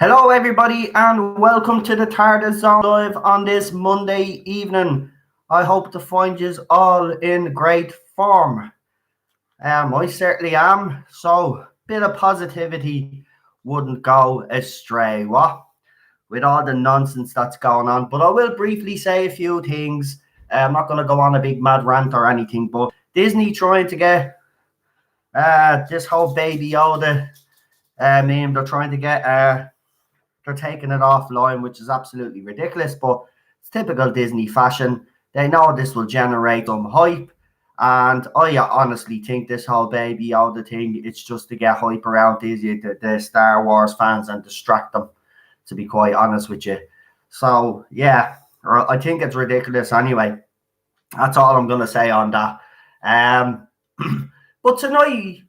Hello, everybody, and welcome to the Tardis Zone live on this Monday evening. I hope to find you all in great form. I certainly am. So, bit of positivity wouldn't go astray, what? With all the nonsense that's going on. But I will briefly say a few things. I'm not going to go on a big mad rant or anything, but Disney trying to get this whole Baby Yoda meme, they're trying to get. They're taking it offline, which is absolutely ridiculous, but it's typical Disney fashion. They know this will generate some hype, and I honestly think this whole Baby Yoda thing, it's just to get hype around the Star Wars fans and distract them, to be quite honest with you. So, yeah, I think it's ridiculous anyway. That's all I'm going to say on that. Um, but tonight,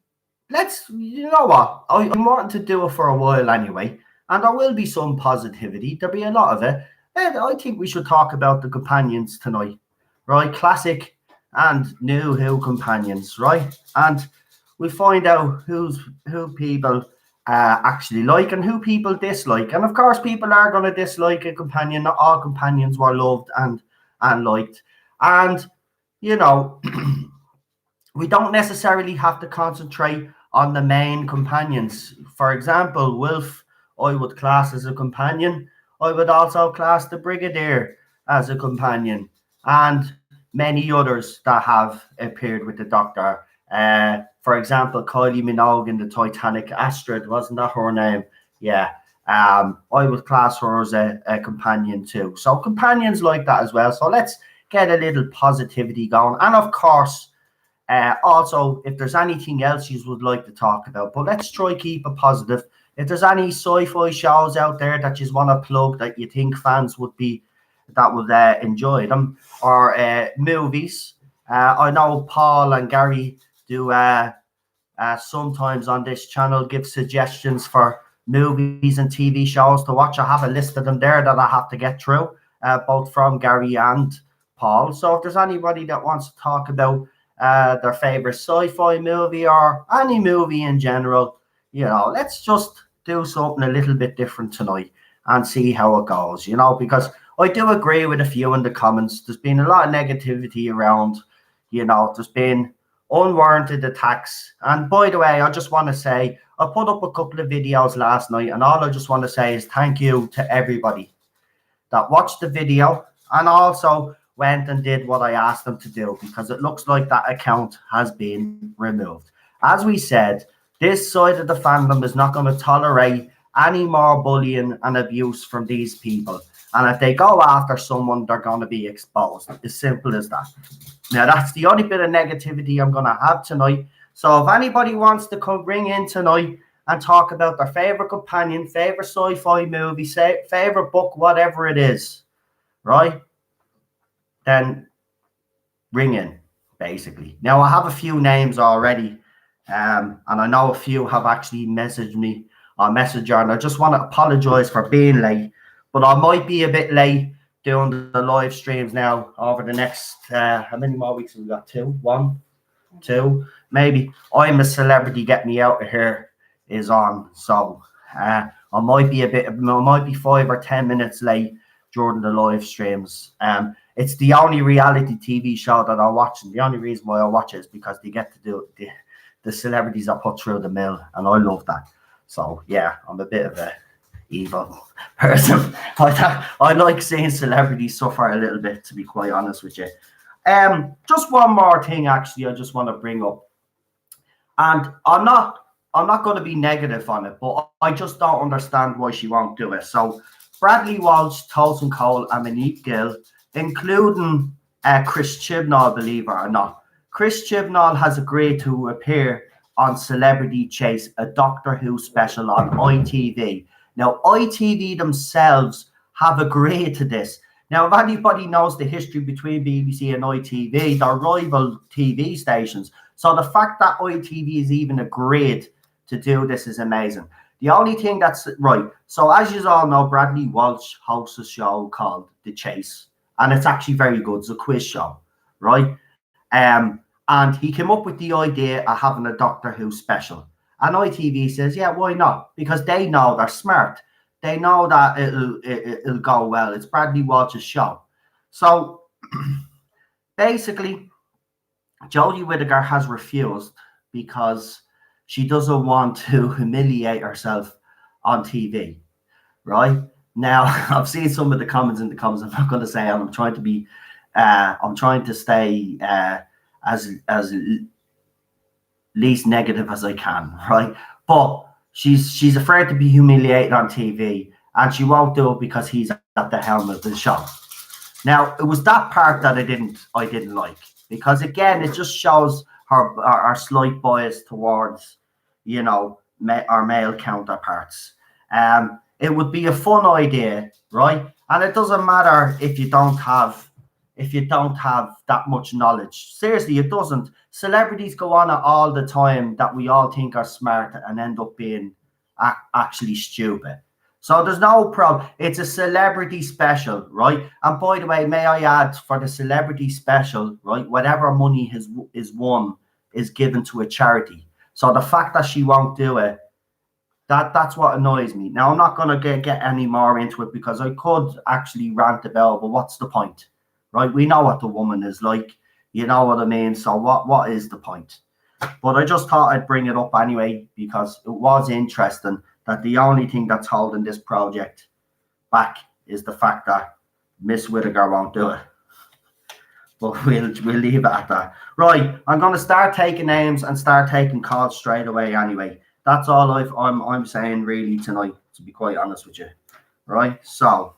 you know what? I'm wanting to do it for a while anyway. And there will be some positivity. There'll be a lot of it. And I think we should talk about the companions tonight, right? Classic and new Who companions, right? And we find out who people actually like and who people dislike. And of course, people are going to dislike a companion. Not all companions were loved and liked. And you know, we don't necessarily have to concentrate on the main companions. For example, Wilf, I would class as a companion. I would also class the Brigadier as a companion, and many others that have appeared with the Doctor. For example, Kylie Minogue in the Titanic, Astrid, wasn't that her name? Yeah. I would class her as a companion too. So companions like that as well. So let's get a little positivity going. And of course, also, if there's anything else you would like to talk about, but let's try keep it positive. If there's any sci-fi shows out there that you want to plug that you think fans would enjoy them, or movies, I know Paul and Gary do sometimes on this channel give suggestions for movies and TV shows to watch. I have a list of them there that I have to get through, both from Gary and Paul. So if there's anybody that wants to talk about their favorite sci-fi movie or any movie in general, let's just do something a little bit different tonight and see how it goes, because I do agree with a few in the comments. There's been a lot of negativity around, there's been unwarranted attacks. And by the way, I just want to say, I put up a couple of videos last night, and all I just want to say is thank you to everybody that watched the video and also went and did what I asked them to do, because it looks like that account has been removed. As we said, this side of the fandom is not going to tolerate any more bullying and abuse from these people. And if they go after someone, they're going to be exposed. As simple as that. Now, that's the only bit of negativity I'm going to have tonight. So if anybody wants to come ring in tonight and talk about their favorite companion, favorite sci-fi movie, favorite book, whatever it is, right? Then ring in, basically. Now, I have a few names already, and I know a few have actually messaged me on Messenger, and I just want to apologize for being late, but I might be a bit late doing the live streams now over the next, how many more weeks have we got? 2? 1? 2? Maybe. I'm a Celebrity, Get Me Out of Here is on, so I might be 5 or 10 minutes late during the live streams. It's the only reality TV show that I watch, and the only reason why I watch it is because they get to do the celebrities are put through the mill, and I love that. So yeah, I'm a bit of a evil person. I like seeing celebrities suffer a little bit, to be quite honest with you. Just one more thing, actually, I just want to bring up, and I'm not going to be negative on it, but I just don't understand why she won't do it. So Bradley Walsh, Tosin Cole, and Monique Gill, including Chris Chibnall, believe it or not. Chris Chibnall has agreed to appear on Celebrity Chase, a Doctor Who special on ITV. Now, ITV themselves have agreed to this. Now, if anybody knows the history between BBC and ITV, they're rival TV stations. So the fact that ITV has even agreed to do this is amazing. The only thing that's right, so as you all know, Bradley Walsh hosts a show called The Chase, and it's actually very good. It's a quiz show, right? And he came up with the idea of having a Doctor Who special. And ITV says, yeah, why not? Because they know they're smart. they know that it'll go well. It's Bradley Walsh's show. So basically, Jodie Whittaker has refused because she doesn't want to humiliate herself on TV, right? Now, I've seen some of the comments in the comments. I'm not going to say, and I'm trying to be, I'm trying to stay as least negative as I can, right? But she's afraid to be humiliated on TV, and she won't do it because he's at the helm of the show. Now, it was that part that I didn't like, because again, it just shows our slight bias towards, our male counterparts. It would be a fun idea, right? And it doesn't matter if you don't have that much knowledge. Seriously, it doesn't. Celebrities go on it all the time that we all think are smart and end up being actually stupid. So there's no problem. It's a celebrity special, right? And by the way, may I add, for the celebrity special, right, whatever money is won is given to a charity. So the fact that she won't do it, that's what annoys me. Now, I'm not going to get any more into it because I could actually rant about, but what's the point, right? We know what the woman is like. You know what I mean? So what is the point? But I just thought I'd bring it up anyway because it was interesting that the only thing that's holding this project back is the fact that Miss Whittaker won't do it. But we'll leave it at that. Right, I'm going to start taking names and start taking calls straight away anyway. That's all I'm saying really tonight, to be quite honest with you. Right, so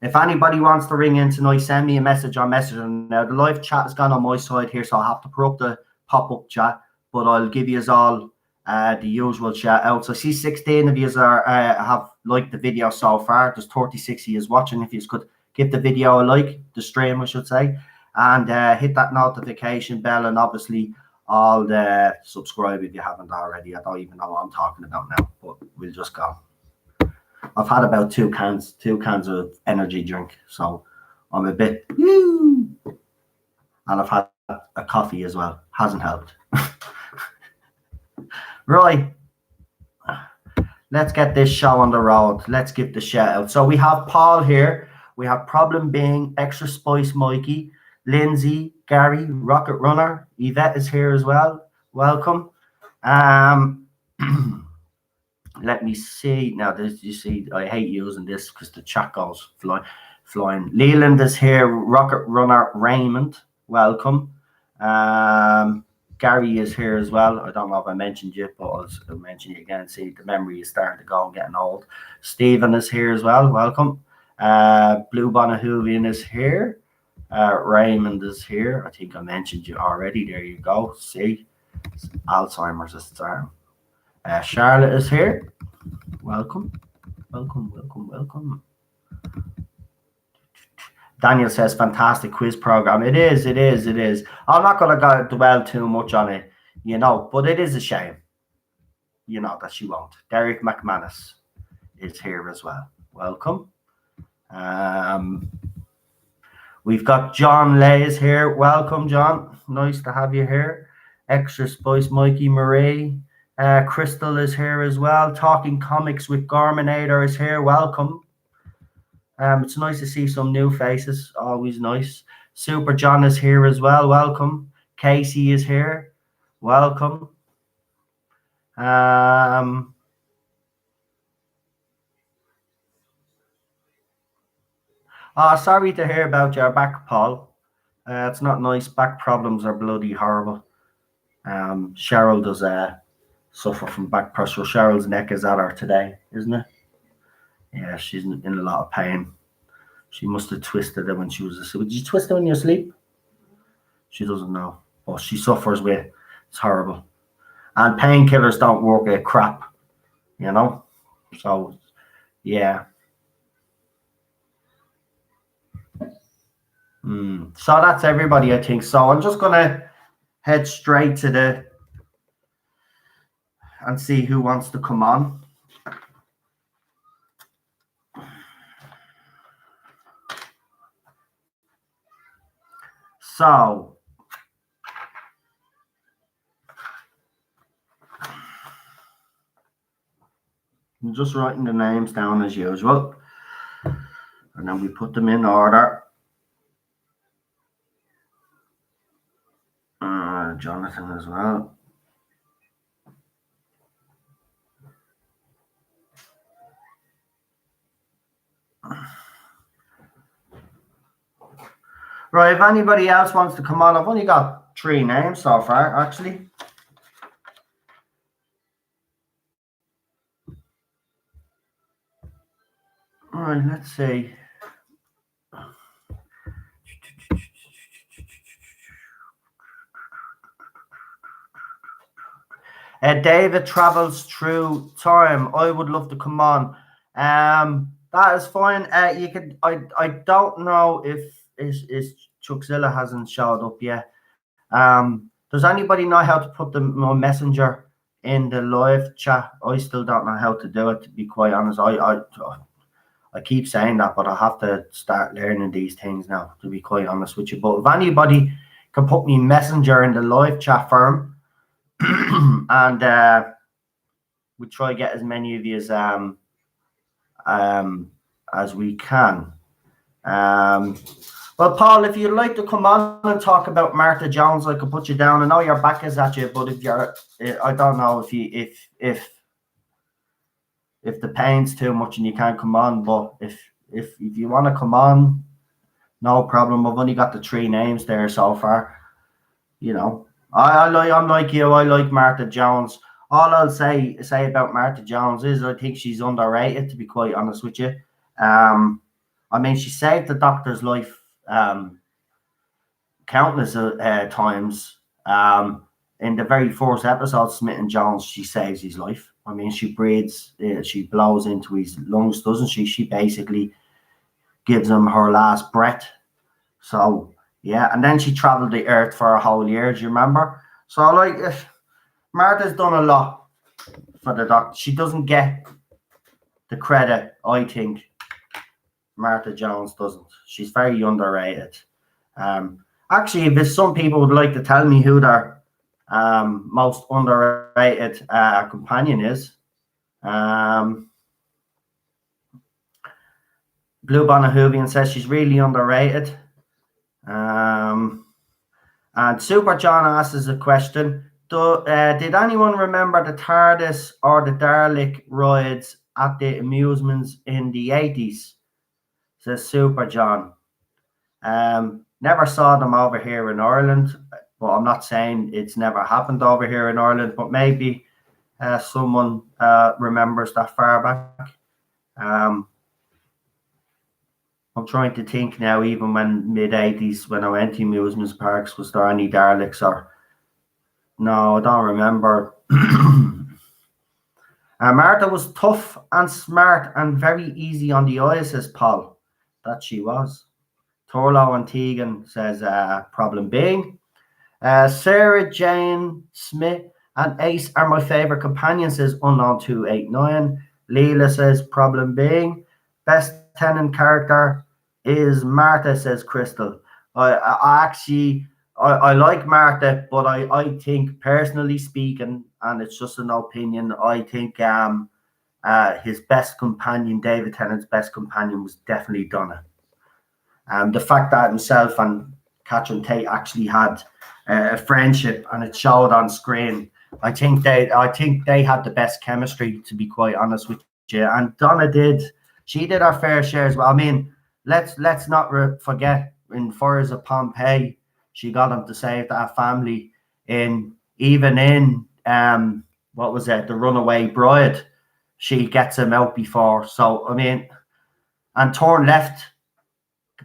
if anybody wants to ring in tonight, send me a message on Messenger. Now, the live chat has gone on my side here, so I'll have to put up the pop-up chat, but I'll give you all the usual shout outs. I see 16 of you have liked the video so far. There's 36 of you watching. If you could give the video a like, the stream I should say, and hit that notification bell, and obviously all the subscribe if you haven't already. I don't even know what I'm talking about now, but we'll just go. I've had about two cans of energy drink, so I'm a bit and I've had a coffee as well. Hasn't helped. Right, let's get this show on the road. Let's give the shout out. So we have Paul here. We have Problem Being, Extra Spice Mikey, Lindsay, Gary, Rocket Runner. Yvette is here as well. Welcome. Let me see. Now, you see, I hate using this because the chat goes flying. Leland is here. Rocket Runner Raymond. Welcome. Gary is here as well. I don't know if I mentioned you, but I'll mention you again. See, the memory is starting to go and getting old. Stephen is here as well. Welcome. Blue Bonahuvian is here. Raymond is here. I think I mentioned you already. There you go. See, Alzheimer's is starting. Charlotte is here. Welcome. Daniel says, fantastic quiz program. It is. I'm not going to dwell too much on it, but it is a shame, that she won't. Derek McManus is here as well. Welcome. We've got John Lays here. Welcome, John. Nice to have you here. Extra Spice Mikey Marie. Crystal is here as well. Talking Comics with Gorminator is here. Welcome. It's nice to see some new faces. Always nice. Super John is here as well. Welcome. Casey is here. Welcome. Sorry to hear about your back, Paul. It's not nice. Back problems are bloody horrible. Cheryl does suffer from back pressure. Cheryl's neck is at her today, isn't it? Yeah, she's in a lot of pain. She must have twisted it when she was asleep. Did you twist it when you're asleep? She doesn't know. But she suffers with it. It's horrible. And painkillers don't work a crap, So, yeah. So that's everybody, I think. So I'm just going to head straight to and see who wants to come on. So, I'm just writing the names down as usual, and then we put them in order. Jonathan as well. Right, if anybody else wants to come on, I've only got 3 names so far, actually. All right, let's see. David travels through time. I would love to come on. That is fine. You could. I don't know if is Chuckzilla hasn't showed up yet. Does anybody know how to put the messenger in the live chat? I still don't know how to do it. To be quite honest, I keep saying that, but I have to start learning these things now. To be quite honest with you, but if anybody can put me messenger in the live chat firm, and we try to get as many of you as we can. Well, Paul, if you'd like to come on and talk about Martha Jones, I could put you down. I know your back is at you, but if you're, I don't know if the pain's too much and you can't come on. But if you want to come on, no problem. I've only got the 3 names there so far. You know, I'm like you. I like Martha Jones. All I'll say about Martha Jones is I think she's underrated. To be quite honest with you, I mean, she saved the Doctor's life countless times. In the very first episode, Smith and Jones, she saves his life. I mean, she breathes, she blows into his lungs, doesn't she? She basically gives him her last breath. So, yeah, and then she traveled the earth for a whole year, do you remember? So, like, Martha's done a lot for the Doctor. She doesn't get the credit, I think, Martha Jones doesn't. She's very underrated. Actually, if there's some people would like to tell me who their most underrated companion is, Blue Bonnet Hoovian says she's really underrated. And Super John asks a question. Did anyone remember the TARDIS or the Dalek rides at the amusements in the 80s? Says Super John. Never saw them over here in Ireland, but I'm not saying it's never happened over here in Ireland, but maybe someone remembers that far back. I'm trying to think now, even when mid-80s, when I went to amusement parks, was there any Daleks or... No, I don't remember. Martha was tough and smart and very easy on the eyes, says Paul. That she was. Torlo and Tegan says problem being. Sarah Jane Smith and Ace are my favourite companions, says Unknown 289. Leela says problem being. Best Tennant character is Martha, says Crystal. I actually like Martha, but I think, personally speaking, and it's just an opinion, I think his best companion, David Tennant's best companion, was definitely Donna. The fact that himself and Catherine Tate actually had a friendship and it showed on screen, I think they had the best chemistry, to be quite honest with you. And Donna she did her fair share as well. I mean, let's not forget, in Fires of Pompeii, she got him to save that family. Even in what was it, The Runaway Bride, she gets him out before. So I mean, and Torn Left,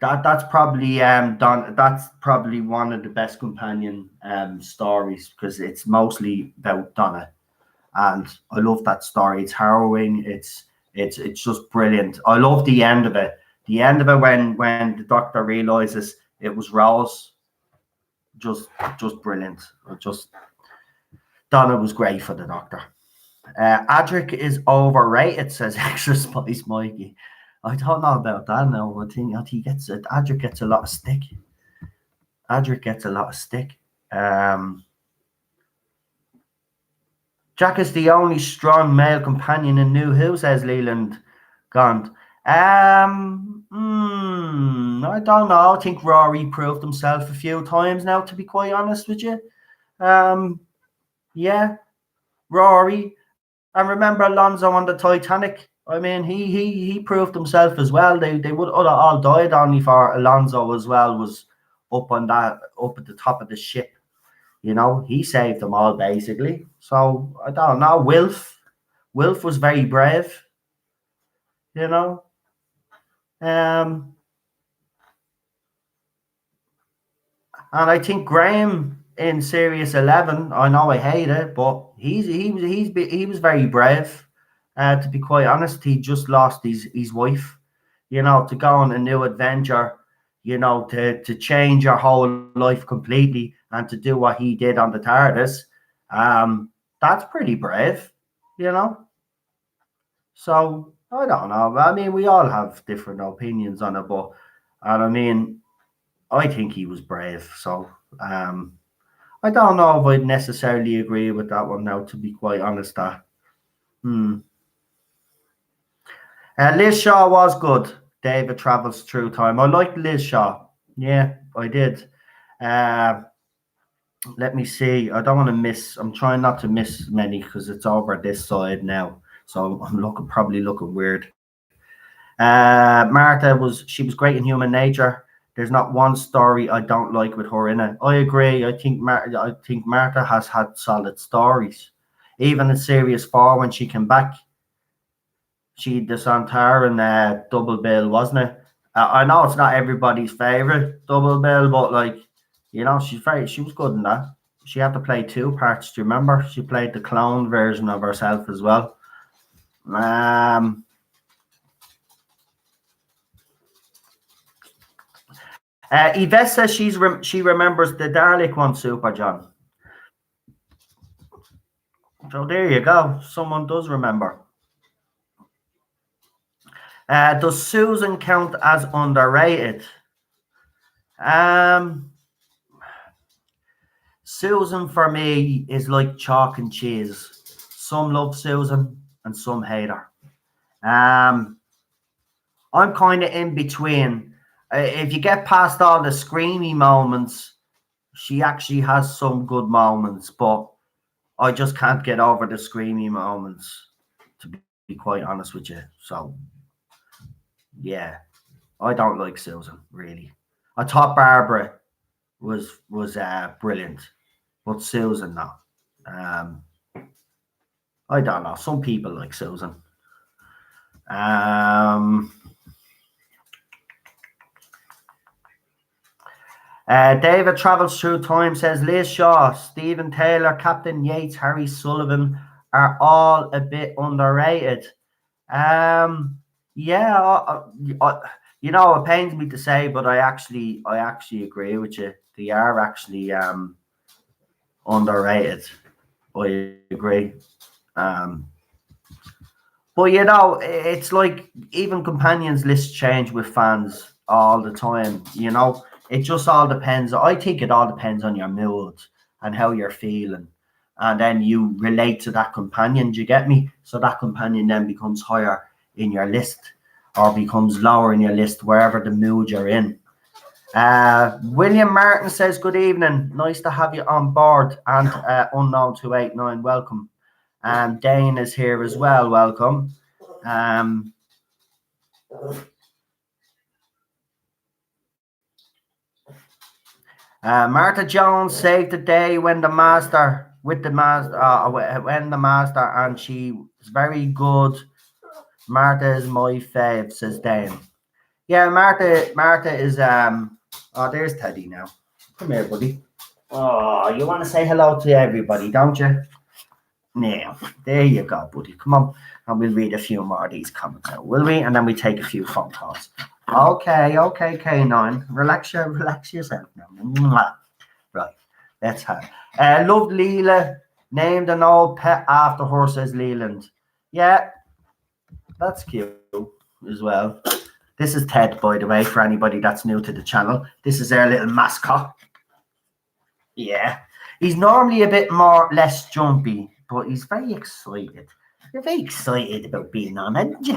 that's probably that's probably one of the best companion stories, because it's mostly about Donna, and I love that story. It's harrowing. It's just brilliant. I love the end of it. The end of it when the Doctor realizes it was Rose. Just brilliant. Donna was great for the Doctor. Adric is overrated, says Extra Spice Mikey. I don't know about that now. I think Adric gets a lot of stick. Jack is the only strong male companion in New Who, says Leland Gaunt. I don't know. I think Rory proved himself a few times now, to be quite honest with you. Yeah, Rory. And remember Alonso on the Titanic. I mean, he proved himself as well. They would all died only for Alonso as well was up at the top of the ship. You know, he saved them all basically. So I don't know. Wilf was very brave. You know, and I think Graham in Series 11. I know I hate it, but he was very brave. To be quite honest, he just lost his wife. You know, to go on a new adventure. You know, to change your whole life completely and to do what he did on the TARDIS. That's pretty brave. You know. So I don't know. I mean, we all have different opinions on it, but and I mean, I think he was brave. So I don't know if I'd necessarily agree with that one now. To be quite honest, that Liz Shaw was good. David travels through time. I liked Liz Shaw. Yeah, I did. Let me see. I don't want to miss. I'm trying not to miss many because it's over this side now. So I'm probably looking weird. Martha was great in Human Nature. There's not one story I don't like with her in it. I agree. I think Martha has had solid stories. Even in Series 4 when she came back, she the Santaran double bill, wasn't it? I know it's not everybody's favorite double bill, but like, you know, she was good in that. She had to play two parts. Do you remember? She played the clone version of herself as well. Yvette says she remembers the Dalek one, Super John. So there you go. Someone does remember. Does Susan count as underrated? Susan for me is like chalk and cheese. Some love Susan and some hate her. I'm kind of in between. If you get past all the screamy moments, she actually has some good moments, but I just can't get over the screamy moments, to be quite honest with you. So, yeah, I don't like Susan, really. I thought Barbara was brilliant, but Susan, no. I don't know. Some people like Susan. David travels through time, says Liz Shaw, Stephen Taylor, Captain Yates, Harry Sullivan are all a bit underrated. Yeah, you know, it pains me to say, but I actually agree with you. They are actually underrated. I agree. But you know, it's like even companions lists change with fans all the time. You know, it just all depends. I think it all depends on your mood and how you're feeling, and then you relate to that companion. Do you get me? So that companion then becomes higher in your list, or becomes lower in your list, wherever the mood you're in. William Martin says, "Good evening. Nice to have you on board." And Unknown 289, welcome. Dane is here as well. Welcome. Martha Jones saved the day when the master, and she was very good. Martha is my fave, says Dane. Yeah, Martha is oh, there's Teddy now. Come here, buddy. Oh, you want to say hello to everybody, don't you? Now, there you go, buddy. Come on, and we'll read a few more of these comments now, will we? And then we take a few phone calls. Okay, K9. Relax yourself now. Right, let's have. Loved Leela, named an old pet after her, says Leland. Yeah, that's cute as well. This is Ted, by the way, for anybody that's new to the channel. This is our little mascot. Yeah. He's normally a bit less jumpy. but he's very excited. You're very excited about being on, aren't you?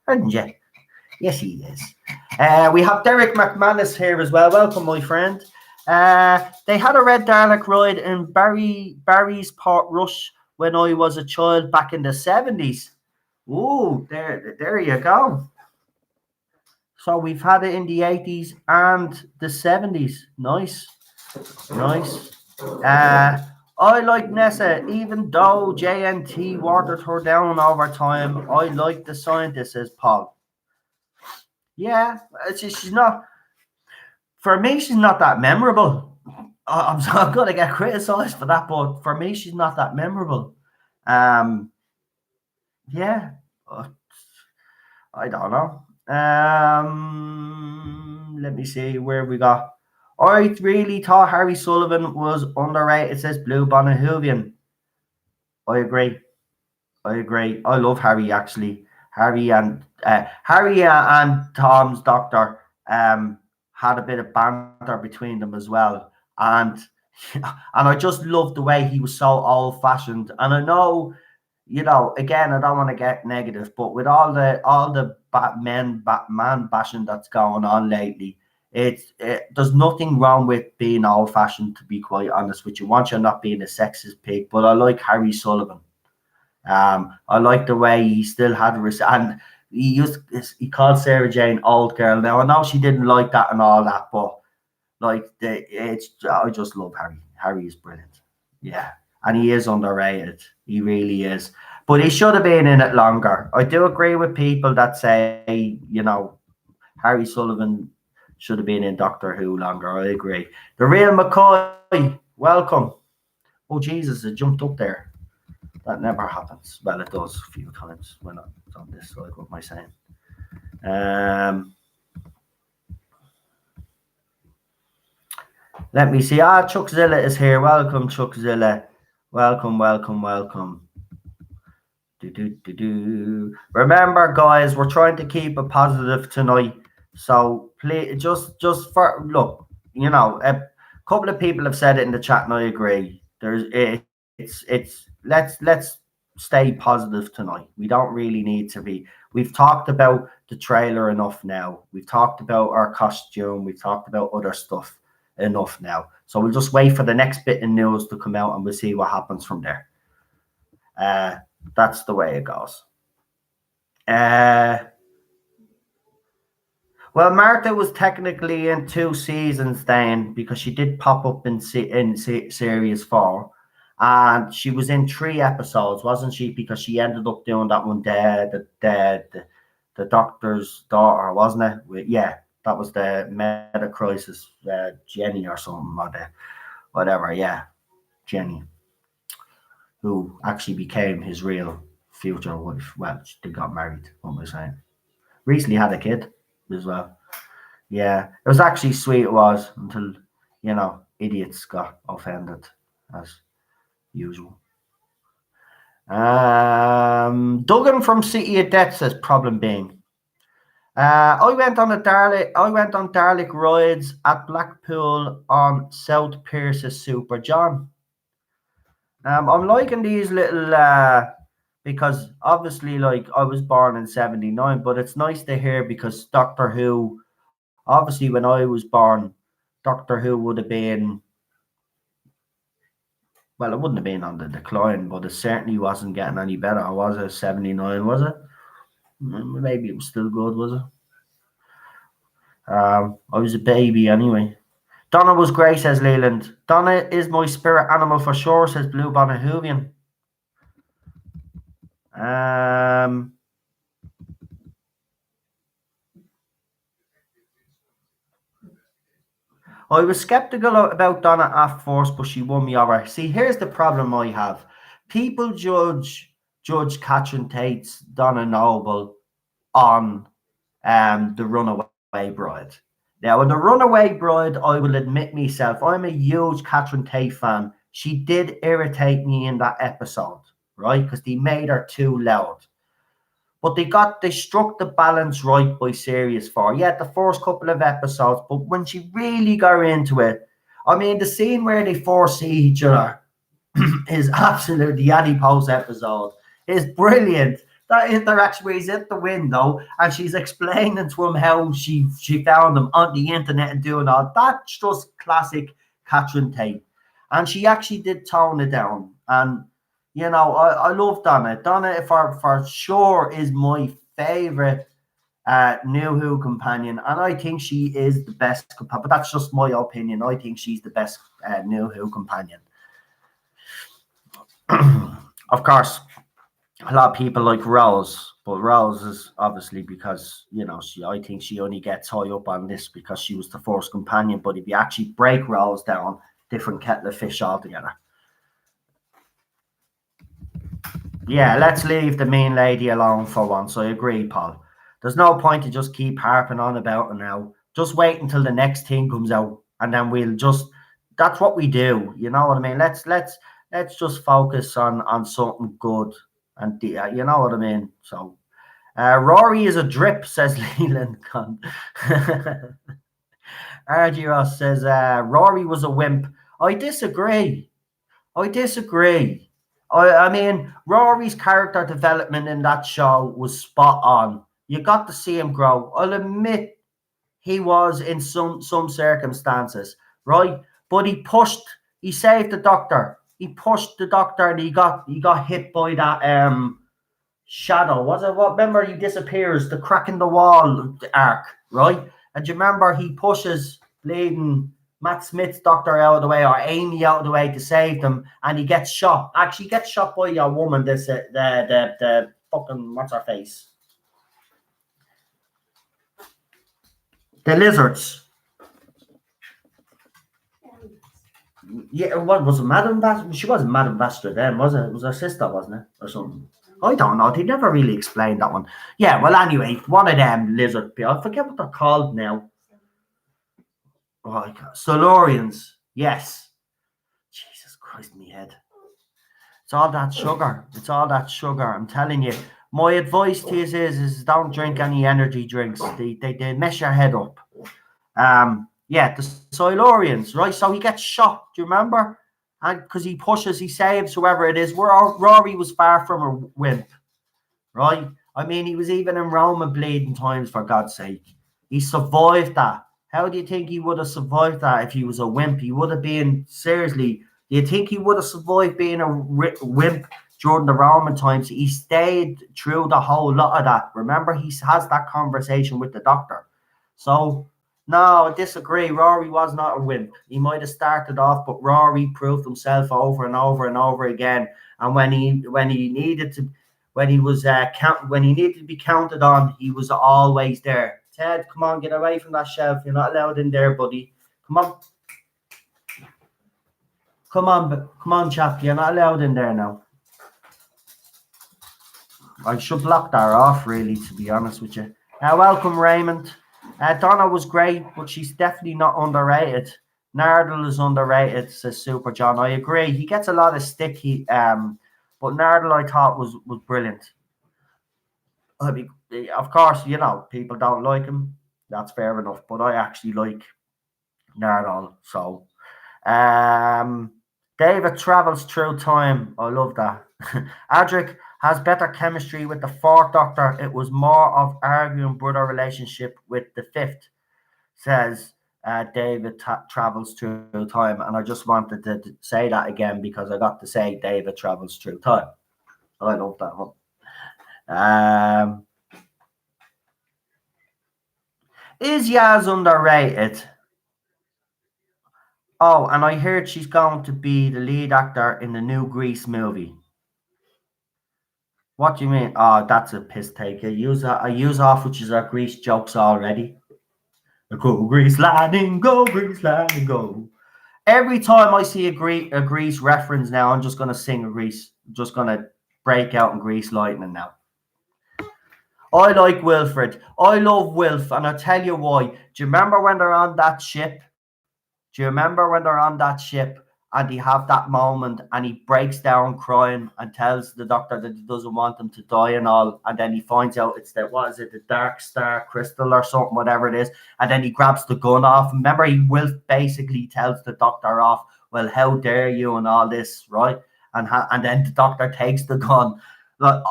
Aren't you? Yes, he is. We have Derek McManus here as well. Welcome, my friend. They had a red Dalek ride in Barry's Port Rush when I was a child back in the 70s. Ooh, there you go. So we've had it in the 80s and the 70s. Nice. I like Nessa, even though JNT watered her down over time. I like the scientist, says Paul. Yeah, she's not. For me, she's not that memorable. I'm going to get criticised for that, but for me, she's not that memorable. Yeah, I don't know. Let me see where we got. I really thought Harry Sullivan was underrated, says Blue Bonnet Hoovian. I agree. I love Harry actually. Harry and Tom's doctor had a bit of banter between them as well, and I just loved the way he was so old fashioned. And I know, again, I don't want to get negative, but with all the man bashing that's going on lately, there's nothing wrong with being old fashioned. To be quite honest with you, once you're not being a sexist pig, but I like Harry Sullivan. I like the way he still had and he called Sarah Jane old girl. Now I know she didn't like that and all that, but like I just love Harry. Harry is brilliant. Yeah, and he is underrated. He really is. But he should have been in it longer. I do agree with people that say, Harry Sullivan should have been in Doctor Who longer. I agree. The real McCoy, welcome. Oh Jesus, it jumped up there. That never happens. Well, it does a few times when I'm on this side. What am I saying? Let me see. Chuckzilla is here. Welcome, Chuckzilla. Welcome. Remember, guys, we're trying to keep it positive tonight. So please, just for look, a couple of people have said it in the chat, and I agree. Let's stay positive tonight. We don't really need to be. We've talked about the trailer enough now. We've talked about our costume. We've talked about other stuff enough now. So we'll just wait for the next bit of news to come out, and we'll see what happens from there. That's the way it goes. Well, Martha was technically in 2 seasons then, because she did pop up in series 4. And she was in 3 episodes, wasn't she? Because she ended up doing that one there, the doctor's daughter, wasn't it? Yeah, that was the Meta Crisis, Jenny or something, or whatever. Yeah, Jenny, who actually became his real future wife. Well, they got married. What am I saying? Recently had a kid as well. Yeah, it was actually sweet. It was until idiots got offended as usual. Duggan from City of Death says problem being. I went on Dalek rides at Blackpool on South Pierce's Super John. I'm liking these little because obviously, like, I was born in 79, but it's nice to hear because Doctor Who, obviously when I was born, Doctor Who would have been, well, it wouldn't have been on the decline, but it certainly wasn't getting any better. Was it 79, was it? Maybe it was still good, was it? I was a baby anyway. Donna was great, says Leland. Donna is my spirit animal for sure, says Blue Bonnet Hoovian. I was skeptical about Donna at first, but she won me over. See, here's the problem I have. People judge Catherine Tate's Donna Noble on The Runaway Bride. Now, in The Runaway Bride, I will admit myself, I'm a huge Catherine Tate fan. She did irritate me in that episode, right? Because they made her too loud. But they struck the balance right by series 4. Yeah, the first couple of episodes, but when she really got into it, I mean, the scene where they foresee each other, is absolutely the Annie Post episode is brilliant. That interaction where he's at the window and she's explaining to him how she found him on the internet and doing all that's just classic Catherine Tate. And she actually did tone it down. And I love Donna. Donna for sure is my favorite New Who companion, and I think she is the best companion. But that's just my opinion. I think she's the best New Who companion. Of course, a lot of people like Rose, but Rose is obviously because I think she only gets high up on this because she was the first companion. But if you actually break Rose down, different kettle of fish altogether. Yeah, let's leave the mean lady alone for once. I agree, Paul. There's no point to just keep harping on about her now. Just wait until the next thing comes out, and then we'll just. That's what we do. You know what I mean? Let's just focus on something good, and you know what I mean. So, Rory is a drip, says Leland. RG Ross says Rory was a wimp. I disagree. I mean, Rory's character development in that show was spot on. You got to see him grow. I'll admit he was in some circumstances, right? But he saved the doctor. He pushed the doctor and he got hit by that shadow. Was it what? Remember he disappears, the crack in the wall arc, right? And you remember he pushes bleeding Matt Smith's doctor out of the way or Amy out of the way to save them, and he gets shot. Actually, gets shot by a woman. This the fucking what's her face? The lizards. Yeah, what was it, Madame Bastard? She wasn't Madame Bastard then, was it? It was her sister, wasn't it, or something? I don't know. They never really explained that one. Yeah. Well, anyway, one of them lizard people. I forget what they're called now. Oh, Solarians. Yes. Jesus Christ, me head. It's all that sugar. It's all that sugar. I'm telling you. My advice to you is don't drink any energy drinks. They mess your head up. Yeah, the Silurians, right? So he gets shot. Do you remember? And because he saves whoever it is. Rory was far from a wimp, right? I mean, he was even in Roman bleeding times, for God's sake. He survived that. How do you think he would have survived that if he was a wimp? He would have been, seriously, do you think he would have survived being a wimp during the Roman times? He stayed through the whole lot of that. Remember, he has that conversation with the doctor. So, no, I disagree. Rory was not a wimp. He might have started off, but Rory proved himself over and over and over again. And when he needed to, when he needed to be counted on, he was always there. Ted, come on, get away from that shelf. You're not allowed in there, buddy. Come on, chap. You're not allowed in there now. I should block that off, really, to be honest with you. Welcome, Raymond. Donna was great, but she's definitely not underrated. Nardole is underrated, says Super John. I agree. He gets a lot of stick. But Nardole, I thought, was brilliant. I mean, of course, people don't like him. That's fair enough. But I actually like Nardole. So, David travels through time. I love that. Adric has better chemistry with the fourth Doctor. It was more of arguing brother relationship with the fifth, says David travels through time. And I just wanted to say that again because I got to say David travels through time. I love that one. Is Yaz underrated? Oh, and I heard she's going to be the lead actor in the new Grease movie. What do you mean? Oh, that's a piss take. I use off which is our Grease jokes already. Go Grease Lightning, go Grease Lightning, go. Every time I see a Grease reference now, I'm just gonna sing a Grease. I'm just gonna break out in Grease Lightning now. I like Wilfred. I love Wilf, and I'll tell you why. Do you remember when they're on that ship? And he have that moment and he breaks down crying and tells the doctor that he doesn't want him to die and all, and then he finds out it's the Dark Star Crystal or something, whatever it is, and then he grabs the gun off. Remember, he will basically tells the doctor off well, how dare you and all this, right? And then the doctor takes the gun. Like,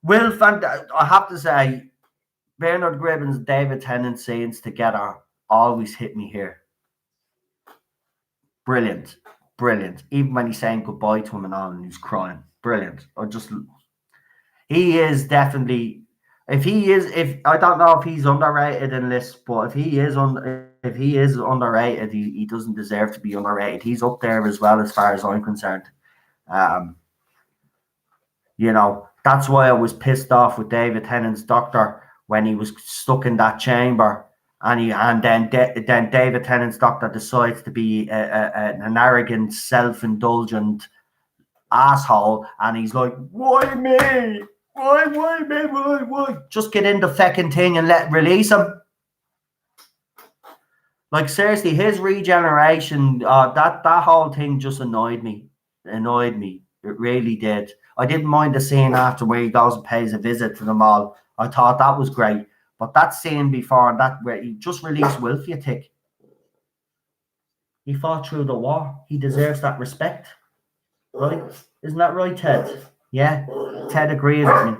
Wilf, and I have to say, Bernard Cribbins, David Tennant scenes together always hit me here. Brilliant, brilliant. Even when he's saying goodbye to him and all, and he's crying, brilliant. He is definitely. If I don't know if he's underrated in this, but if he is underrated, he doesn't deserve to be underrated. He's up there as well, as far as I'm concerned. Um, that's why I was pissed off with David Tennant's doctor when he was stuck in that chamber, and then David Tennant's doctor decides to be an arrogant, self-indulgent asshole, and he's like, "Why me? Why me? Why? Just get in the fucking thing and release him." Like, seriously, his regeneration, that whole thing just annoyed me. It really did. I didn't mind the scene after where he goes and pays a visit to them all. I thought that was great. But that scene before that, where he just released Wilf, you think. He fought through the war. He deserves that respect. Right? Isn't that right, Ted? Yeah? Ted agrees with me.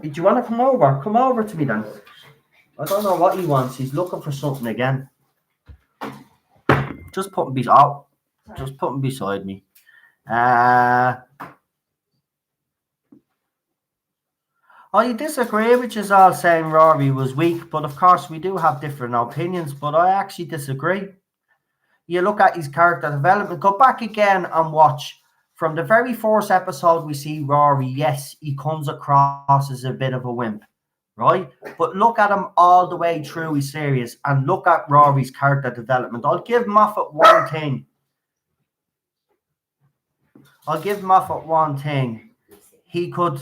Do you want to come over? Come over to me then. I don't know what he wants. He's looking for something again. Just put him beside me. I disagree with you all saying Rory was weak, but of course we do have different opinions, but I actually disagree. You look at his character development, go back again and watch. From the very first episode we see Rory, yes, he comes across as a bit of a wimp, right? But look at him all the way through his series and look at Rory's character development. I'll give Moffat one thing. He could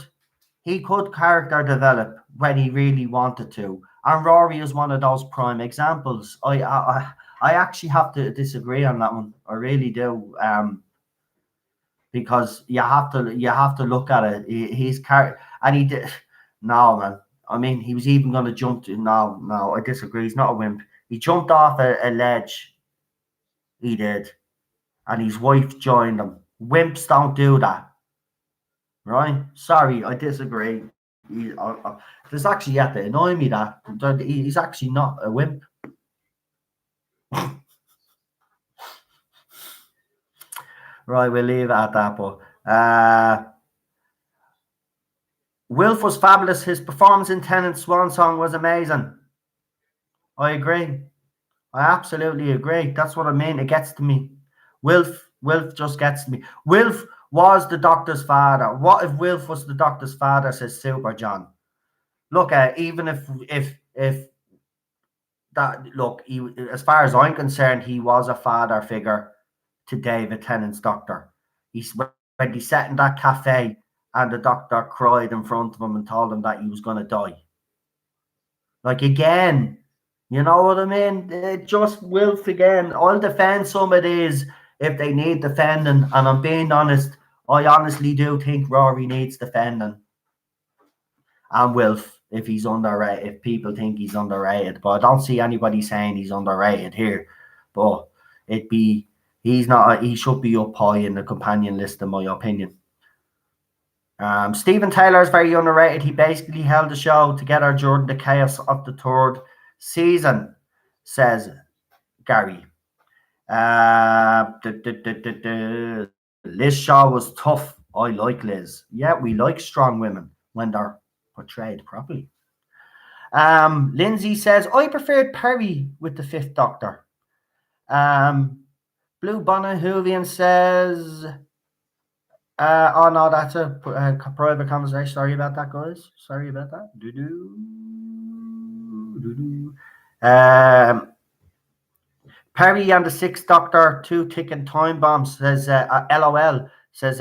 character develop when he really wanted to. And Rory is one of those prime examples. I actually have to disagree on that one. I really do. Because you have to look at it. He's character, and he did. No, man. I mean, he was even going to jump to. No, I disagree. He's not a wimp. He jumped off a ledge. He did, and his wife joined him. Wimps don't do that, right? Sorry, I disagree. This actually had to annoy me that he's actually not a wimp. Right, we'll leave it at that. But Wilf was fabulous. His performance in Tennant's Swan Song was amazing. I agree. I absolutely agree. That's what I mean. It gets to me. Wilf just gets to me. Wilf was the Doctor's father. What if Wilf was the Doctor's father, says Super John? Look, even if that, look, as far as I'm concerned, he was a father figure to David Tennant's Doctor. When he sat in that cafe and the Doctor cried in front of him and told him that he was going to die. Like, again, you know what I mean? It just Wilf again. I'll defend some of these if they need defending. And I'm being honest, I honestly do think Rory needs defending. And Wilf, if he's underrated, if people think he's underrated. But I don't see anybody saying he's underrated here. But he's not. He should be up high in the companion list, in my opinion. Stephen Taylor is very underrated. He basically held the show together during the chaos of the third season, says Gary. Liz Shaw was tough. I like Liz. Yeah, we like strong women when they're portrayed properly. Lindsay says, I preferred Perry with the Fifth Doctor. Blue Bonnet Hoovian says, oh no, that's a private conversation. Sorry about that, guys. Sorry about that. Perry and the Sixth Doctor, 2 ticking time bombs, says LOL, says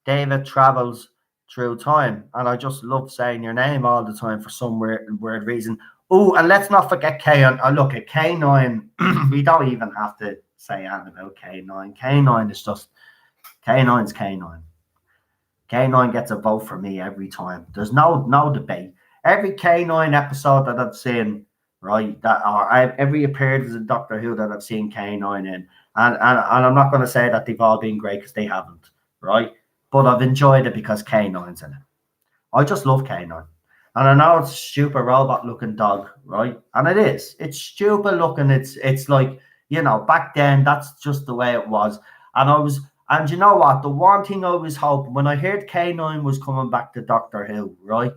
David travels through time. And I just love saying your name all the time for some weird reason. Oh, and let's not forget K9. Look at K9. We don't even have to say anything about K9. K9 is just K9's K9. K9 gets a vote for me every time. There's no debate. Every K9 episode that I've seen, right? That or every appearance in Doctor Who that I've seen K9 in, and I'm not going to say that they've all been great because they haven't, right? But I've enjoyed it because K9's in it. I just love K9. And I know it's a stupid robot looking dog, right? And it is. It's stupid looking. It's like, back then that's just the way it was. And you know what? The one thing I was hoping when I heard K9 was coming back to Doctor Who, right?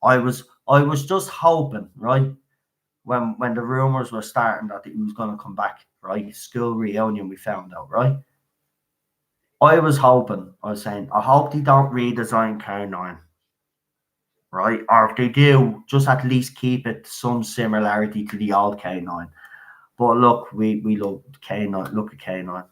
I was just hoping, right? When the rumors were starting that he was gonna come back, right? School reunion we found out, right? I was saying, I hope they don't redesign K9, right? Or if they do, just at least keep it some similarity to the old K9. But look, we love K9. Look at K9.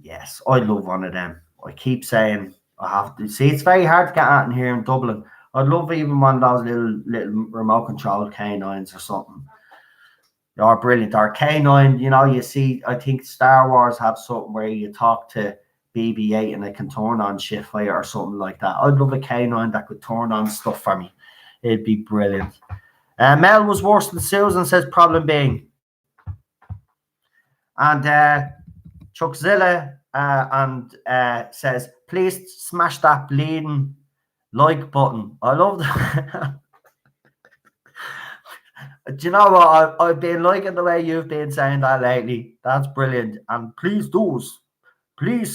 Yes, I love one of them. I keep saying I have to see. It's very hard to get at in here in Dublin. I'd love even one of those little remote controlled K9s or something. They are brilliant. Or K9, you see. I think Star Wars have something where you talk to BB-8 and it can turn on shift fire or something like that. I'd love a K9 that could turn on stuff for me. It'd be brilliant. Mel was worse than Susan, says problem being. And Chuckzilla and says, please smash that bleeding like button. I love that. Do you know what? I've been liking the way you've been saying that lately. That's brilliant. And please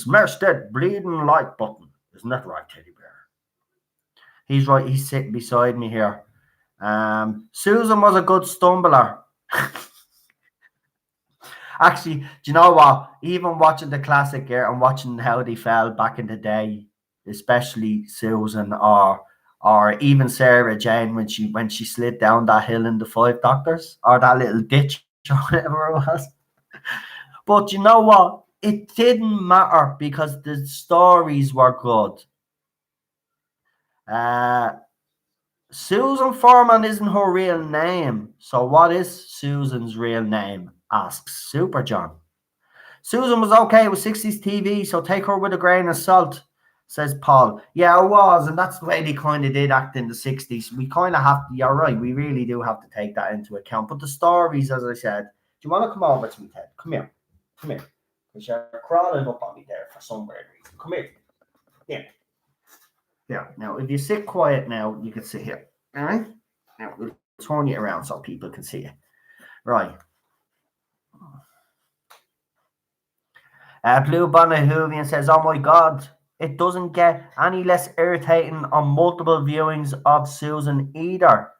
smash that bleeding like button. Isn't that right, Teddy Bear? He's right. He's sitting beside me here. Susan was a good stumbler. Actually, do you know what? Even watching the classic here and watching how they fell back in the day, especially Susan or even Sarah Jane when she slid down that hill in the Five Doctors or that little ditch or whatever it was. But you know what? It didn't matter because the stories were good. Susan Foreman isn't her real name. So what is Susan's real name? Asks Super John. Susan was okay with 60s TV, so take her with a grain of salt, says Paul. Yeah, it was, and that's the way they kind of did act in the 60s. We kind of have to, you're right, we really do have to take that into account. But the stories, as I said, do you want to come over to me, Ted? Come here. Because you're crawling up on me there for some weird reason. Come here. Yeah. Now, if you sit quiet now, you can sit here. All right? Now, we'll turn you around so people can see you. Right. Blue Bonnet Hoovian says, oh my God, it doesn't get any less irritating on multiple viewings of Susan either.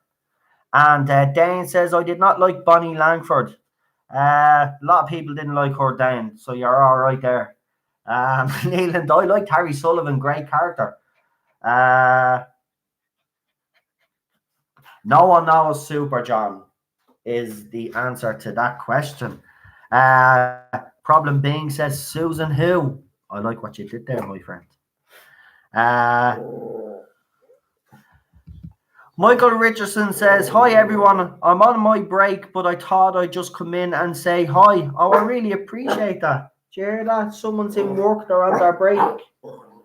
And Dane says, I did not like Bonnie Langford. A lot of people didn't like her, Dane, so you're all right there. Leland, I liked Harry Sullivan, great character. No one knows Super John is the answer to that question. Problem being says Susan who? I like what you did there, my friend. Michael Richardson says, hi everyone, I'm on my break, but I thought I'd just come in and say hi. Oh, I really appreciate that. Do you hear that? Someone's in work, they're on their break,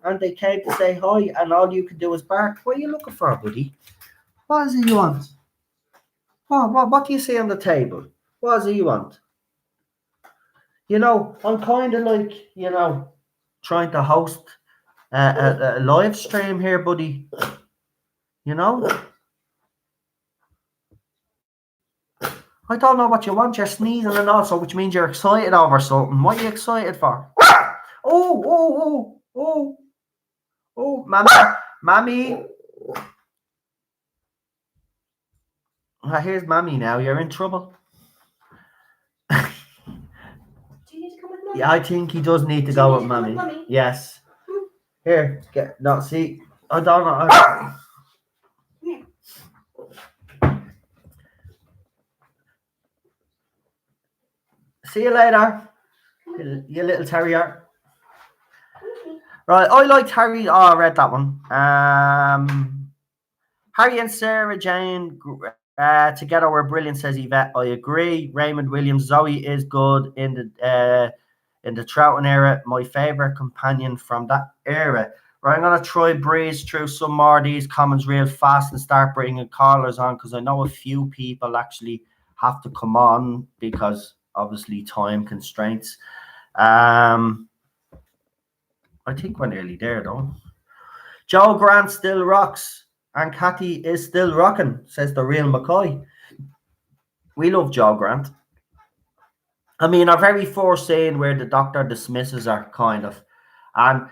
and they came to say hi, and all you can do is bark. What are you looking for, buddy? What is it you want? What do you see on the table? What is it you want? I'm kind of like, trying to host a live stream here, buddy. I don't know what you want. You're sneezing and also, which means you're excited over something. What are you excited for? Oh, Mammy. Here's Mammy now. You're in trouble. Do you need to come with Mommy? Yeah, I think he does need to go with Mammy. Yes. Here, see. I don't know. See you later, you little terrier. Right, I liked Harry. Oh, I read that one. Harry and Sarah Jane together were brilliant, says Yvette. I agree. Raymond Williams, Zoe is good in the Troughton era. My favorite companion from that era. Right, I'm going to try breeze through some more of these comments real fast and start bringing callers on, because I know a few people actually have to come on because obviously time constraints. I think we're nearly there though. Joe Grant still rocks and Cathy is still rocking, says the real McCoy. We love Joe Grant. I mean, our very first scene where the doctor dismisses her, kind of, and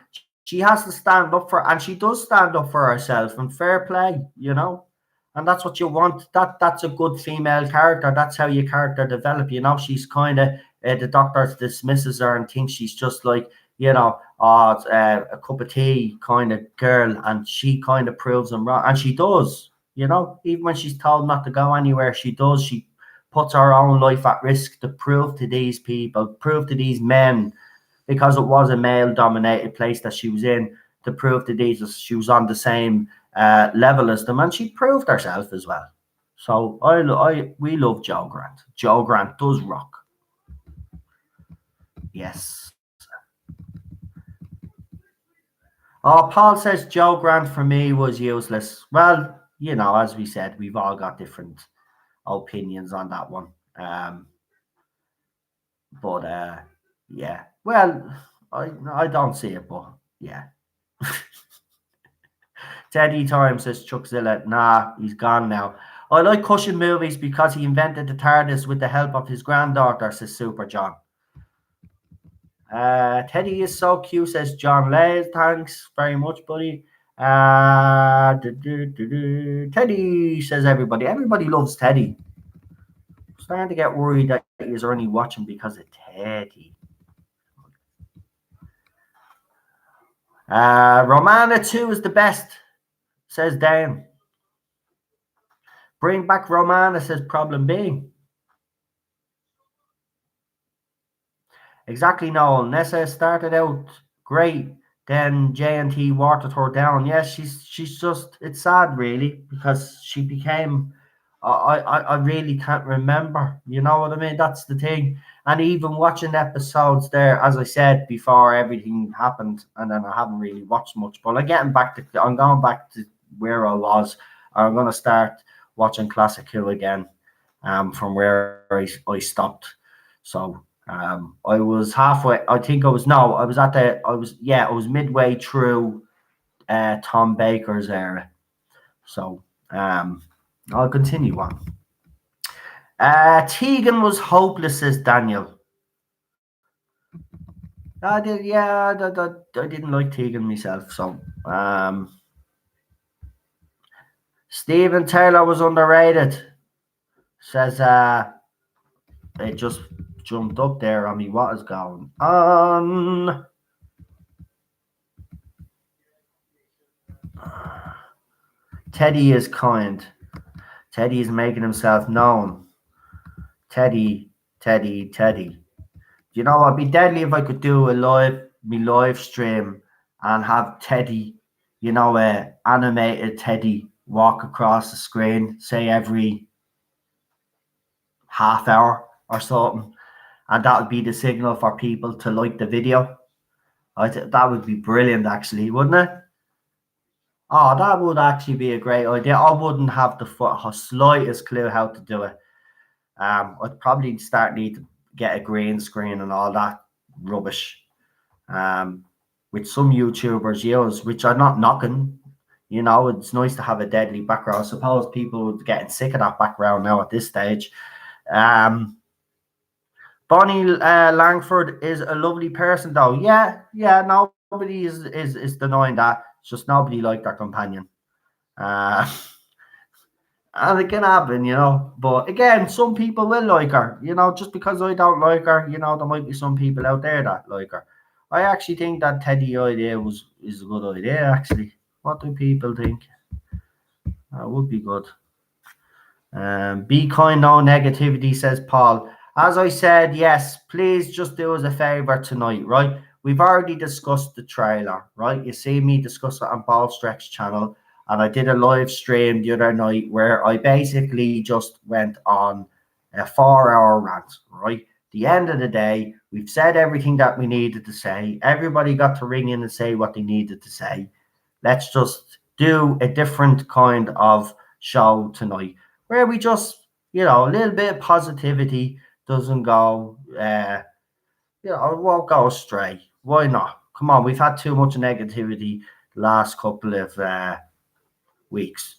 she has to stand up for, and she does stand up for herself, and fair play, and that's what you want. That's a good female character. That's how your character develop. She's kind of the doctor dismisses her and thinks she's just like a cup of tea kind of girl, and she kind of proves him wrong, and she does. Even when she's told not to go anywhere, she does. She puts her own life at risk to prove to these people, prove to these men, because it was a male-dominated place that she was in, to prove to these she was on the same level as them, and she proved herself as well. So we love Joe Grant. Joe Grant does rock. Yes. Oh, Paul says Joe Grant for me was useless. Well, as we said, we've all got different opinions on that one. But yeah. Well, I don't see it, but yeah. Teddy Time says Chuckzilla. Nah, he's gone now. I like Cushion movies because he invented the TARDIS with the help of his granddaughter, says Super John. Teddy is so cute, says John Lays. Thanks very much, buddy. Teddy, says everybody. Everybody loves Teddy. I'm starting to get worried that he's only watching because of Teddy. Romana 2 is the best, says Dan. Bring back Romana, says Problem B. Exactly, Noel. Nessa started out great, then J&T watered her down. Yes, she's just, it's sad really, because she became, I really can't remember. You know what I mean? That's the thing. And even watching episodes there, as I said before, everything happened, and then I haven't really watched much. But I'm going back to where I was. I'm going to start watching Classic Who again, from where I stopped. So I was halfway. I think I was midway through Tom Baker's era. So I'll continue on. Tegan was hopeless, says Daniel. I didn't like Tegan myself. So Stephen Taylor was underrated, says it just jumped up there on me. What is going on? Teddy is kind. Teddy is making himself known. Teddy. You know, it'd be deadly if I could do a live stream and have Teddy, animated Teddy walk across the screen, say every half hour or something, and that would be the signal for people to like the video. That would be brilliant, actually, wouldn't it? Oh, that would actually be a great idea. I wouldn't have the slightest clue how to do it. I'd probably need to get a green screen and all that rubbish. Which some YouTubers use, which I'm not knocking. It's nice to have a deadly background. I suppose people are getting sick of that background now at this stage. Bonnie Langford is a lovely person, though. Yeah, nobody is denying that. It's just nobody liked their companion. And it can happen, But again, some people will like her, just because I don't like her, there might be some people out there that like her. I actually think that Teddy idea is a good idea, actually. What do people think? That would be good. Be kind, no negativity, says Paul. As I said, yes, please just do us a favor tonight, right? We've already discussed the trailer, right? You see me discuss it on Ball Stretch channel, and I did a live stream the other night where I basically just went on a 4-hour rant, right? The end of the day, we've said everything that we needed to say. Everybody got to ring in and say what they needed to say. let's just do a different kind of show tonight where we just, a little bit of positivity doesn't go, it won't go astray. Why not? Come on, we've had too much negativity the last couple of weeks.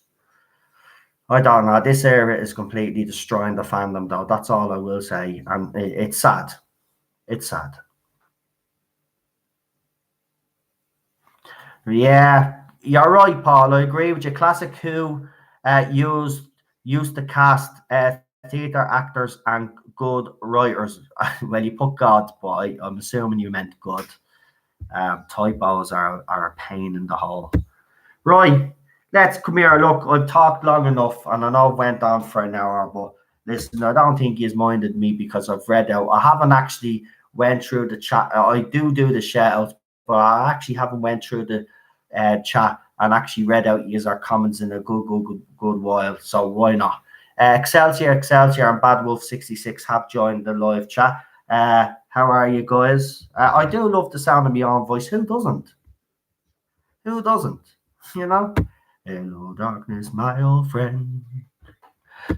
I don't know. This era is completely destroying the fandom, though. That's all I will say. And it's sad. It's sad. Yeah, you're right, Paul. I agree with you. Classic Who used to cast theatre actors and good writers. Well, you put God, but I'm assuming you meant good. Typos are a pain in the hole. Right, let's come here. Look, I've talked long enough, and I know it went on for an hour, but listen, I don't think he's minded me because I've read out. I haven't actually went through the chat. I do the shout outs, but I actually haven't went through the chat and actually read out user comments in a good while. So why not? Excelsior, and Bad Wolf 66 have joined the live chat. How are you guys? I do love the sound of my own voice. Who doesn't? Who doesn't? You know? Hello, darkness, my old friend.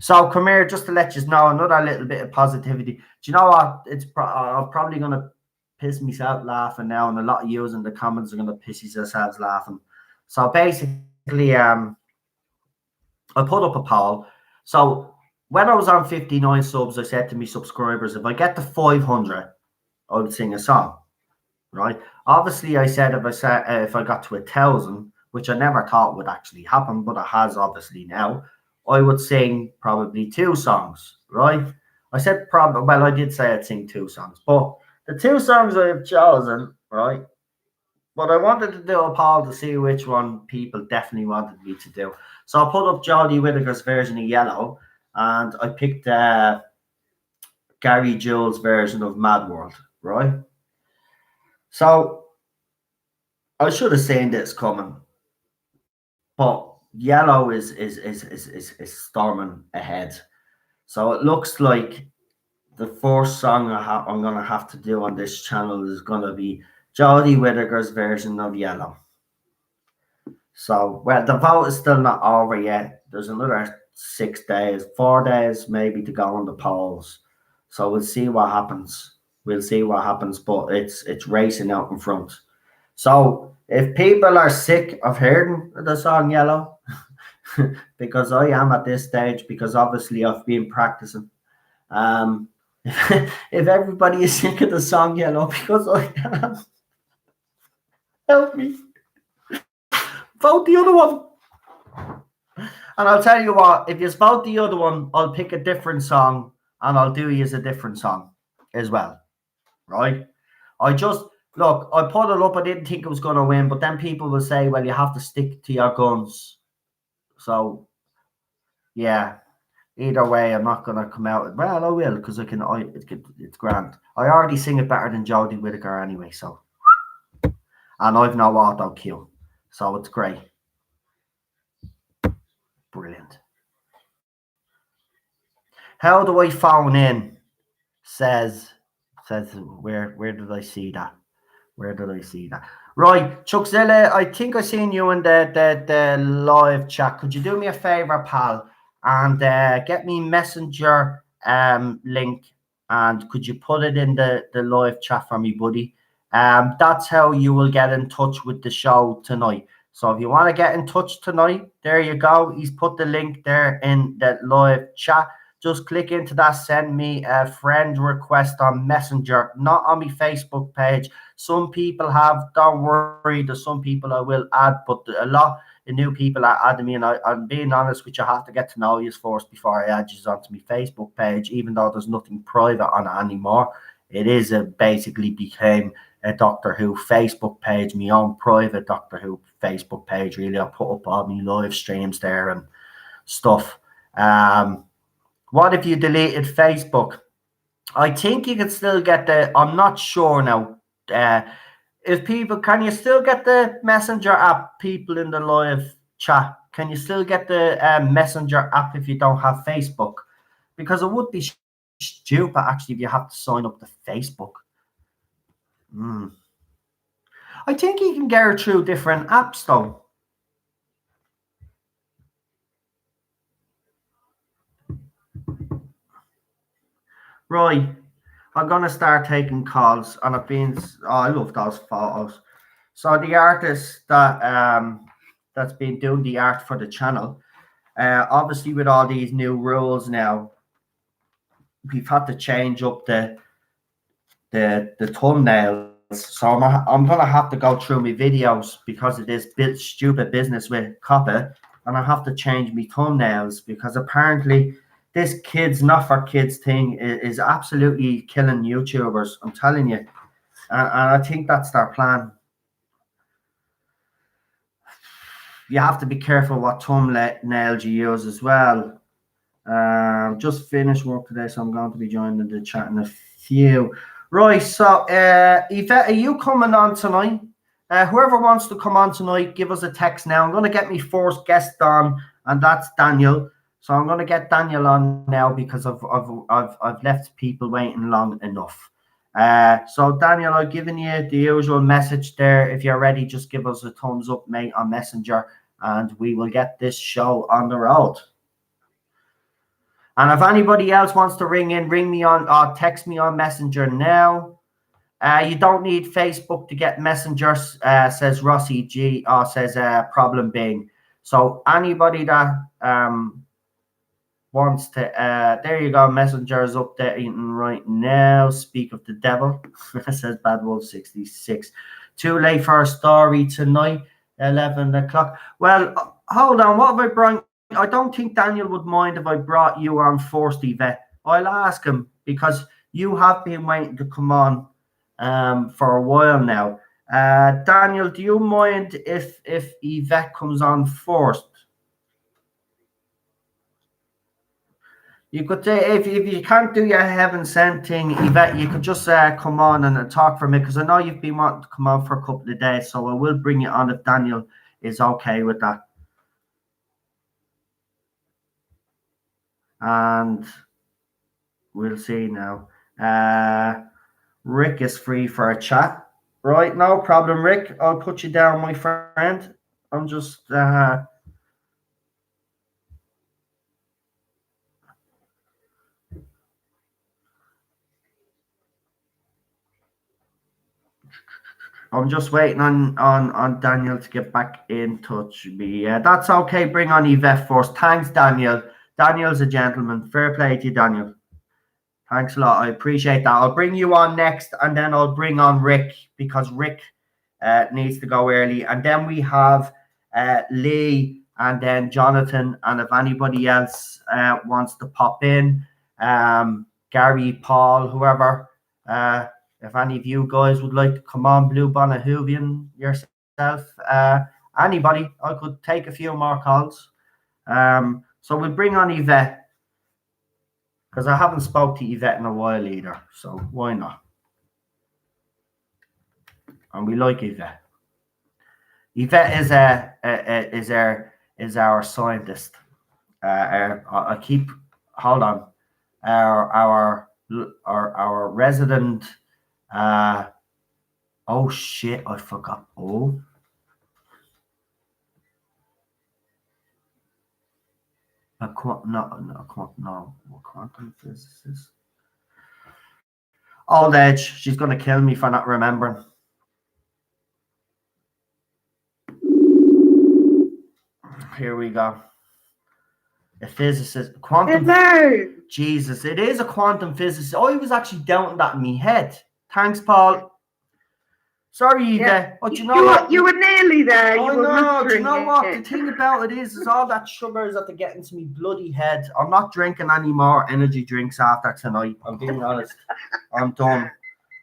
So come here, just to let you know, another little bit of positivity. Do you know what? I'm probably gonna piss myself laughing now, and a lot of yous in the comments are gonna piss yourselves laughing. So basically, I put up a poll. So when I was on 59 subs, I said to me subscribers, if I get to 500, I would sing a song. Right? Obviously, I said if I got to 1,000, which I never thought would actually happen, but it has obviously now, I would sing probably 2 songs. Right? I said probably. Well, I did say I'd sing 2 songs, but the 2 songs I have chosen, right? But I wanted to do a poll to see which one people definitely wanted me to do. So I put up Jodie Whittaker's version of Yellow, and I picked Gary Jules' version of Mad World. Right? So I should have seen this coming, but Yellow is storming ahead. So it looks like the first song I'm gonna have to do on this channel is gonna be Jodie Whittaker's version of Yellow. So well, the vote is still not over yet. There's another 6 days, 4 days maybe to go on the polls. So we'll see what happens. We'll see what happens, but it's racing out in front. So if people are sick of hearing the song Yellow, because I am at this stage, because obviously I've been practicing. If everybody is sick of the song Yellow, because I am, help me. Vote the other one. And I'll tell you what, if you vote the other one, I'll pick a different song and I'll do you as a different song as well. Right? I just look, I put it up, I didn't think it was gonna win, but then people will say, well, you have to stick to your guns. So yeah. Either way, I'm not gonna come out. Well, I will because it's grand. I already sing it better than Jodie Whittaker anyway, so and I've no auto cue, so it's great. Brilliant. How do I phone in? Says where did I see that? Where did I see that? Right, Chuckzilla, I think I seen you in the live chat. Could you do me a favor, pal, and get me messenger link, and could you put it in the live chat for me, buddy? That's how you will get in touch with the show tonight. So if you want to get in touch tonight, there you go. He's put the link there in the live chat. Just click into that, send me a friend request on Messenger, not on my Facebook page. Some people have, don't worry, there's some people I will add, but a lot of new people are adding me, and I'm being honest with you, I have to get to know you first before I add you onto my Facebook page, even though there's nothing private on it anymore. It is basically became a Doctor Who Facebook page, my own private Doctor Who Facebook page, really. I put up all my live streams there and stuff. What if you deleted Facebook? I think you can still get I'm not sure now. If people, can you still get the Messenger app? People in the live chat, can you still get the Messenger app if you don't have Facebook? Because it would be stupid actually if you have to sign up to Facebook. I think you can get it through different apps though. Right. I'm gonna start taking calls, and I love those photos. So the artist that's been doing the art for the channel, obviously with all these new rules now, we've had to change up the thumbnails. So I'm gonna have to go through my videos because of this bit stupid business with copy, and I have to change my thumbnails because apparently this kids not for kids thing is absolutely killing YouTubers. I'm telling you, and I think that's their plan. You have to be careful what thumbnails you use as well. Just finished work today, so I'm going to be joining the chat in a few. Right, so Yvette, are you coming on tonight? Whoever wants to come on tonight, give us a text now. I'm going to get my first guest on, and that's Daniel. So I'm going to get Daniel on now because I've left people waiting long enough. So Daniel, I've given you the usual message there. If you're ready, just give us a thumbs up, mate, on Messenger, and we will get this show on the road. And if anybody else wants to ring me on or text me on Messenger now. You don't need Facebook to get Messenger, says Rossi G, or says Problem Bing. So anybody that wants to, there you go, Messenger is updating right now. Speak of the devil, says Bad Wolf 66. Too late for a story tonight, 11 o'clock. Well, hold on, what have I brought? I don't think Daniel would mind if I brought you on first, Yvette. I'll ask him because you have been waiting to come on for a while now. Daniel, do you mind if Yvette comes on first? You could say if you can't do your heaven sent thing, Yvette, you could just come on and talk for me because I know you've been wanting to come on for a couple of days, so I will bring you on if Daniel is okay with that. And we'll see now. Rick is free for a chat. Right, no problem, Rick. I'll put you down, my friend. I'm just waiting on Daniel to get back in touch with me. Yeah, that's okay. Bring on Yvette first. Thanks, Daniel. Daniel's a gentleman. Fair play to you, Daniel. Thanks a lot. I appreciate that. I'll bring you on next, and then I'll bring on Rick because Rick needs to go early. And then we have Lee and then Jonathan. And if anybody else wants to pop in, Gary, Paul, whoever, if any of you guys would like to come on, Blue Bonnet Hoovian, yourself, anybody, I could take a few more calls. So we'll bring on Yvette because I haven't spoke to Yvette in a while either. So why not? And we like Yvette. Yvette is our scientist. I keep hold on. Our resident. Oh shit! I forgot. Oh. Quantum physicist. Old age. She's gonna kill me for not remembering. Here we go. A physicist. Quantum. Hello. Jesus, it is a quantum physicist. I was actually doubting that in my head. Thanks, Paul. Sorry, Eva, but you know what? You were nearly there. I know. Do you know what? The thing about it is all that sugars that they get into me bloody head. I'm not drinking any more energy drinks after tonight. I'm being honest. I'm done.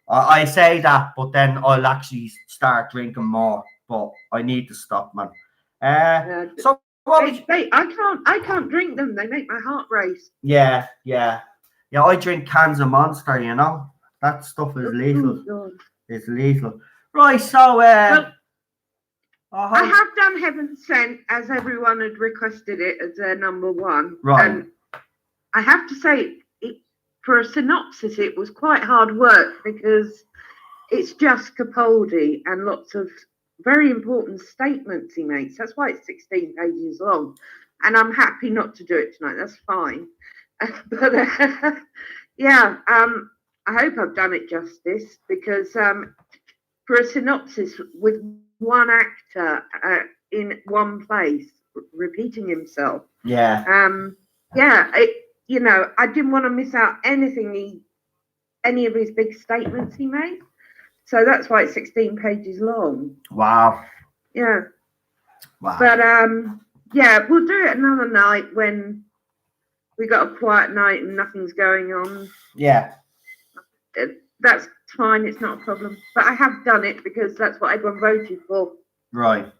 I say that, but then I'll actually start drinking more. But I need to stop, man. So I can't drink them. They make my heart race. Yeah. I drink cans of Monster. You know that stuff is lethal. It's lethal. Right, so I have done Heaven Sent as everyone had requested it as their number one. Right. And I have to say, for a synopsis, it was quite hard work because it's just Capaldi and lots of very important statements he makes. That's why it's 16 pages long. And I'm happy not to do it tonight. That's fine. But Yeah. I hope I've done it justice because for a synopsis with one actor in one place repeating himself. Yeah. Yeah. I didn't want to miss out any of his big statements he made. So that's why it's 16 pages long. Wow. Yeah. Wow. But yeah, we'll do it another night when we got a quiet night and nothing's going on. Yeah. That's fine. It's not a problem. But I have done it because that's what everyone voted for. Right.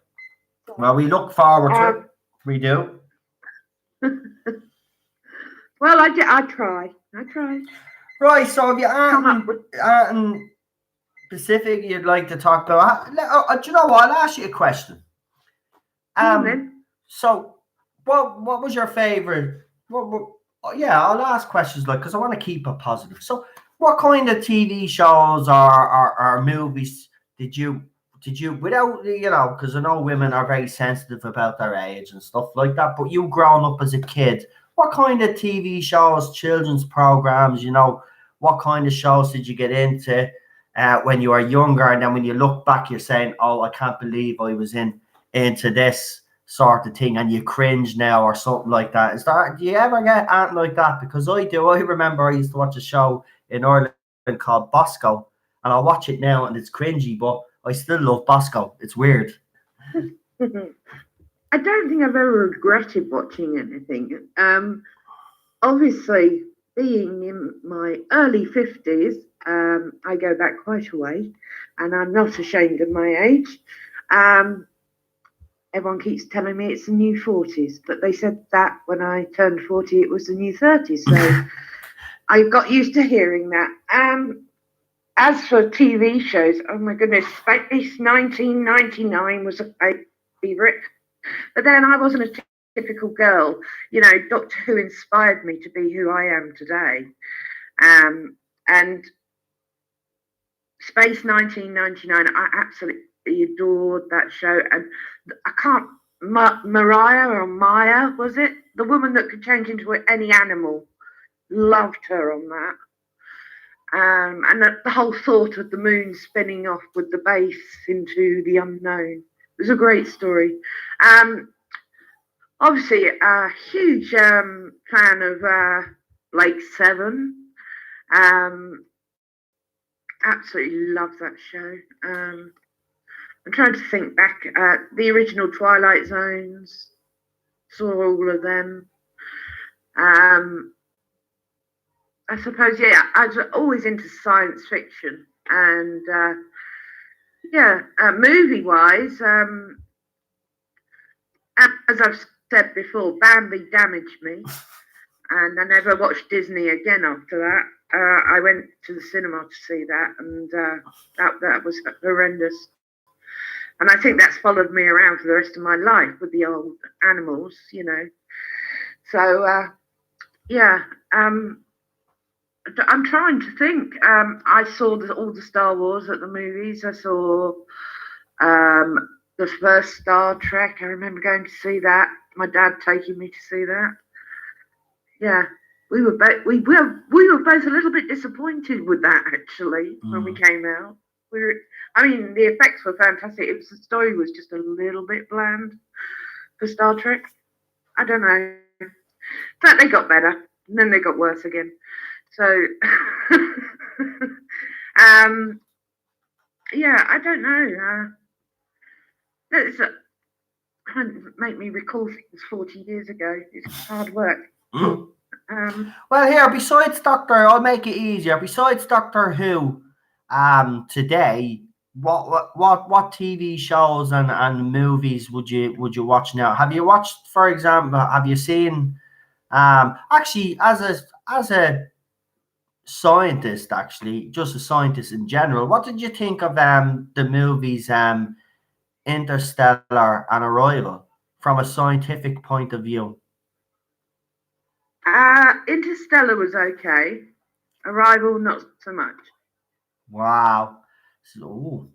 Well, we look forward to it. We do. Well, I try. Right. So, if you Come up with anything specific you'd like to talk about, do you know what? I'll ask you a question. then. So, what was your favorite? Yeah, I'll ask questions like because I want to keep it positive. So, what kind of TV shows or movies did you without because I know women are very sensitive about their age and stuff like that. But you growing up as a kid, what kind of TV shows, children's programs, what kind of shows did you get into when you were younger, and then when you look back, you're saying, "Oh, I can't believe I was into this sort of thing," and you cringe now or something like that. Do you ever get anything like that? Because I do. I remember I used to watch a show in Ireland called Bosco, and I watch it now and it's cringy, but I still love Bosco. It's weird. I don't think I've ever regretted watching anything. Obviously, being in my early 50s, I go back quite a way, and I'm not ashamed of my age. Everyone keeps telling me it's the new 40s, but they said that when I turned 40, it was the new 30s. So I got used to hearing that. As for TV shows, oh my goodness, Space 1999 was a favourite. But then I wasn't a typical girl. Doctor Who inspired me to be who I am today. And Space 1999, I absolutely adored that show. And I can't, Mariah or Maya, was it? The woman that could change into any animal. Loved her on that. And the whole thought of the moon spinning off with the base into the unknown. It was a great story. Obviously, a huge fan of Blake Seven. Absolutely love that show. I'm trying to think back. The original Twilight Zones. Saw all of them. I suppose, yeah, I was always into science fiction. And, movie-wise, as I've said before, Bambi damaged me. And I never watched Disney again after that. I went to the cinema to see that, and that was horrendous. And I think that's followed me around for the rest of my life with the old animals, So, yeah. I'm trying to think. I saw all the Star Wars at the movies. I saw the first Star Trek. I remember going to see that. My dad taking me to see that. Yeah, we were both a little bit disappointed with that actually when we came out. The effects were fantastic. The story was just a little bit bland for Star Trek. I don't know. But they got better, and then they got worse again. So, yeah, I don't know. It's kind of make me recall things 40 years ago. It's hard work. Well, here, besides I'll make it easier. Besides Doctor Who, today, what TV shows and movies would you watch now? Have you watched, for example, have you seen, actually, as a scientist, actually, just a scientist in general, what did you think of the movies Interstellar and Arrival from a scientific point of view? Interstellar was okay. Arrival, not so much. Wow. So,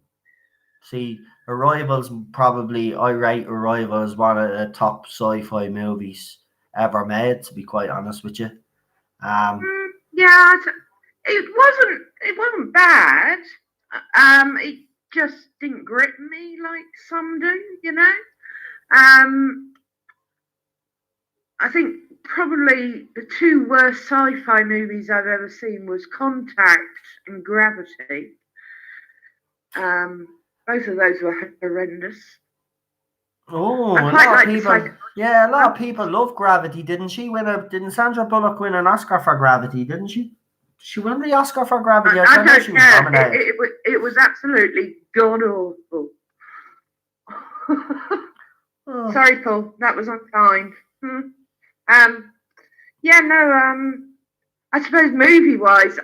see, Arrival's probably, I rate Arrival as one of the top sci-fi movies ever made, to be quite honest with you. Yeah, it wasn't bad. It just didn't grip me like some do, you know. Um, I think probably the two worst sci-fi movies I've ever seen was Contact and Gravity. Both of those were horrendous. Oh, I a quite lot of like the people. Yeah, a lot of people love Gravity. Didn't she win a? Didn't Sandra Bullock win an Oscar for Gravity? Didn't she? Did she win the Oscar for Gravity? I I know don't she was care. nominated. It was absolutely god awful. Oh. Sorry, Paul. That was unkind. Yeah, no. I suppose movie-wise,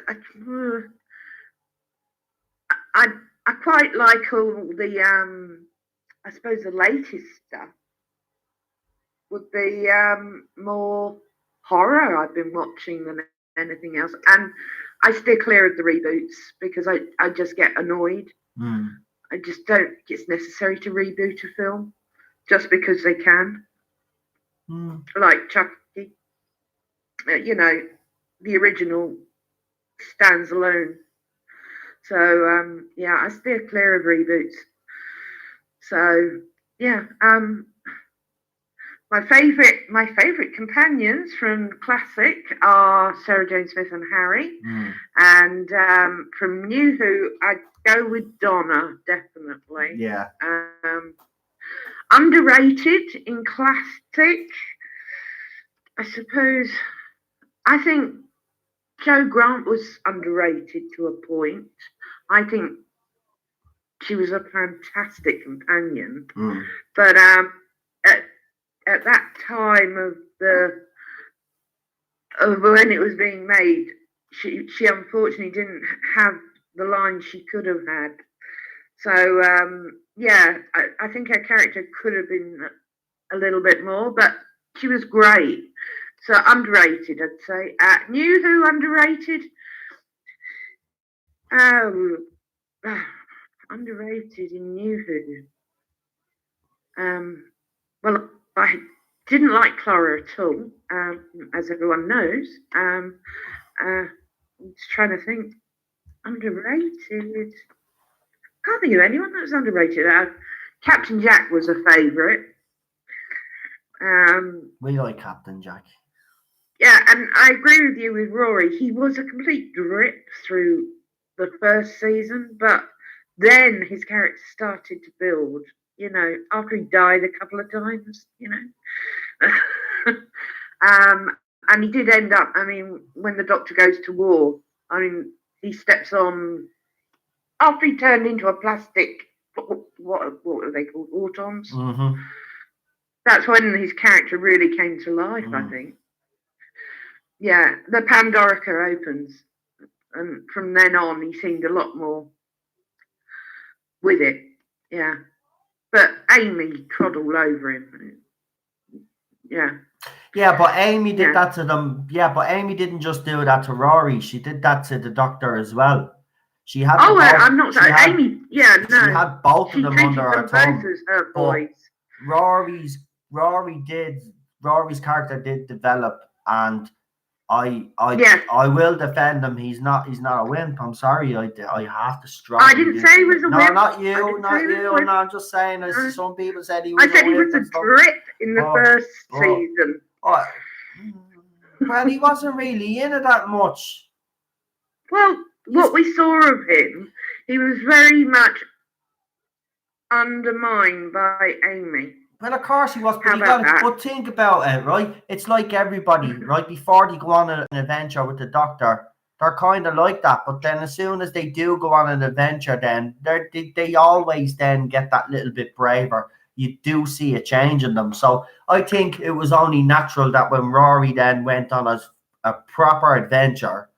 I quite like all the I suppose the latest stuff would be more horror I've been watching than anything else, and I steer clear of the reboots because I just get annoyed. I just don't think it's necessary to reboot a film just because they can. Like Chucky, you know, the original stands alone. So yeah, I steer clear of reboots. So yeah, my favourite companions from classic are Sarah Jane Smith and Harry, and from New Who, I'd go with Donna definitely. Yeah. Underrated in classic, I suppose. I think Jo Grant was underrated to a point. I think she was a fantastic companion, but at that time of when it was being made, she unfortunately didn't have the line she could have had. So yeah, I think her character could have been a little bit more, but she was great. So underrated, I'd say. New Who underrated. Underrated in New Who. Well, I didn't like Clara at all, as everyone knows. I'm just trying to think. Underrated. Can't think of anyone that was underrated. Captain Jack was a favourite. We like Captain Jack. Yeah, and I agree with you with Rory. He was a complete drip through the first season, but then his character started to build. You know, after he died a couple of times. You know, and he did end up. I mean, when the Doctor goes to war, I mean, he steps on after he turned into a plastic. What are they called? Autons. That's when his character really came to life. I think. Yeah, the Pandorica opens, and from then on, he seemed a lot more with it. Yeah, but Amy trod all over him. Yeah. Yeah, but Amy did that to them. Yeah, but Amy didn't just do that to Rory. She did that to the Doctor as well. She had. I'm not saying Amy. Yeah, no. She had both of them under her thumb. Both as her boys. Rory's character did develop, and I will defend him. He's not a wimp. I'm sorry. I have to struggle. I didn't say he was a wimp. No, not you. No, I'm just saying. As some people said he was. I said he was a drip in the first season. Well, he wasn't really in it that much. Well, what we saw of him, he was very much undermined by Amy. Well, of course he was, but think about it, right? It's like everybody, right? Before they go on an adventure with the Doctor, they're kind of like that. But then as soon as they do go on an adventure, then they always then get that little bit braver. You do see a change in them. So I think it was only natural that when Rory then went on a proper adventure,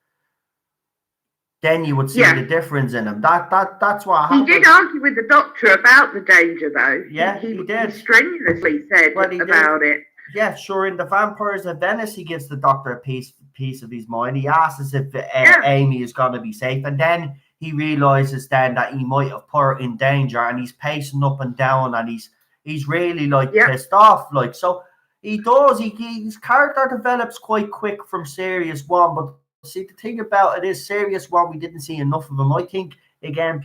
then you would see the difference in him. That's what happened. He did argue with the Doctor about the danger, though. Yeah, he did. He strenuously said about it. Yeah, sure. In the Vampires of Venice, he gives the Doctor a piece of his mind. He asks if Amy is going to be safe, and then he realizes then that he might have put her in danger, and he's pacing up and down, and he's really pissed off. So he does. His character develops quite quick from series one, but see, the thing about it is, serious one, we didn't see enough of him. I think, again,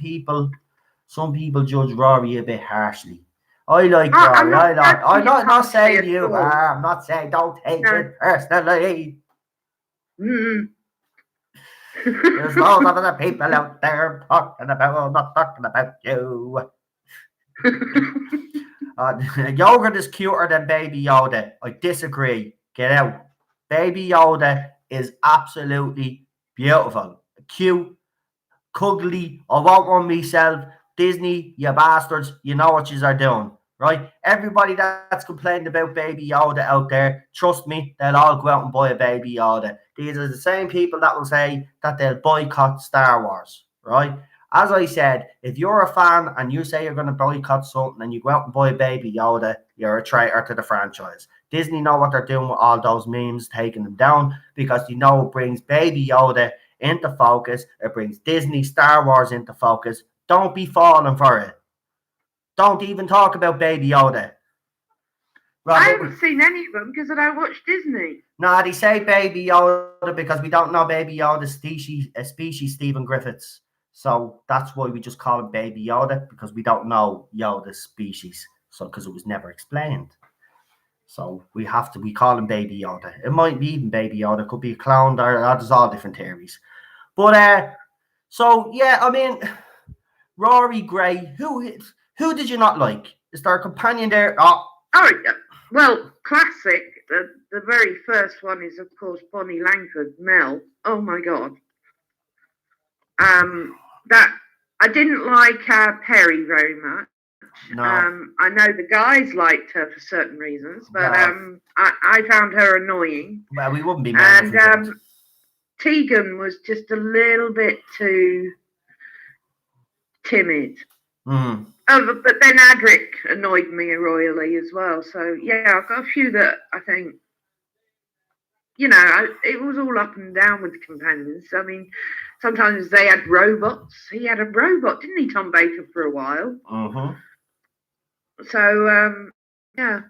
some people judge Rory a bit harshly. I like I'm Rory. I'm not harshly saying at you all. are. I'm not saying don't take No. it personally. Mm. There's loads of other people out there talking about, not talking about you. Yogurt is cuter than Baby Yoda. I disagree. Get out. Baby Yoda is absolutely beautiful, cute, cuddly. I want one myself. Disney, you bastards, you know what you are doing, right? Everybody that's complaining about Baby Yoda out there, trust me, they'll all go out and buy a Baby Yoda. These are the same people that will say that they'll boycott Star Wars, right? As I said, if you're a fan and you say you're going to boycott something and you go out and buy a Baby Yoda, you're a traitor to the franchise. Disney know what they're doing with all those memes, taking them down, because you know it brings Baby Yoda into focus. It brings Disney Star Wars into focus. Don't be falling for it. Don't even talk about Baby Yoda. I haven't seen any of them because I don't watch Disney. No, they say Baby Yoda because we don't know Baby Yoda's species, Stephen Griffiths. So that's why we just call him Baby Yoda, because we don't know Yoda's species. So because it was never explained. So we call him Baby Yoda. It might be even Baby Yoda. It could be a clone. There's all different theories. But so yeah, I mean, Rory Gray. Who did you not like? Is there a companion there? Oh, well, classic. The very first one is, of course, Bonnie Langford, Mel. Oh my God. That I didn't like Perry very much. No. I know the guys liked her for certain reasons, but I found her annoying. Well, we wouldn't be mad. And Tegan was just a little bit too timid. Mm. Oh, but then Adric annoyed me royally as well. So yeah, I've got a few that I think, it was all up and down with the companions. I mean, sometimes they had robots. He had a robot, didn't he, Tom Baker, for a while? Mm-hmm. So yeah.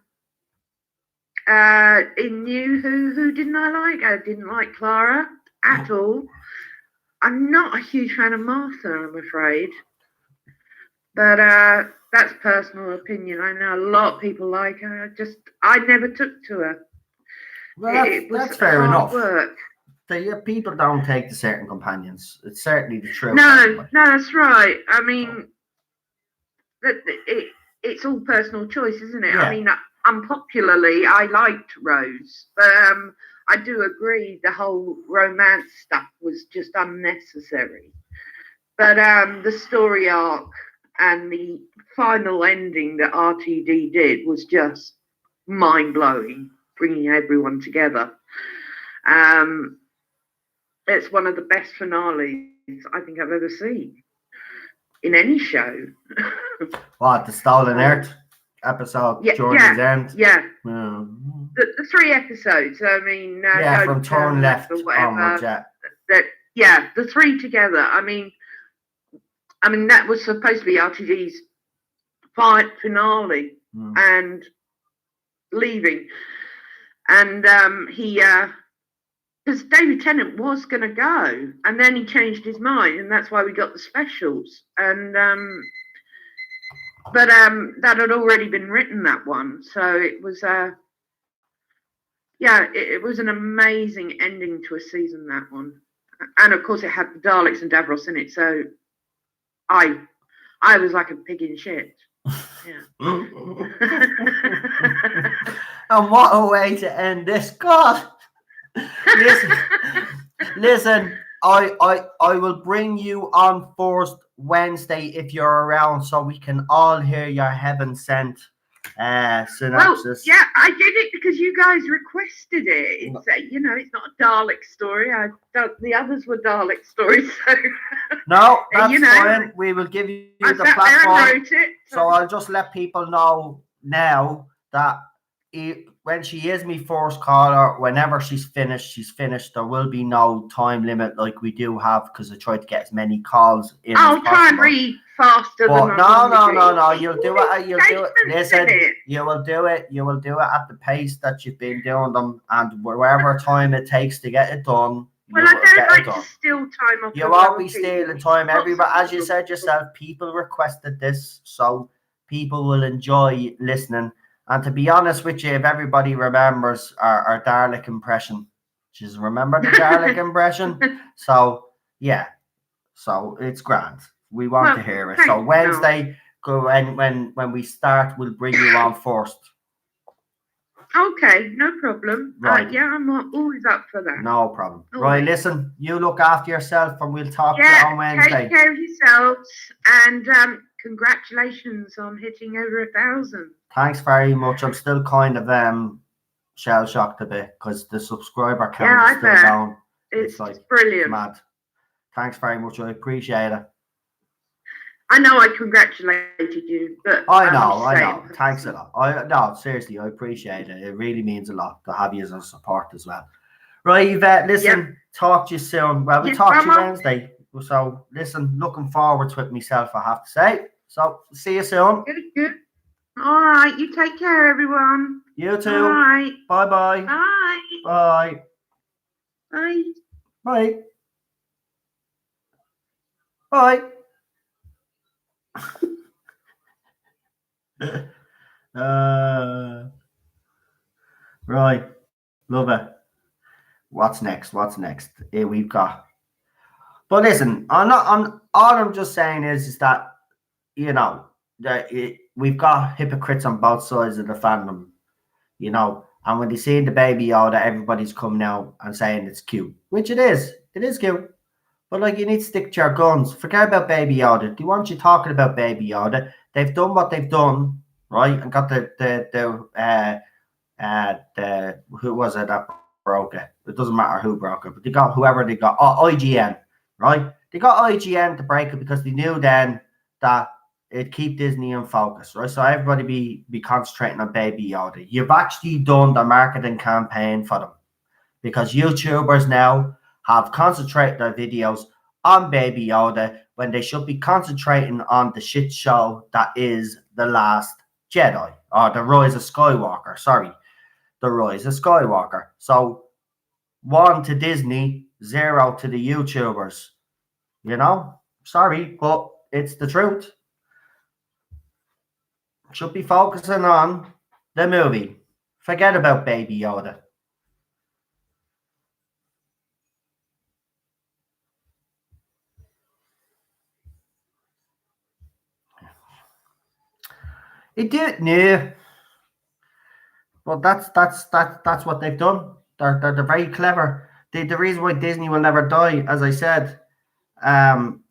In you, who didn't I like? I didn't like Clara at all. I'm not a huge fan of Martha, I'm afraid. But that's personal opinion. I know a lot of people like her. I never took to her. Well, it was that's fair enough. Work. People don't take to certain companions. It's certainly the truth. No, that's right. I mean, it's all personal choice, isn't it? Yeah. I mean, unpopularly, I liked Rose, but I do agree the whole romance stuff was just unnecessary. But the story arc and the final ending that RTD did was just mind-blowing, bringing everyone together. It's one of the best finales I think I've ever seen in any show. What, the Stolen Earth episode? Journey's End? Yeah. The 3 episodes. I mean, from Turn Left or whatever. The 3 together. I mean, that was supposed to be RTD's finale and leaving. And he, because David Tennant was going to go, and then he changed his mind, and that's why we got the specials. And but that had already been written, that one. So it was, it was an amazing ending to a season, that one. And of course, it had the Daleks and Davros in it, so I was like a pig in shit. Yeah. And what a way to end this. God. Listen, I will bring you on first Wednesday if you're around, so we can all hear your heaven sent synopsis. Well, yeah, I did it because you guys requested it. It's it's not a Dalek story. The others were Dalek stories. So no, that's fine. We will give you the platform. There and wrote it, so I'll just let people know now that when she is my first caller, whenever she's finished. There will be no time limit like we do have, because I try to get as many calls in. I'll try and read faster. But no. You'll do it. You'll do it. Listen, you will do it. You will do it at the pace that you've been doing them, and wherever time it takes to get it done, Well, you I will don't get like it to done. steal time off. You of won't other be stealing people. time. Lots Everybody, of as you people- said yourself, people requested this, so people will enjoy listening. And to be honest with you, if everybody remembers our Dalek impression, just remember the Dalek impression. So yeah, so it's grand. We want to hear it. So thanks, Wednesday, go when we start, we'll bring you on first. Okay, no problem. Right. Yeah, I'm always up for that. No problem. All Right, right. listen, you look after yourself and we'll talk to you Yeah, on Wednesday. take care of yourselves, and congratulations on hitting over 1,000. Thanks very much. I'm still kind of shell shocked a bit because the subscriber count Yeah, is I still bet. down. It's like brilliant. mad. Thanks very much. I appreciate it. I know I congratulated you, but I I'm know. saying, Thanks a lot. No, seriously, I appreciate it. It really means a lot to have you as a support as well. Right, Yvette, listen, talk to you soon. Well, we'll talk to you Wednesday. So, listen, looking forward to it myself, I have to say. So, see you soon. Good. All right, you take care, everyone. You too. All right. Bye-bye. Bye. Bye. Bye. Bye. Bye. Right. Love it. What's next? Here we've got. But listen, all I'm just saying is that, you know, we've got hypocrites on both sides of the fandom, you know, and when they see the Baby Yoda, everybody's coming out and saying it's cute, which it is. It is cute. But like, you need to stick to your guns. Forget about Baby Yoda. They want you talking about Baby Yoda. They've done what they've done, right? And got the who was it that broke it? It doesn't matter who broke it, but they got whoever they got. IGN, right? They got IGN to break it because they knew then that it'd keep Disney in focus, right? So everybody be concentrating on Baby Yoda. You've actually done the marketing campaign for them because YouTubers now have concentrated their videos on Baby Yoda when they should be concentrating on the shit show that is The Last Jedi, or The Rise of Skywalker. Sorry, The Rise of Skywalker. So 1 to Disney, 0 to the YouTubers. You know, sorry, but it's the truth. Should be focusing on the movie. Forget about Baby Yoda. It did, no. Well, that's what they've done. They're very clever. The reason why Disney will never die, as I said,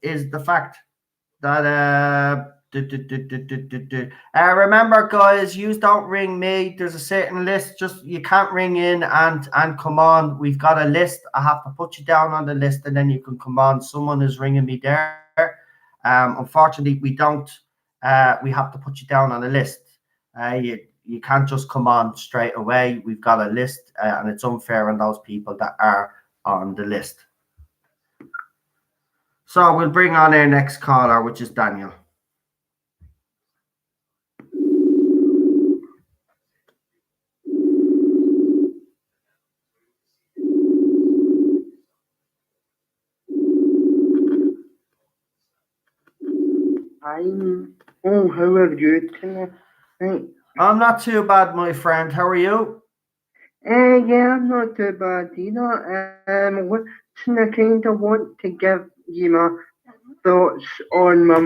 is the fact that remember, guys, you don't ring me. There's a certain list. Just you can't ring in and come on. We've got a list. I have to put you down on the list, and then you can come on. Someone is ringing me there. Unfortunately, we don't. We have to put you down on the list. You can't just come on straight away. We've got a list, and it's unfair on those people that are on the list. So we'll bring on our next caller, which is Daniel. How are you tonight? I'm not too bad, my friend. How are you? Yeah, I'm not too bad either. I kind of want to give you my thoughts on my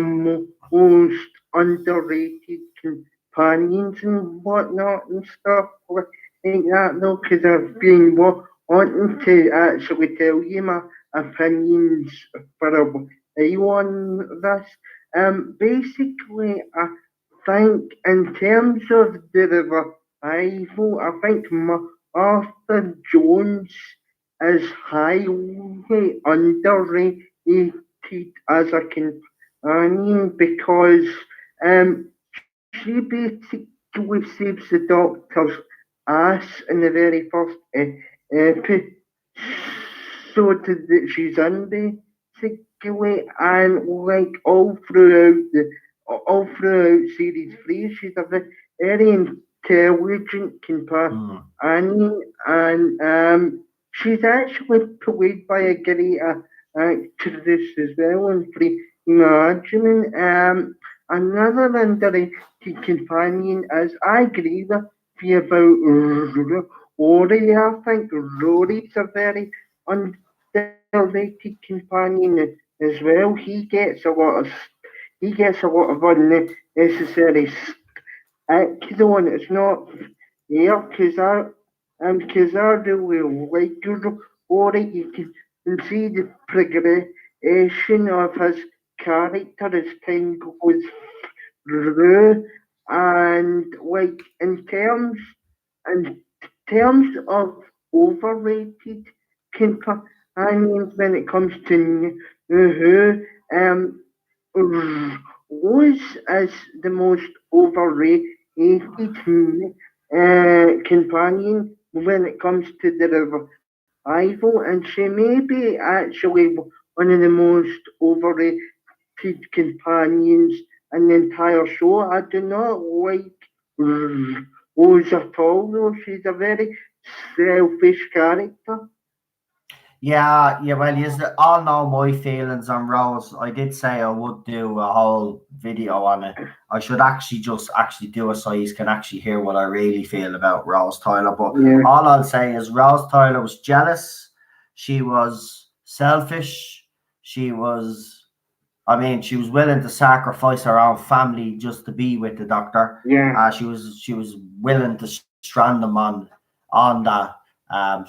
most underrated companions and whatnot and stuff like that, though, because I've been wanting to actually tell you my opinions for a while on this. Basically, I think in terms of the revival, I think Arthur Jones is highly underrated as a companion because she basically saves the Doctor's ass in the very first episode that she's in, basically, and like all throughout series 3, she's a very intelligent companion, and she's actually played by a great actress as well in Free Imagining. Another underrated companion, as I agree with you about Rory. I think Rory's a very underrated companion as well. He gets a lot of unnecessary on. It's not here because I really like Rory. You can see the progression of his character as time goes through, and like in terms of overrated companions when it comes to who Rose is the most overrated companion when it comes to the revival, and she may be actually one of the most overrated companions in the entire show. I do not like Rose at all, though. She's a very selfish character. Yeah, yeah. Well, you all know my feelings on Rose. I did say I would do a whole video on it. I should actually just actually do it so you can actually hear what I really feel about Rose Tyler. But Yeah, all I'll say is Rose Tyler was jealous. She was selfish. She was, I mean, she was willing to sacrifice her own family just to be with the Doctor. yeah, She was willing to strand them on that.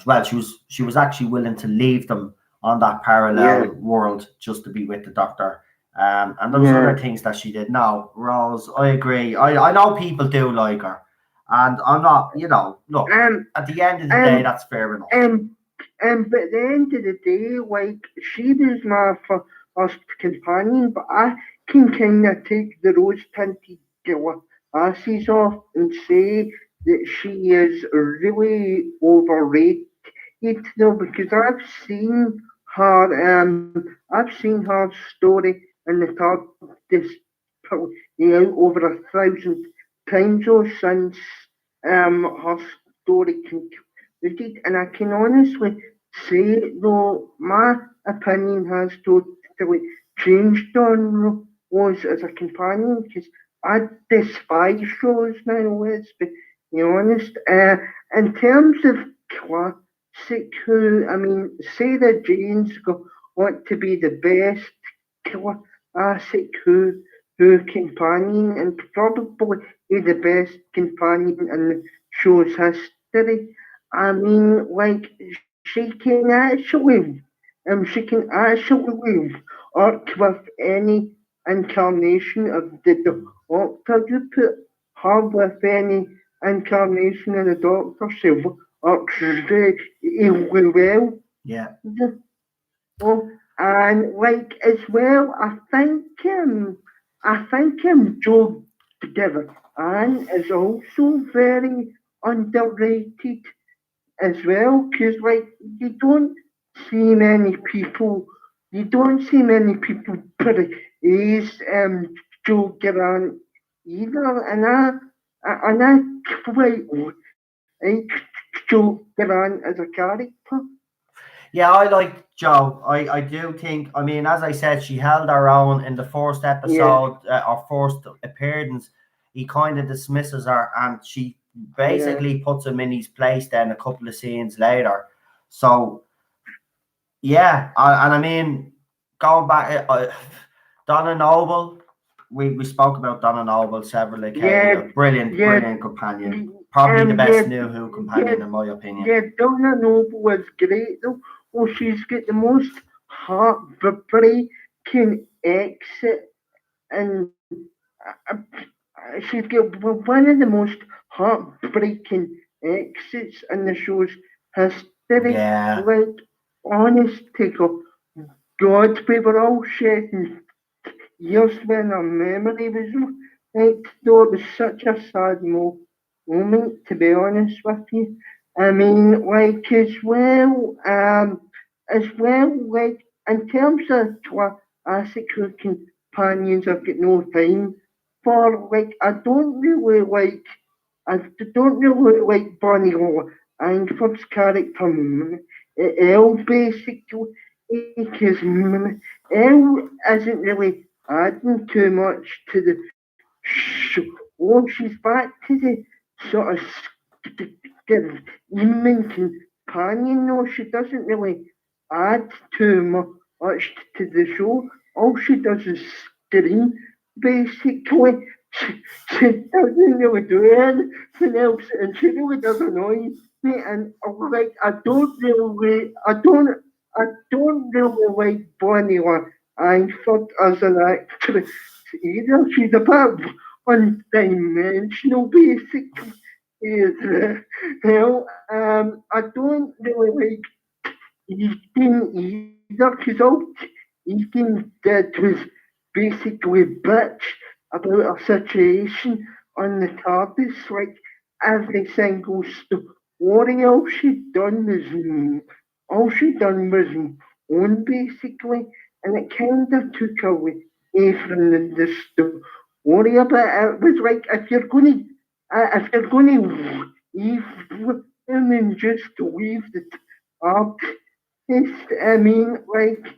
Well, she was actually willing to leave them on that yeah, parallel world just to be with the Doctor. And there was other yeah. things that she did. No, Rose, I agree. I know people do like her, and I'm not. Look, Um, at the end of the day, um, that's fair enough. Um, but at the end of the day, like she was my first companion, but I can kind of take the rose tinted glasses off and say that she is really overrated, though, because I've seen her story in the Tardis over 1,000 times or since her story concluded, and I can honestly say though my opinion has totally changed on Rose as a companion because I despise Rose now. Let's be honest. In terms of classic, who I mean, Sarah Jane's got to be the best classic who companion and probably the best companion in the show's history. I mean, like she can actually work with any incarnation of the Doctor. You put her with any incarnation of the Doctor, she works really well. Yeah. Oh, and like as well, I think Joe together and is also very underrated as well because like you don't see many people you don't see many people praise Joe Grant either, and I quite like Joe Grant as a character. Yeah, I like Joe. I do think. I mean, as I said, she held her own in the first Yeah, episode or first appearance. He kind of dismisses her, and she yeah, basically puts him in his place. Then a couple of scenes later, so yeah, and I mean, going back, Donna Noble. We spoke about Donna Noble several occasions. yeah, A brilliant, yeah, brilliant companion. Probably the yeah, best new Who yeah, companion in my opinion. yeah. Donna Noble was great though. Oh, she's got the most heartbreaking exit, and she's got one of the most heartbreaking exits in the show's history. Yeah, Like, honest to God, we were all shedding years when our memory was right. Though it was such a sad moment, to be honest with you. I mean, like like in terms of classic companions, I've got no time for. Like, I don't really like Bonnie Langford's character Elle basically, because Elle isn't really adding too much to the show. Oh, she's back to the sort of human companion. No, she doesn't really add too much to the show. All she does is scream, basically. She doesn't really do anything else, and she really does annoy me. And like, I don't really like Bonnie Langford as an actress either. She's a bit one-dimensional, basically. Is I don't really like Easton either, because all Easton did was basically bitch about a situation on the Tardis, like every single story. All she done was own, basically, and it kind of took away from the story a bit. It was like, if you're gonna leave them and just leave the artist, I mean, like,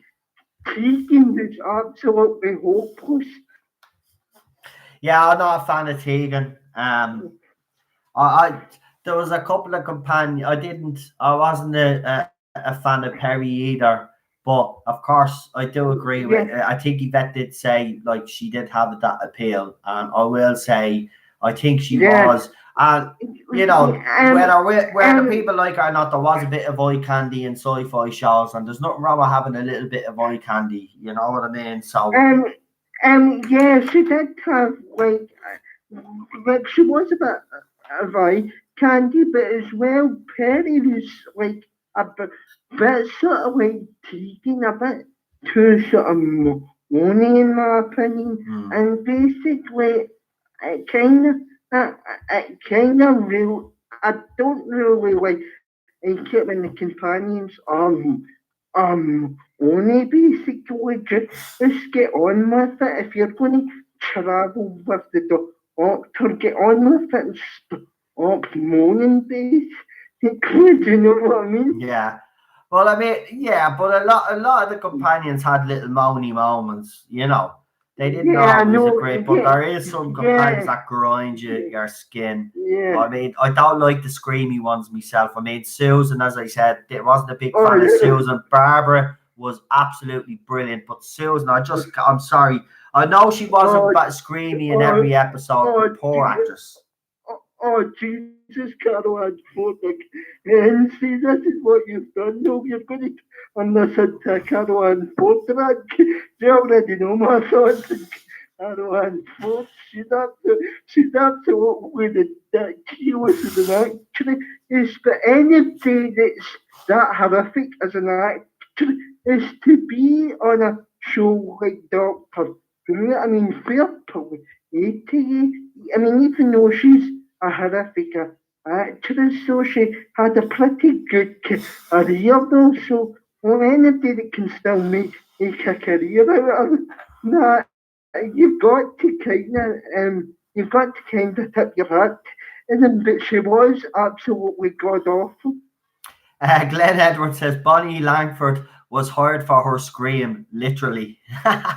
Tegan is absolutely hopeless. Yeah, I'm not a fan of Tegan. I there was a couple of companions. I wasn't a fan of Perry either. But of course, I do agree with. Yeah, I think Yvette did say like she did have that appeal, and I will say I think she yeah. was. And you know whether people like her or not, there was a bit of eye candy in sci-fi shows, and there's nothing wrong with having a little bit of eye candy. You know what I mean? So um, yeah, she did have like she was a bit of eye candy, but as well, Perry was like a bit sort of like teasing, a bit too sort of moany in my opinion, mm, and basically it kind of it kind of real. I don't really like it when the companions only basically just get on with it. If you're going to travel with the doctor, get on with it and stop moaning, basically. Do you know what I mean? yeah. Well, I mean, yeah, but a lot of the companions had little moany moments. You know, they didn't Yeah, always no, agree, but yeah, there is some companions yeah, that grind your skin. yeah. I mean, I don't like the screamy ones myself. I mean, Susan, as I said, I wasn't a big Oh, fan of yeah. Susan. Barbara was absolutely brilliant, but Susan, I'm sorry. I know she wasn't Oh, that screamy in oh, every episode, oh, but poor actress. Jesus, Carol, and Fort, and see, this is what you've done. No, you're going to understand Carol and Fort. They already know my thoughts. Carol and Fort, she's absolutely ridiculous as an actress. Is for anybody that's that horrific as an actor is to be on a show like Doctor Who. I mean, fair play to you. I mean, even though she's a horrific actress, so she had a pretty good career though. So, well, anybody that can still make a career out of that, you've got to kind of tip your hat. And then, but she was absolutely god awful. Glenn Edwards says Bonnie Langford was hired for her scream, literally. Yeah.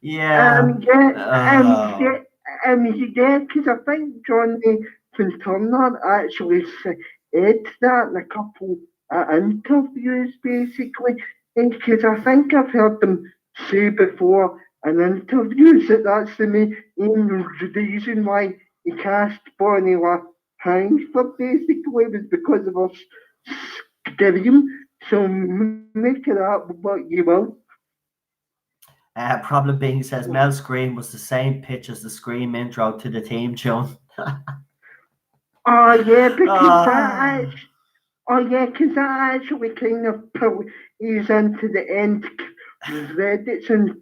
Yeah, Oh. yeah, yeah, because I think Johnny Quinterno actually said that in a couple interviews, basically. Because I think I've heard them say before in interviews that that's the main reason why he cast Bonnie Langford, basically, was because of her scream. So make it up what you will. Problem being says Mel Scream was the same pitch as the Scream intro to the theme tune. Oh yeah, because Ah. that actually kind of plays into the end credits and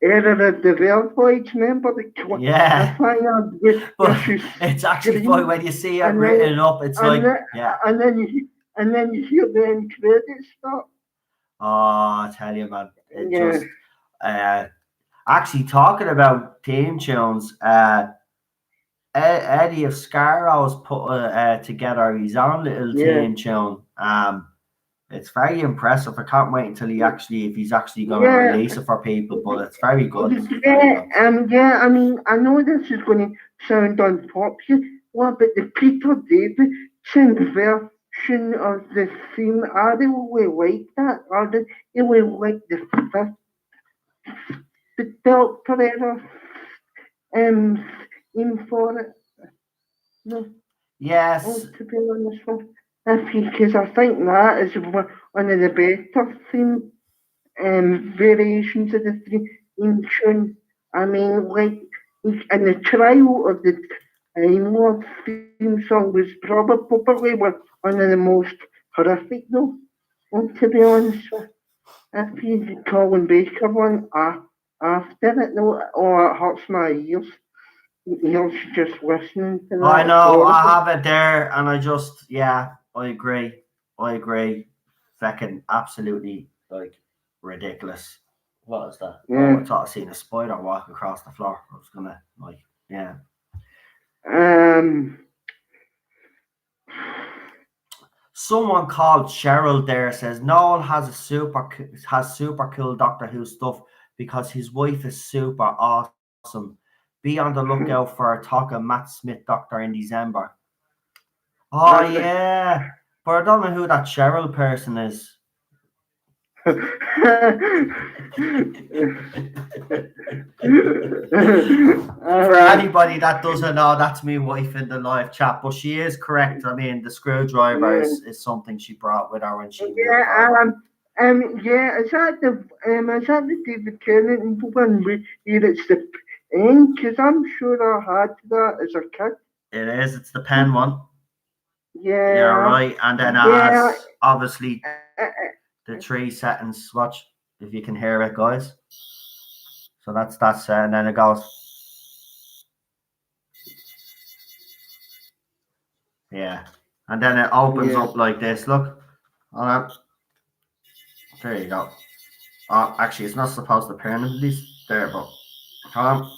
Era of the Vervoids. Remember the Yeah. final where But she it's actually funny screams when you see it and then written up, it's and like, then yeah. and then you hear the end credits start. Oh, I tell you, man. It Yeah, just uh actually talking about theme tunes, Eddie of Scarrow's put together his own little yeah. theme tune. It's very impressive. I can't wait until if he's actually going to Yeah. release it for people. But it's very good. Yeah, I mean, I know this is going to sound unpopular, but the Peter Davidson version of the theme, I really like that. I really like the fifth, the Doctor Era theme for it. No, Yes. to be honest with because I think that is one of the better theme variations of the theme tune. I mean, like, and the trial of the Time Lord theme song was probably one of the most horrific, though. And to be honest with if he's Colin Baker one after it, though, it hurts my ears. Ears just listening to that. I It's know. horrible. I have it there, and I agree. I agree. Fucking absolutely like ridiculous. What is that? Yeah. Oh, I thought I seen a spider walk across the floor. I was gonna yeah. Someone called Cheryl there says Noel has super cool Doctor Who stuff because his wife is super awesome. Be on the lookout for a talk of Matt Smith Doctor in December. Oh yeah, but I don't know who that Cheryl person is. For anybody that doesn't know, that's me wife in the live chat, but she is correct. I mean, the screwdriver is something she brought with her when she moved over. Is that the David Tennant one where it's the pen? Because I'm sure I had that as a kid. It is. It's the pen one. Yeah. Yeah, right. And then it has obviously the 3 settings. Watch if you can hear it, guys. So that's and then it goes. Yeah, and then it opens up like this. Look, there you go. Oh, actually, it's not supposed to permanently there, but hold on.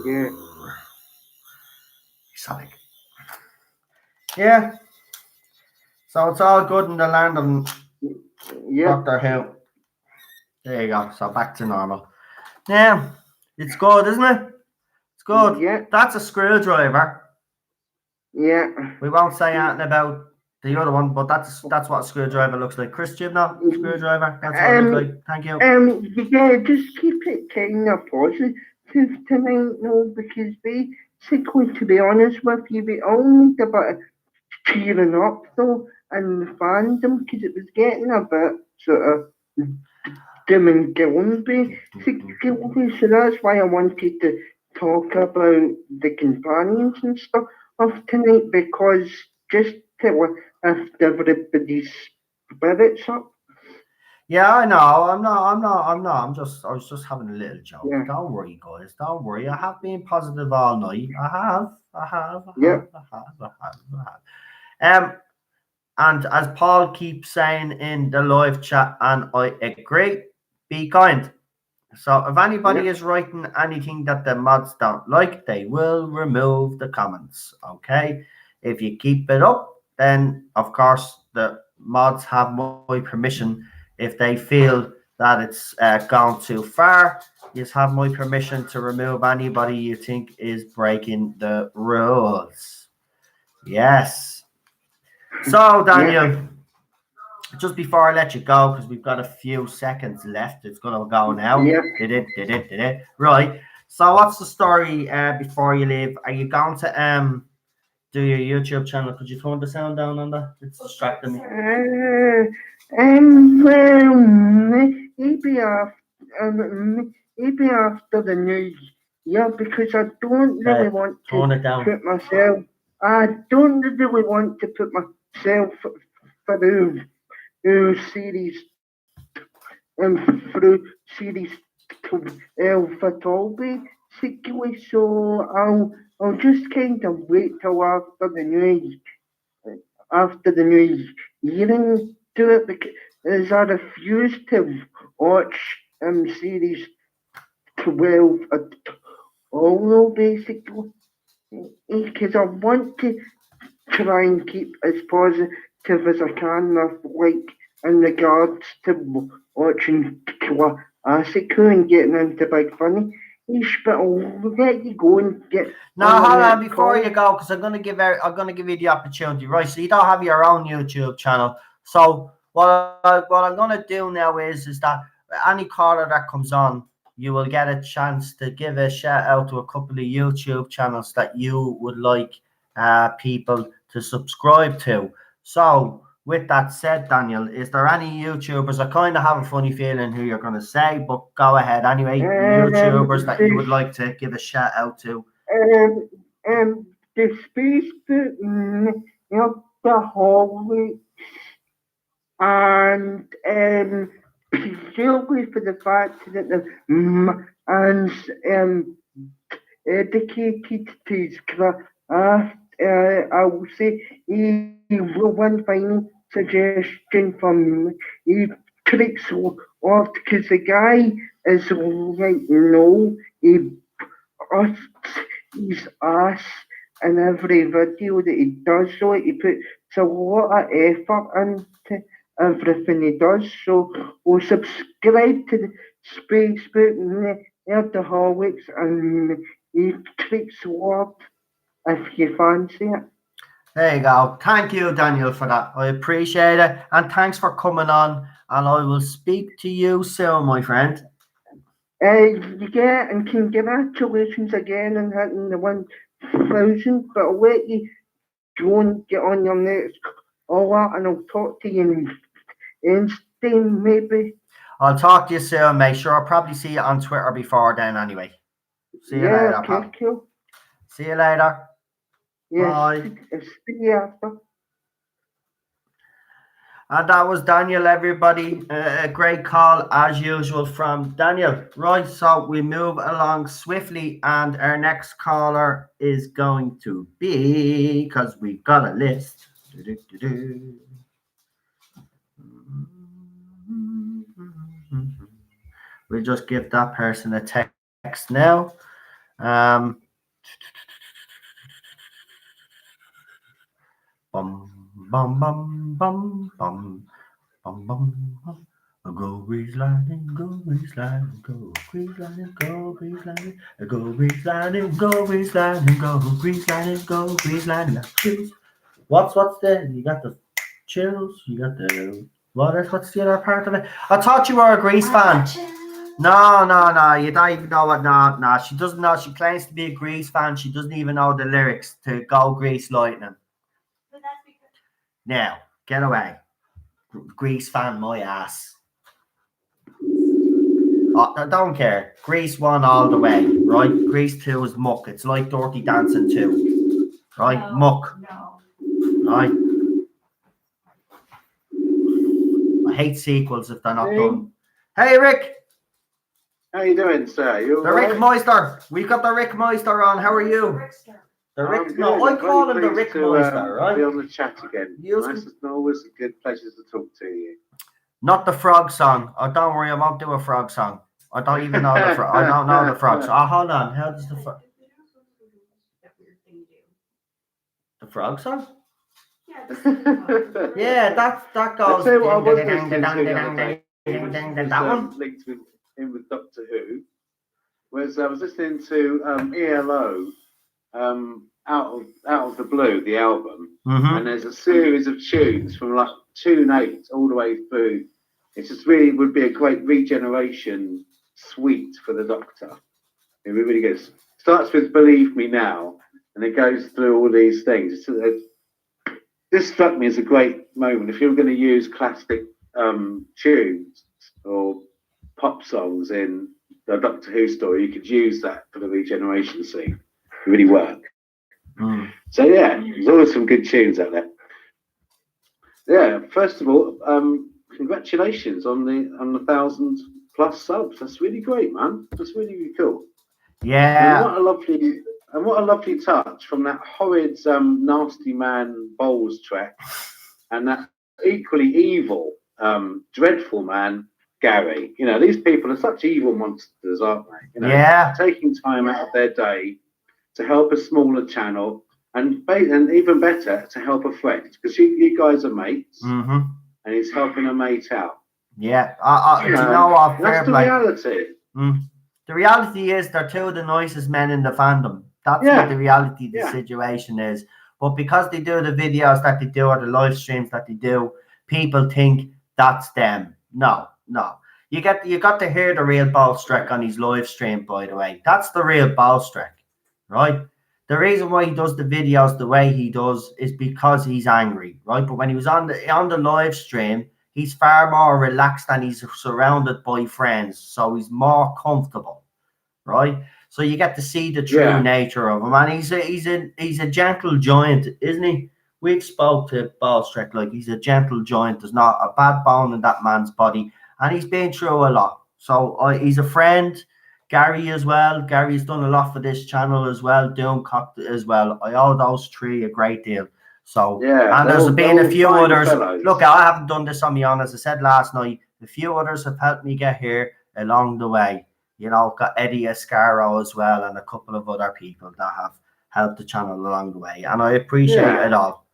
Yeah. Sonic. Yeah. So it's all good in the land of Doctor Who. There you go. So back to normal. Yeah, it's good, isn't it? It's good. Yeah. That's a screwdriver. Yeah. We won't say anything about the other one, but that's what a screwdriver looks like. Chris, do you know screwdriver? That's what it looks like. Thank you. Yeah, just keep it kind of positive tonight, no, because basically, to be honest with you, we all need a bit of cheering up, though, and the fandom, because it was getting a bit sort of dim and gloomy, basically. So that's why I wanted to talk about the companions and stuff of tonight, because just to lift everybody's spirits up. Yeah, I know. I'm not. I was just having a little joke. Yeah. Don't worry, guys. Don't worry. I have been positive all night. I have. And as Paul keeps saying in the live chat, and I agree, be kind. So if anybody is writing anything that the mods don't like, they will remove the comments. Okay. If you keep it up, then of course the mods have my permission. If they feel that it's gone too far, you have my permission to remove anybody you think is breaking the rules. Yes. So Daniel, just before I let you go, because we've got a few seconds left, it's going to go now. Yeah. Did it. Right. So what's the story before you leave? Are you going to do your YouTube channel? Could you turn the sound down on that? It's distracting me. Maybe after the new year, because I don't really want to turn it down. put myself. I don't really want to put myself through series through series 12 at all, basically. So I'll just kind of wait till after the new year and do it, because I refuse to watch series 12 at all, basically, because I want to try and keep as positive as I can, like in regards to watching classic and getting into Big Funny. But I'll let you go and get Now, on the hold on next before call. you go, because I'm gonna give you the opportunity, right? So you don't have your own YouTube channel. So what I'm gonna do now is that any caller that comes on, you will get a chance to give a shout out to a couple of YouTube channels that you would like people to subscribe to. So with that said, Daniel, is there any YouTubers? I kind of have a funny feeling who you're gonna say, but go ahead anyway. YouTubers that you would like to give a shout out to. Um, the space of the hallway and purely for the fact that the and dedicated to his craft, I will say he will one final suggestion from me. He tricks off because the guy is like no, he busts his ass in every video that he does, so he puts a lot of effort into everything he does. So we'll subscribe to the Facebook Nerdaholics and he tricks what if you fancy it. There you go. Thank you, Daniel, for that. I appreciate it. And thanks for coming on. And I will speak to you soon, my friend. Yeah, and congratulations again on hitting the 1,000. But I'll let you go and get on your next call, and I'll talk to you in Einstein, maybe. I'll talk to you soon, mate. Sure, I'll probably see you on Twitter before then anyway. See you later, Okay, pal. cool. See you later. Yes, Bye. see you after. And that was Daniel, everybody. A great call, as usual, from Daniel. Right, so we move along swiftly, and our next caller is going to be, because we've got a list. We'll just give that person a text now. Bum, bum, bum, bum, bum, bum, bum. Go grease lightning, go grease lightning, go grease lightning, go grease lightning, go grease lightning, go grease lightning, go grease lightning, go grease lightning. Chills. What's the? You got the chills. You got the what's the other part of it? I thought you were a Grease fan. No. You don't even know what. No. She doesn't know. She claims to be a Grease fan. She doesn't even know the lyrics to Go Grease Lightning. Now, get away. Grease fan, my ass. I don't care. Grease 1 all the way, right? Grease 2 is muck. It's like Dirty Dancing 2, right? No, muck. No. Right? I hate sequels if they're not done. Hey, Rick. How you doing, sir? You the Rick Meister. We got the Rick Meister on. How are you? The Rick. No, I call him the Rick Meister, right? Be on the chat again. It's always a good pleasure to talk to you. Not the frog song. Oh, don't worry, I won't do a frog song. I don't even know the frog. I don't know the frogs. Oh, hold on. How does the frog? The frog song? Yeah, that goes. That one linked in with Doctor Who. I was listening to ELO out of the Blue, the album, and there's a series of tunes from like tune 8 all the way through. It just really would be a great regeneration suite for the Doctor. It really goes. Starts with "Believe Me Now," and it goes through all these things. This struck me as a great moment. If you were going to use classic tunes or pop songs in the Doctor Who story, you could use that for the regeneration scene. It really worked. So yeah, there's always some good tunes out there. Yeah, first of all, congratulations on the 1,000+ subs. That's really great, man. That's really, really cool. Yeah. And what a lovely touch from that horrid Nasty Man Bowles track, and that equally evil, dreadful man Gary. You know, these people are such evil monsters, aren't they? You know, taking time out of their day to help a smaller channel and even better to help a friend because you guys are mates, Mm-hmm. and he's helping a mate out. Yeah. Do you know what? Fair That's the play. reality. The reality is they're two of the nicest men in the fandom. That's Yeah. what the reality of the Yeah. situation is. But because they do the videos that they do or the live streams that they do, people think that's them. No. You got to hear the real Ballstreck on his live stream, by the way. That's the real Ballstreck, right? The reason why he does the videos the way he does is because he's angry, right? But when he was on the live stream, he's far more relaxed and he's surrounded by friends, so he's more comfortable, right? So you get to see the true nature of him, and he's a gentle giant, isn't he? We've spoke to Ballstreck like he's a gentle giant. There's not a bad bone in that man's body, and he's been through a lot. So he's a friend. Gary as well. Gary's done a lot for this channel as well. Doomcock as well. I owe those three a great deal. So and there's been a few others. Fellows. Look, I haven't done this on my own, as I said last night. A few others have helped me get here along the way. You know, got Eddie Escaro as well, and a couple of other people that have helped the channel along the way, and I appreciate it all.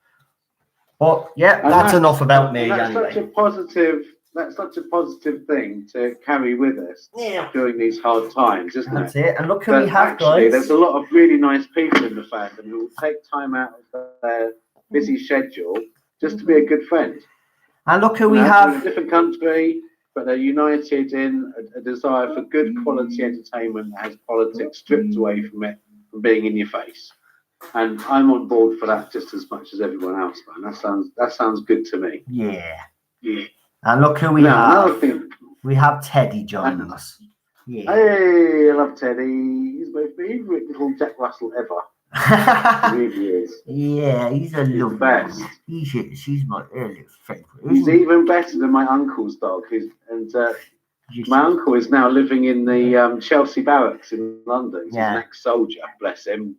But that's enough about me. That's anyway. such a positive thing to carry with us during these hard times, isn't That's it? it. And look who we have, actually, guys. there's a lot of really nice people in the fandom who will take time out of their busy schedule just to be a good friend. And look who we have. In a different country, but they're united in a desire for good quality entertainment that has politics stripped away from it, from being in your face. And I'm on board for that just as much as everyone else, man. That sounds good to me. Yeah. And look who we have. We have Teddy joining us. Yeah. Hey, I love Teddy. He's my favourite little Jack Russell ever. He really is. Yeah, he's the best. She's my early favourite. He's even better than my uncle's dog. My uncle is now living in the Chelsea barracks in London. He's an ex-soldier, bless him.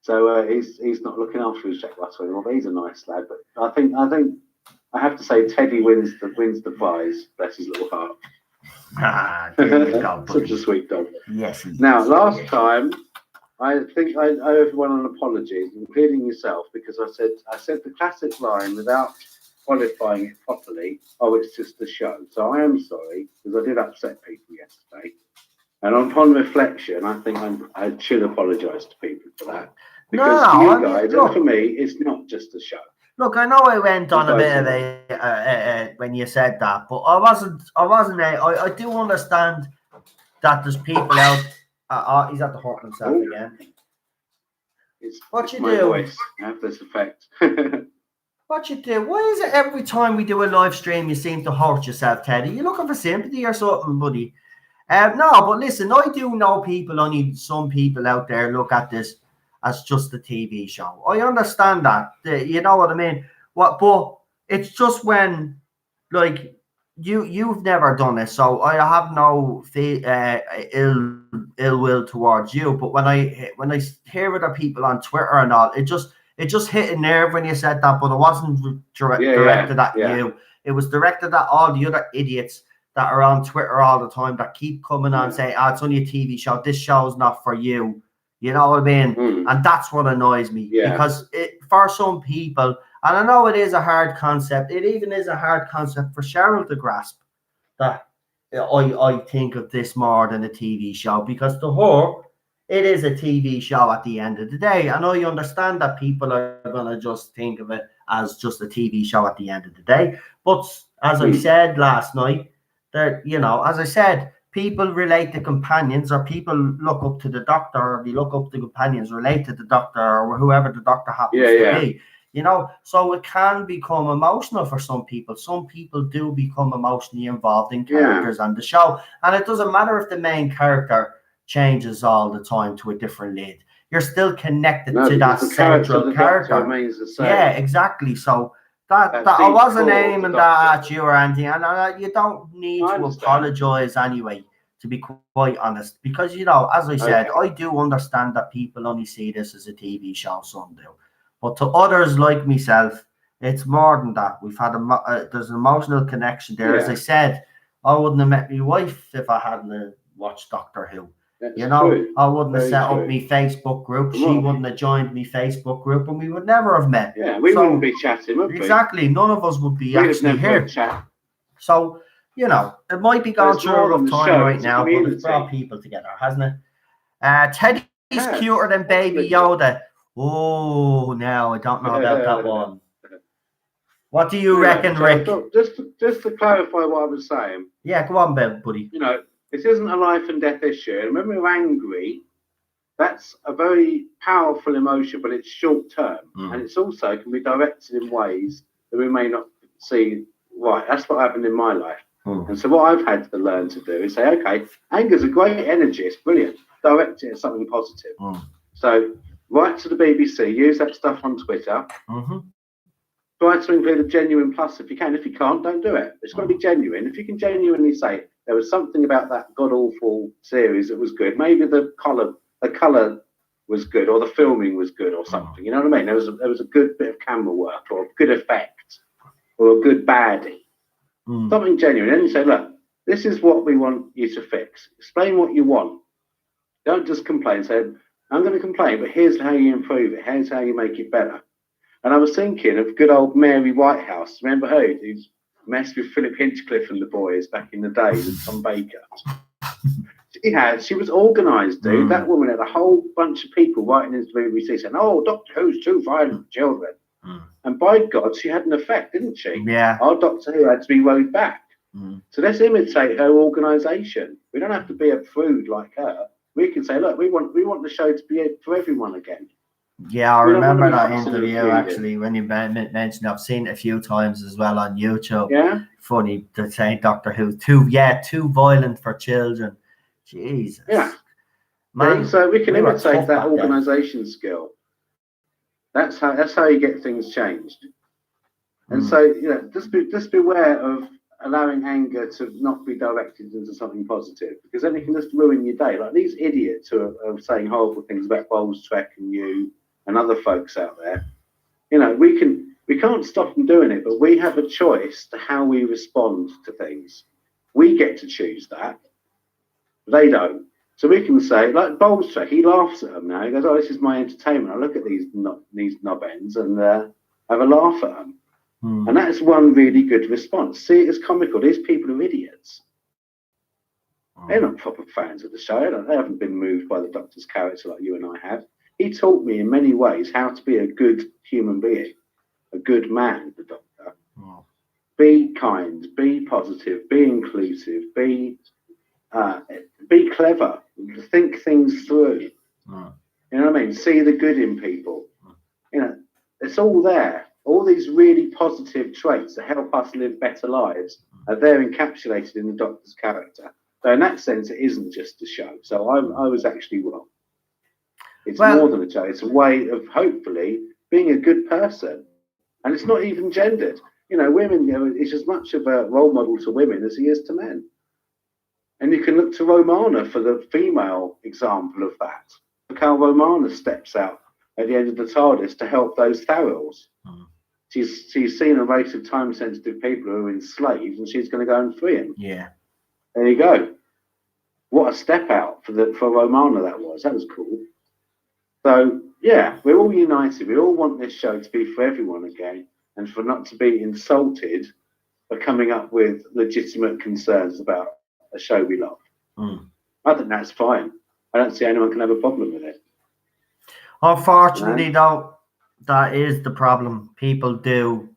So he's not looking after his Jack Russell anymore. But he's a nice lad. But I think I have to say Teddy wins the prize. Bless his little heart. There you go, Such a sweet dog. Yes. Now, last time, I think I owe everyone an apology, including yourself, because I said the classic line without qualifying it properly. Oh, it's just a show. So I am sorry because I did upset people yesterday. And upon reflection, I think I should apologise to people for that. Because for you guys, and for me, it's not just a show. Look, I know I went on a bit of a when you said that, but I wasn't. I do understand that there's people out. He's at the hurt himself again. What you do? Voice. I have this effect. What you do? Why is it every time we do a live stream you seem to hurt yourself, Teddy? You looking for sympathy or something, buddy? No, but listen, I do know people. Only some people out there look at this as just a TV show. I understand that. You know what I mean? But it's just when, like, you've never done it, so I have no ill will towards you. But when I hear other people on Twitter and all, it just hit a nerve when you said that. But it wasn't directed at you. It was directed at all the other idiots that are on Twitter all the time that keep coming on saying, it's only a TV show. This show's not for you. You know what I mean? And that's what annoys me because for some people, and I know it is a hard concept. It even is a hard concept for Cheryl to grasp that I think of this more than a TV show because to her, it is a TV show at the end of the day. And I understand that people are going to just think of it as just a TV show at the end of the day. But as I said last night, that, you know, as I said, people relate to companions, or people look up to the Doctor, or they look up to companions, relate to the Doctor, or whoever the Doctor happens to be. You know, so it can become emotional for some people. Some people do become emotionally involved in characters on the show. And it doesn't matter if the main character changes all the time to a different lead. You're still connected to that central character. Yeah, exactly. So that I wasn't aiming that at you or anything, and you don't need to apologize anyway, to be quite honest, because, you know, as I said, I do understand that people only see this as a TV show, some do, but to others like myself, it's more than that. We've had there's an emotional connection there. As I said, I wouldn't have met my wife if I hadn't watched Doctor Who. That's You know, true. I wouldn't have Very set up true. my Facebook group. She Right. wouldn't have joined me Facebook group, and we would never have met. Yeah, we So- wouldn't be chatting, would we? Exactly. None of us would be We'd have actually never here. had chat. So, you know, it might be going There's through a more than rough the time show, right it's a now, but it's brought community. people together, hasn't it? Teddy's Yes, cuter than Baby absolutely. Yoda. Oh, no, I don't know about that one. What do you Anyway, reckon, so I Rick? thought, just to clarify what I was saying, Yeah, go on, buddy. you know, this isn't a life and death issue. And when we're angry, that's a very powerful emotion, but it's short term. And it's also can be directed in ways that we may not see right. That's what happened in my life. And so what I've had to learn to do is say, okay, anger's a great energy. It's brilliant. Direct it at something positive. So write to the BBC, use that stuff on Twitter. Try to include a genuine plus if you can. If you can't, don't do it. It's got to be genuine. If you can genuinely say there was something about that god awful series that was good, maybe the colour was good, or the filming was good, or something. You know what I mean? There was a good bit of camera work, or a good effect, or a good baddie. Something genuine. And you say, look, this is what we want you to fix. Explain what you want. Don't just complain. Say, I'm going to complain, but here's how you improve it. Here's how you make it better. And I was thinking of good old Mary Whitehouse. Remember her? Who's messed with Philip Hinchcliffe and the boys back in the day with Tom Baker. She was organised, dude. That woman had a whole bunch of people writing into the BBC saying, oh, Doctor Who's too violent for children. And by God, she had an effect, didn't she? Yeah. Our Doctor Who had to be rowed back. So let's imitate her organisation. We don't have to be a prude like her. We can say, look, we want the show to be for everyone again. Yeah, I We don't remember want to that be interview absolutely actually when you mentioned. I've seen it a few times as well on YouTube. Yeah. Funny to say Doctor Who too violent for children. Jesus. Yeah. Man, so we can we were imitate tough that back then. organisation skill. That's how you get things changed. And so, you know, just beware of allowing anger to not be directed into something positive, because then it can just ruin your day. Like these idiots who are saying horrible things about Bowles Trek and you and other folks out there. You know, we can't stop them doing it, but we have a choice to how we respond to things. We get to choose that. They don't. So we can say, like Bowles Trek, he laughs at them now. He goes, "Oh, this is my entertainment. I look at these knob ends and have a laugh at them." And that is one really good response. See it as comical. These people are idiots. They're not proper fans of the show. They haven't been moved by the Doctor's character like you and I have. He taught me in many ways how to be a good human being, a good man, the Doctor. Be kind, be positive, be inclusive, be clever, think things through. You know what I mean? See the good in people. You know, it's all there. All these really positive traits that help us live better lives are there encapsulated in the Doctor's character. So in that sense, it isn't just a show. So I was actually wrong. It's more than a show. It's a way of hopefully being a good person. And it's not even gendered. You know, women, it's as much of a role model to women as he is to men. And you can look to Romana for the female example of that. Look how Romana steps out at the end of the TARDIS to help those Tharils. She's seen a race of time-sensitive people who are enslaved, and she's going to go and free them. Yeah. There you go. What a step out for Romana that was. That was cool. So yeah, we're all united. We all want this show to be for everyone again, and for not to be insulted for coming up with legitimate concerns about a show we love. I think that's fine. I don't see anyone can have a problem with it. Unfortunately, though, that is the problem. People do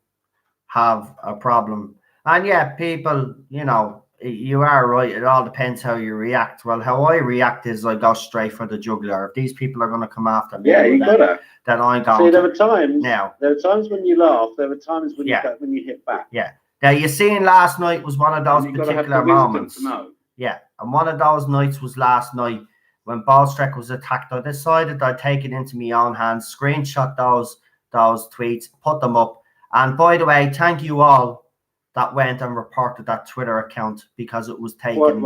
have a problem. And yeah, people, you know, you are right. It all depends how you react. Well, how I react is I go straight for the jugular. If these people are going to come after me, you gotta. Then I'm going. See, there are times. Now, there are times when you laugh. There are times when you hit back. Yeah. Now, you seen last night was one of those particular moments. Yeah, and one of those nights was last night when Bowles Trek was attacked. I decided I'd take it into my own hands, screenshot those tweets, put them up. And by the way, thank you all that went and reported that Twitter account because it was taken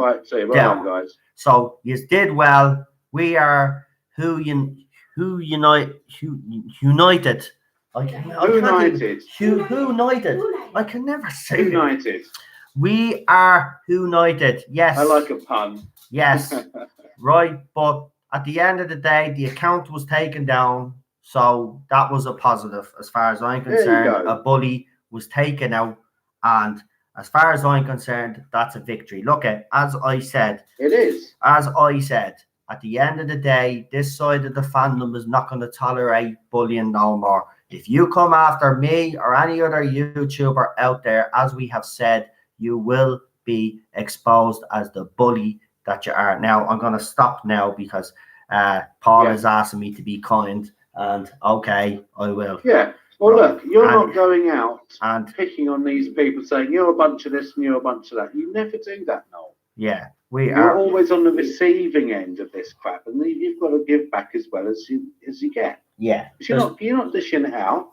down. Guys. So you did well. We are united. United. I can never say united. We are united. Yes. I like a pun. Yes. right? But at the end of the day, the account was taken down. So that was a positive as far as I'm There you concerned. go. A bully was taken out. And as far as I'm concerned, that's a victory. Look, as I said, It is. at the end of the day, this side of the fandom is not going to tolerate bullying no more. If you come after me or any other YouTuber out there, as we have said, you will be exposed as the bully that you are. Now, I'm going to stop now because Paul is asking me to be kind, and okay, I will. Yeah. Well, look, you're not going out and picking on these people saying you're a bunch of this and you're a bunch of that. You never do that, Noel. Yeah, You're always on the receiving end of this crap, and you've got to give back as well as you get. Yeah. You're not dishing it out.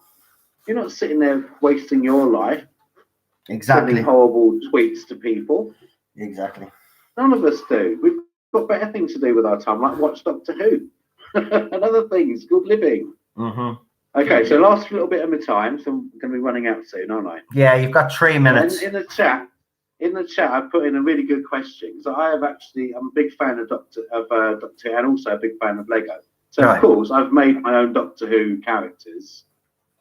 You're not sitting there wasting your life. Exactly. Sending horrible tweets to people. Exactly. None of us do. We've got better things to do with our time, like watch Doctor Who and other things. Good living. Mm-hmm. Okay, so last little bit of my time, so I'm going to be running out soon, aren't I? Yeah, you've got 3 minutes. And in the chat, I put in a really good question. So I'm a big fan of Doctor Who and also a big fan of Lego. So of course, I've made my own Doctor Who characters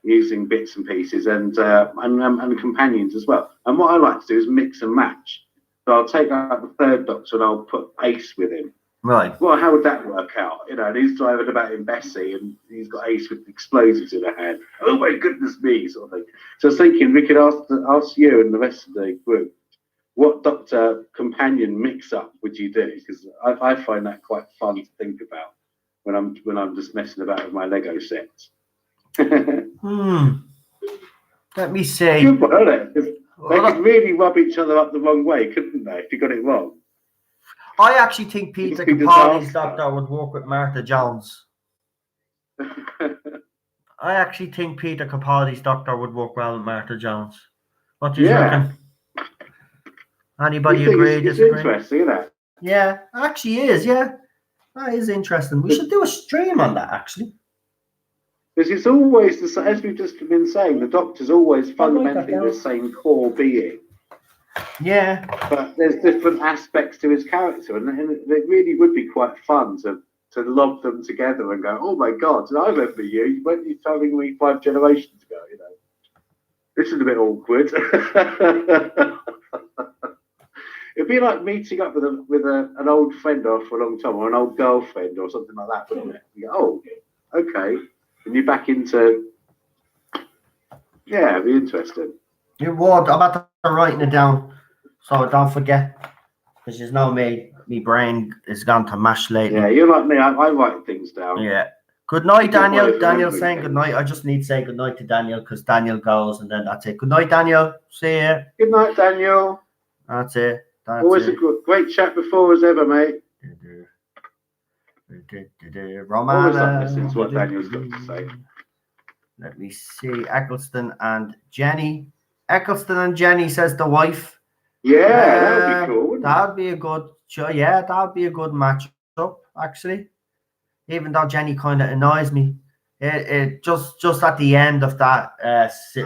using bits and pieces and companions as well. And what I like to do is mix and match. So I'll take out the third Doctor and I'll put Ace with him. Right. Well, how would that work out? And he's driving about in Bessie and he's got Ace with explosives in her hand. Oh my goodness me, sort of thing. So I was thinking we could ask you and the rest of the group, what Doctor companion mix-up would you do? Because I find that quite fun to think about when I'm just messing about with my Lego sets. Let me see. Good one, isn't it? They could really rub each other up the wrong way, couldn't they, if you got it wrong? I actually think Peter Capaldi's Doctor would work with Martha Jones. I actually think Peter Capaldi's Doctor would work well with Martha Jones. What do you reckon? Anybody agree? It's interesting, isn't it? Yeah, actually is. Yeah, that is interesting. We should do a stream on that, actually. Because it's always the same, as we've just been saying, the Doctor's always fundamentally the same core being. Yeah. But there's different aspects to his character, and it really would be quite fun to lob them together and go, oh my God, I remember you. Weren't you telling me 5 generations ago? This is a bit awkward. It'd be like meeting up with an old friend after a long time, or an old girlfriend, or something like that, wouldn't it? You go, oh, okay. And you're back into, it'd be interesting. You would. I'm about to writing it down, so don't forget, because you know me brain is gone to mash lately. Yeah, you're like me. I write things down. Yeah. Good night, Daniel. Daniel's saying good night. I just need to say good night to Daniel because Daniel goes, and then that's it. Good night, Daniel. See you. Good night, Daniel. That's it. Always a great chat before as ever, mate. Romana. Listen to what Daniel's got to say. Let me see. Eccleston and Jenny. Eccleston and Jenny, says the wife. Yeah, that would be cool. That'd be a good show. Yeah, that'd be a good matchup, actually. Even though Jenny kind of annoys me. It just at the end of that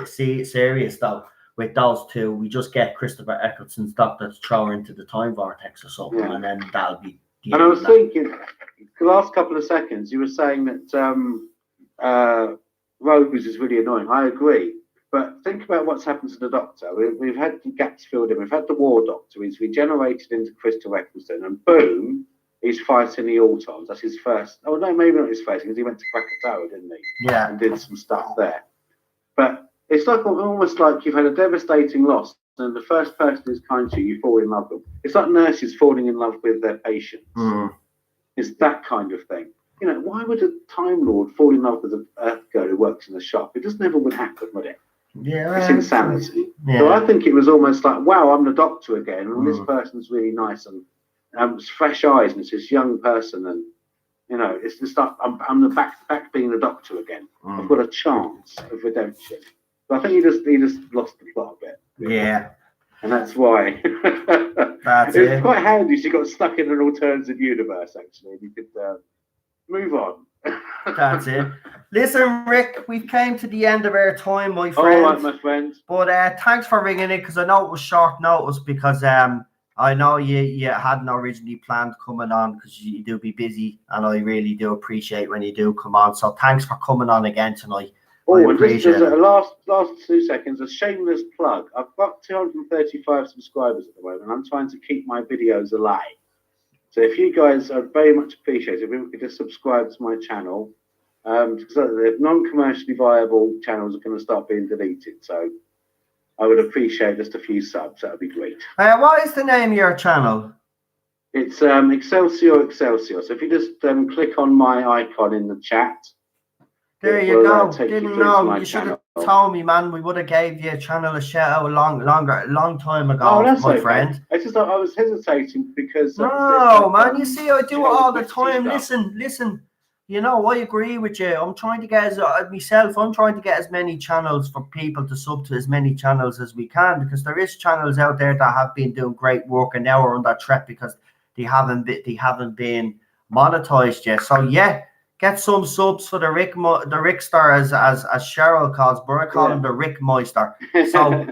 series, though, with those two, we just get Christopher Eccleston's Doctor to throw her into the time vortex or something, and then that'll be. And I was thinking, the last couple of seconds, you were saying that Rose is really annoying. I agree. But think about what's happened to the Doctor. We've had the gaps filled in. We've had the War Doctor. He's regenerated into Christopher Eccleston, and boom, he's fighting the Autons. That's his first. Oh no, maybe not his first, because he went to Krakatoa, didn't he? Yeah. And did some stuff there. But it's like almost like you've had a devastating loss, and the first person who's kind to you, you fall in love with them. It's like nurses falling in love with their patients. It's that kind of thing. Why would a Time Lord fall in love with an Earth girl who works in the shop? It just never would happen, would it? Yeah, it's insanity. Yeah. So I think it was almost like, wow, I'm the Doctor again, and this person's really nice, and it's fresh eyes, and it's this young person, and it's just like I'm the back being the Doctor again. I've got a chance of redemption. But I think he just lost the plot a bit. Yeah, and that's why. It's quite handy. She got stuck in an alternative universe, actually. You could move on. That's it. Listen, Rick, we came to the end of our time, my friend. All right, my friend. But thanks for ringing in, because I know it was short notice, because I I know you hadn't originally planned coming on because you do be busy, and I really do appreciate when you do come on. So thanks for coming on again tonight. Oh, and just as a last 2 seconds, a shameless plug. I've got 235 subscribers at the moment. I'm trying to keep my videos alive. So if you guys are very much appreciated, if you could just subscribe to my channel, because the non-commercially viable channels are going to start being deleted. So I would appreciate just a few subs. That would be great. What is the name of your channel? It's Excelsior. So if you just click on my icon in the chat. There you go. Didn't know. You should have told me, man. We would have gave you a channel a shout out a long time ago. Oh, that's my okay. friend. I was hesitating because no, man. You see, I do it all the time. Listen. You know, I agree with you. I'm trying to get myself. I'm trying to get as many channels for people to sub to as many channels as we can, because there is channels out there that have been doing great work and now are on that trek because they haven't been monetized yet. So yeah. Get some subs for the Rickstar as Cheryl calls, but I call him the Rick Meister. So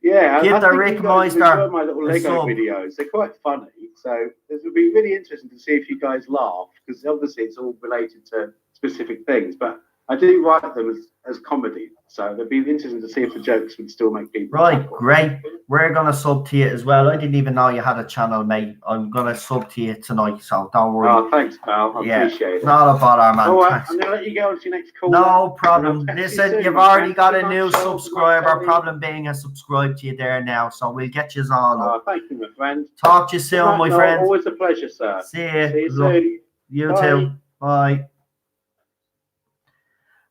yeah, give the Rick Meister my little Lego videos. They're quite funny. So it would be really interesting to see if you guys laugh, because obviously it's all related to specific things. But I do write them as comedy, so it'd be interesting to see if the jokes would still make people chuckle. Great. We're gonna sub to you as well. I didn't even know you had a channel, mate. I'm gonna sub to you tonight, so don't worry. Oh, thanks, pal. I appreciate it. Not a bother, man. All right, I'm gonna let you go on to your next call. No problem. Listen, you've already got a new subscriber. Problem being, I subscribed to you there now, so we'll get you on. Oh, thank you, my friend. Talk to you soon, my friend. Always a pleasure, sir. See you. See you soon. You too. Bye.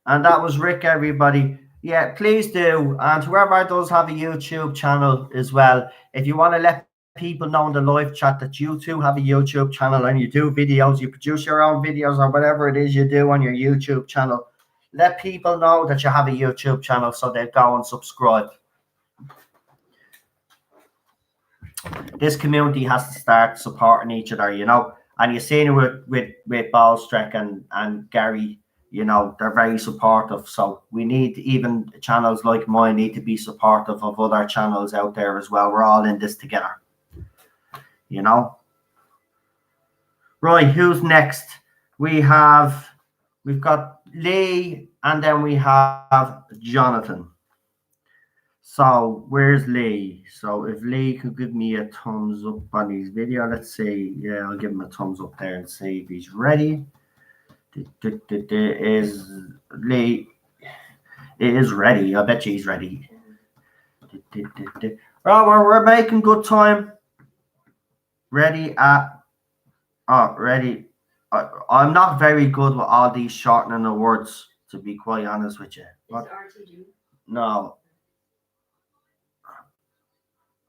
And that was Rick, everybody. Yeah, please do. And whoever does have a YouTube channel as well, if you want to let people know in the live chat that you too have a YouTube channel and you do videos, you produce your own videos or whatever it is you do on your YouTube channel, let people know that you have a YouTube channel so they go and subscribe. This community has to start supporting each other, you know. And you've seen it with Ballstrek and Gary. You know, they're very supportive. So we need, even channels like mine need to be supportive of other channels out there as well. We're all in this together. You know? Right, who's next? We've got Lee, and then we have Jonathan. So where's Lee? So if Lee could give me a thumbs up on his video, let's see. Yeah, I'll give him a thumbs up there and see if he's ready. Is Lee? It is ready. I bet you he's ready. Oh, we're making good time. Ready ready. I'm not very good with all these shortening of words, to be quite honest with you. What? No.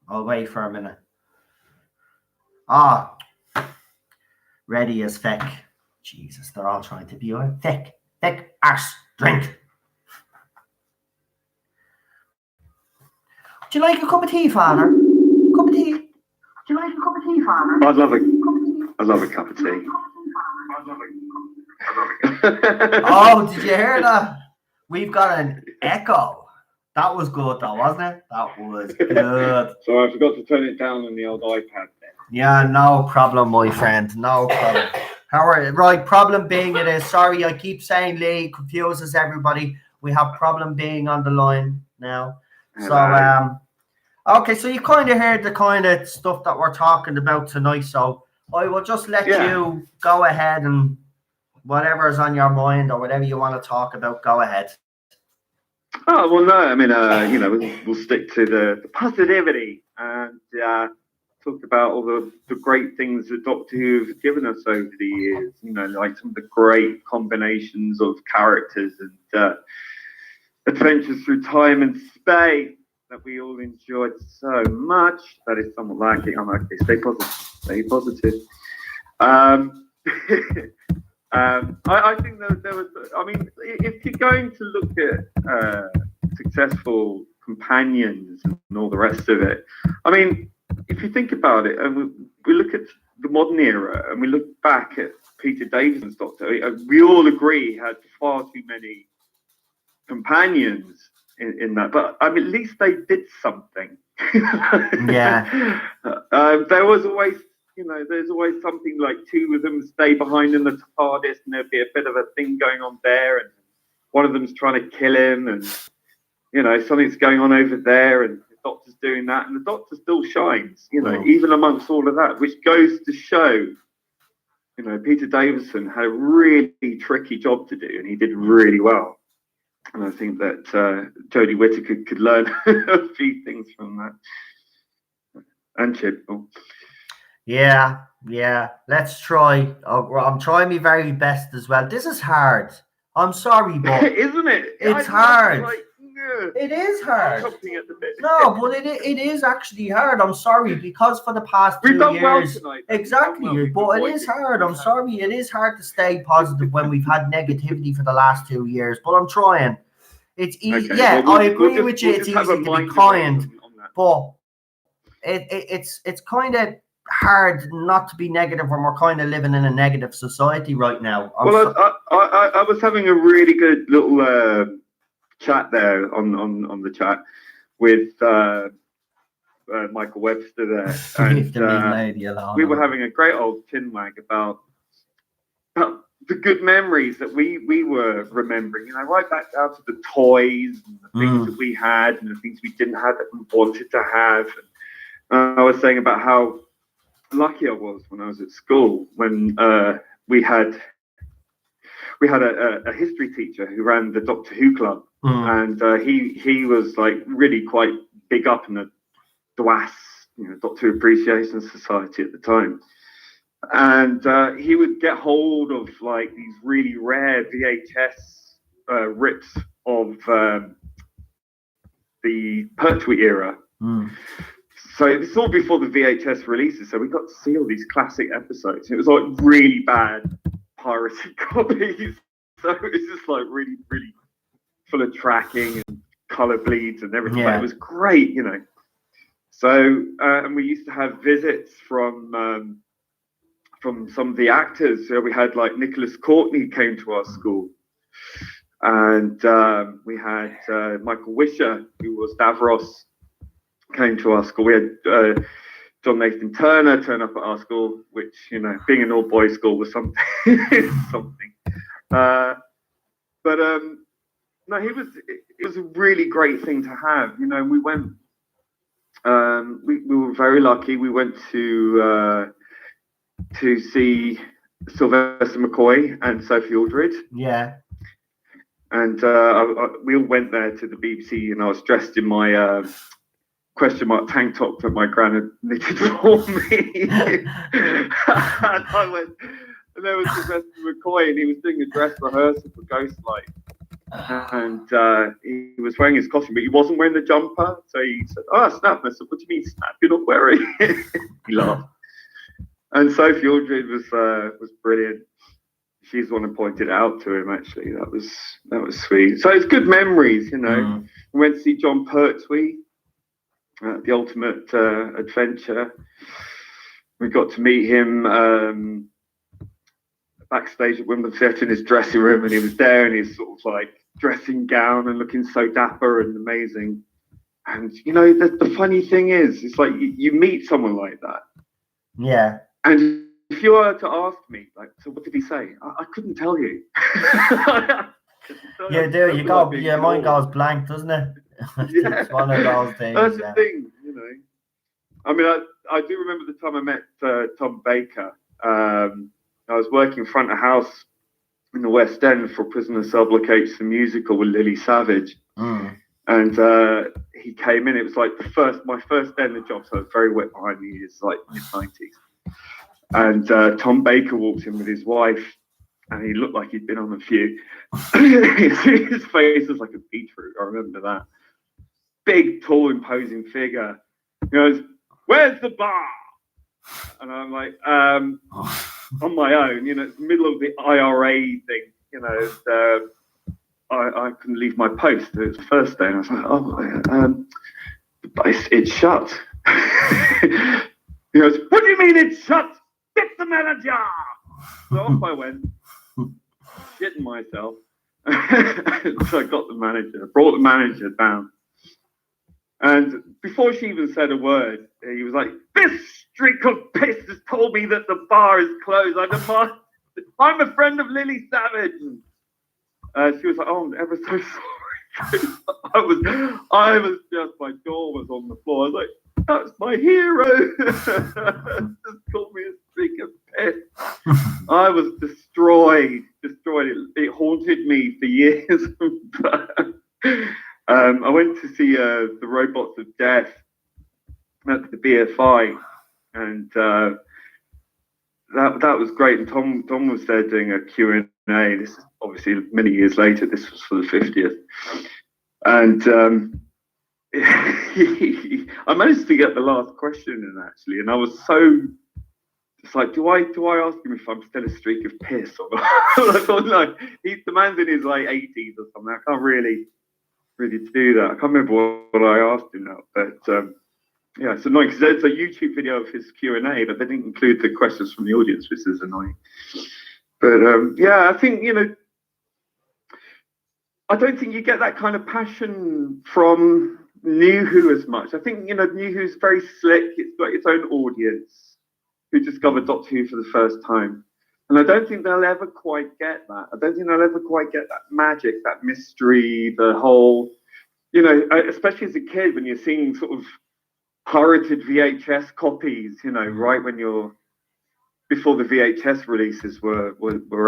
I'll wait for a minute. Ready as feck. Jesus, they're all trying to be thick, arse, drink. Would you like a cup of tea, Father? Cup of tea? Would you like a cup of tea, Father? I'd love a cup of tea. Oh, did you hear that? We've got an echo. That was good, though, wasn't it? That was good. So I forgot to turn it down on the old iPad there. Yeah, no problem, my friend. No problem. Right, problem being it is, sorry, I keep saying Lee, confuses everybody. We have problem being on the line now. So, okay, so you kind of heard the kind of stuff that we're talking about tonight. So I will just let you go ahead and whatever's on your mind or whatever you want to talk about, go ahead. Oh, well, no, I mean, you know, we'll stick to the positivity and talk about all the great things that Doctor Who has given us over the years, you know, like some of the great combinations of characters and adventures through time and space that we all enjoyed so much. That is somewhat lacking. I'm okay, stay positive. I think that there was, I mean, if you're going to look at successful companions and all the rest of it, I mean, if you think about it, and we look at the modern era and we look back at Peter Davison's Doctor, we all agree he had far too many companions in that. But I mean, at least they did something. Yeah. There was always, there's always something like two of them stay behind in the Tardis, and there'd be a bit of a thing going on there, and one of them's trying to kill him, and something's going on over there, and the Doctor's doing that, and the Doctor still shines, even amongst all of that, which goes to show, Peter Davison had a really tricky job to do, and he did really well. And I think that Jodie Whittaker could learn a few things from that. And Chibnall. Yeah. Let's try. I'm trying my very best as well. This is hard. I'm sorry, but isn't it? It's hard. It is hard. At the bit. No, but it is actually hard. I'm sorry, because for the past 2 We've done years, well tonight. exactly. But it is hard. I'm sorry. It is hard to stay positive when we've had negativity for the last 2 years. But I'm trying. It's easy. Okay, Yeah, well, I agree with you. We'll It's easy easy to be kind, but it's kind of hard not to be negative when we're kind of living in a negative society right now. I was having a really good little chat there on the chat with Michael Webster there, and we were having a great old chin wag about the good memories that we were remembering, right back down to the toys and the things that we had and the things we didn't have that we wanted to have. And I was saying about how lucky I was when I was at school, when we had a history teacher who ran the Doctor Who club, and he was like really quite big up in the DWAS, Doctor Appreciation Society at the time, and he would get hold of like these really rare VHS rips of the Pertwee era. So it's all before the VHS releases, so we got to see all these classic episodes. It was like really bad piracy copies, so it was just like really, really full of tracking and color bleeds and everything. But it was great, So and we used to have visits from some of the actors. So we had like Nicholas Courtney came to our school, and we had Michael Wisher, who was Davros, came to our school. We had John Nathan Turner turn up at our school, which, being an all-boys school was something. But no, it was a really great thing to have. We went, we were very lucky. We went to see Sylvester McCoy and Sophie Aldred. Yeah. And we all went there to the BBC, and I was dressed in my question mark tank top that my gran had knitted for me. And I went, and there was Sylvester McCoy, and he was doing a dress rehearsal for Ghostlight. And he was wearing his costume, but he wasn't wearing the jumper. So he said, "Oh, Snap." I said, "What do you mean, Snap? You're not wearing it." He laughed. And Sophie Aldred was brilliant. She's the one who pointed it out to him. Actually, that was sweet. So it's good memories, We went to see John Pertwee at the Ultimate Adventure. We got to meet him backstage at Wimbledon Theatre in his dressing room, and he was there in his sort of like dressing gown and looking so dapper and amazing. And the funny thing is, it's like you meet someone like that. Yeah. And if you were to ask me, like, so what did he say? I couldn't tell you. You do. You go. Yeah, mine goes blank, doesn't it? It's one of those things. That's the thing, I mean, I do remember the time I met Tom Baker. I was working front of house in the West End for Prisoner Cell Block H, the musical with Lily Savage. And he came in. It was like my first day in the job, so I was very wet behind me. It's like mid-90s. And Tom Baker walked in with his wife, and he looked like he'd been on a few. His face was like a beetroot. I remember that. Big, tall, imposing figure. He goes, "Where's the bar?" And I'm like, on my own, it's the middle of the IRA thing, I couldn't leave my post. It was the first day, and I was like, but it's shut. He goes, "What do you mean it's shut? Get the manager!" So off I went, shitting myself. So I got the manager, brought the manager down. And before she even said a word, he was like, "This streak of piss has told me that the bar is closed. I'm a friend of Lily Savage." She was like, "Oh, I'm ever so sorry." I was just, my jaw was on the floor. I was like, "That's my hero." Just called me a streak of piss. I was destroyed. It haunted me for years. I went to see the Robots of Death at the BFI, and that was great. And Tom was there doing a Q&A. This is obviously many years later. This was for the 50th, and I managed to get the last question in actually, and I was so. It's like, do I ask him if I'm still a streak of piss or not? I thought, no, the man's in his like 80s or something. I can't really do that. I can't remember what I asked him now, but yeah, it's annoying because there's a YouTube video of his Q&A, but they didn't include the questions from the audience, which is annoying. But yeah, I think, I don't think you get that kind of passion from New Who as much. I think, New Who's very slick. It's got its own audience who discovered Doctor Who for the first time. And I don't think they'll ever quite get that. I don't think they'll ever quite get that magic, that mystery, the whole, especially as a kid when you're seeing sort of pirated VHS copies, right when you're, before the VHS releases were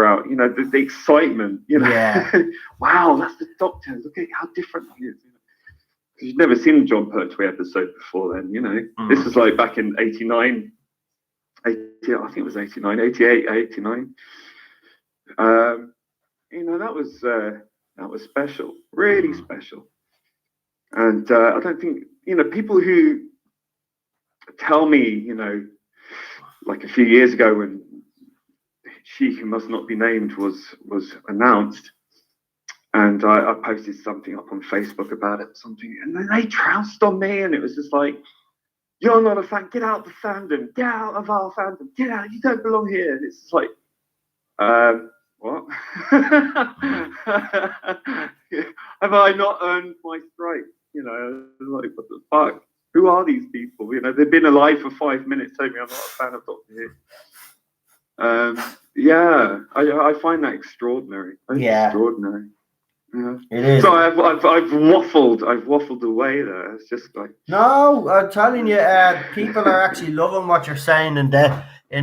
out, the excitement, Yeah. Wow, that's the Doctor. Look at how different he is. Because you've never seen the John Pertwee episode before then, This was like back in 89. I think it was 89, 88, 89. That was special, really special. And I don't think, people who tell me, like a few years ago when She Who Must Not Be Named was announced, and I posted something up on Facebook about it, and then they trounced on me, and it was just like, "You're not a fan. Get out of the fandom. Get out of our fandom. Get out. You don't belong here." And it's just like, what? Have I not earned my stripes? Like, what the fuck? Who are these people? They've been alive for 5 minutes. Telling me I'm not a fan of Doctor Who. Yeah, I find that extraordinary. Extraordinary. Yeah. It is. So I've waffled away there. It's just like, no, I'm telling you, people are actually loving what you're saying in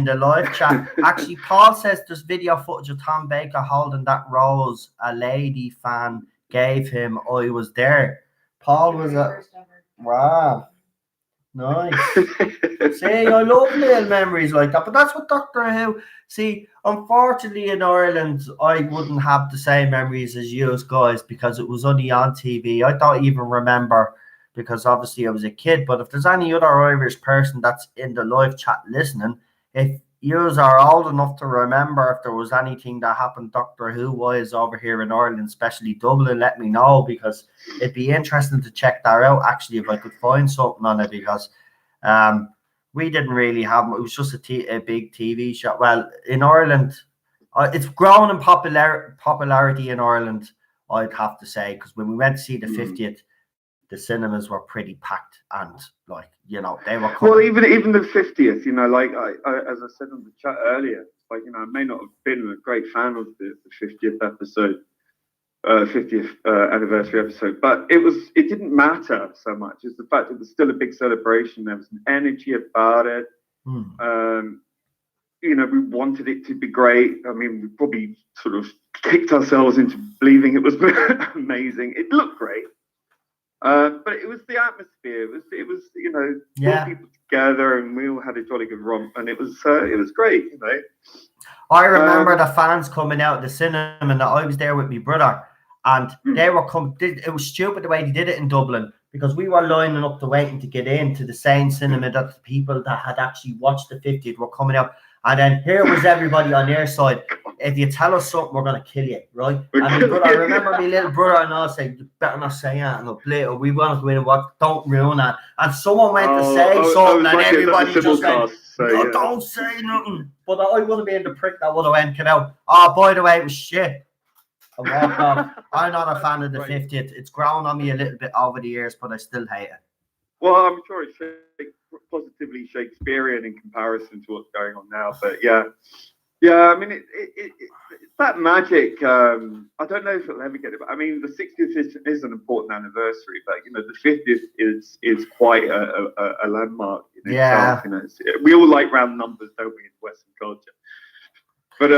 the live chat. Actually, Paul says there's video footage of Tom Baker holding that rose a lady fan gave him. I was there. Paul was wow. Nice. See, I love little memories like that, but that's what Doctor Who. See, unfortunately in Ireland, I wouldn't have the same memories as you guys because it was only on TV. I don't even remember because obviously I was a kid. But if there's any other Irish person that's in the live chat listening, if you are old enough to remember if there was anything that happened Doctor Who wise over here in Ireland, especially Dublin, let me know because it'd be interesting to check that out actually if I could find something on it because we didn't really have it was just a big TV show. Well, in Ireland, it's grown in popularity in Ireland, I'd have to say, because when we went to see the 50th, the cinemas were pretty packed and like they were well, even the 50th, like I as I said in the chat earlier, like I may not have been a great fan of the 50th episode, 50th anniversary episode, but it didn't matter so much as the fact it was still a big celebration. There was an energy about it. We wanted it to be great. I mean, we probably sort of kicked ourselves into believing it was amazing. It looked great. But it was the atmosphere. It was brought people together, and we all had a jolly good romp, and it was great. I remember the fans coming out of the cinema, and I was there with my brother, and they were it was stupid the way they did it in Dublin because we were lining up to waiting to get into the same cinema that the people that had actually watched the 50th were coming out, and then here was everybody on their side. If you tell us something, we're going to kill you, right? And my brother, I remember my little brother and I saying, "You better not say that, and later we want to go in and watch, don't ruin that." And someone went to say something, and everybody just went, "No, don't say nothing." But I would have been the prick that would have went out. "Oh, by the way, it was shit." And walked off. I'm not a fan of the 50th. It's grown on me a little bit over the years, but I still hate it. Well, I'm sure it's positively Shakespearean in comparison to what's going on now. But yeah. I mean, it's that magic. I don't know if it'll ever get it, but I mean, the 60th is an important anniversary, but the 50th is quite a landmark in itself. We all like round numbers, don't we, in Western culture? But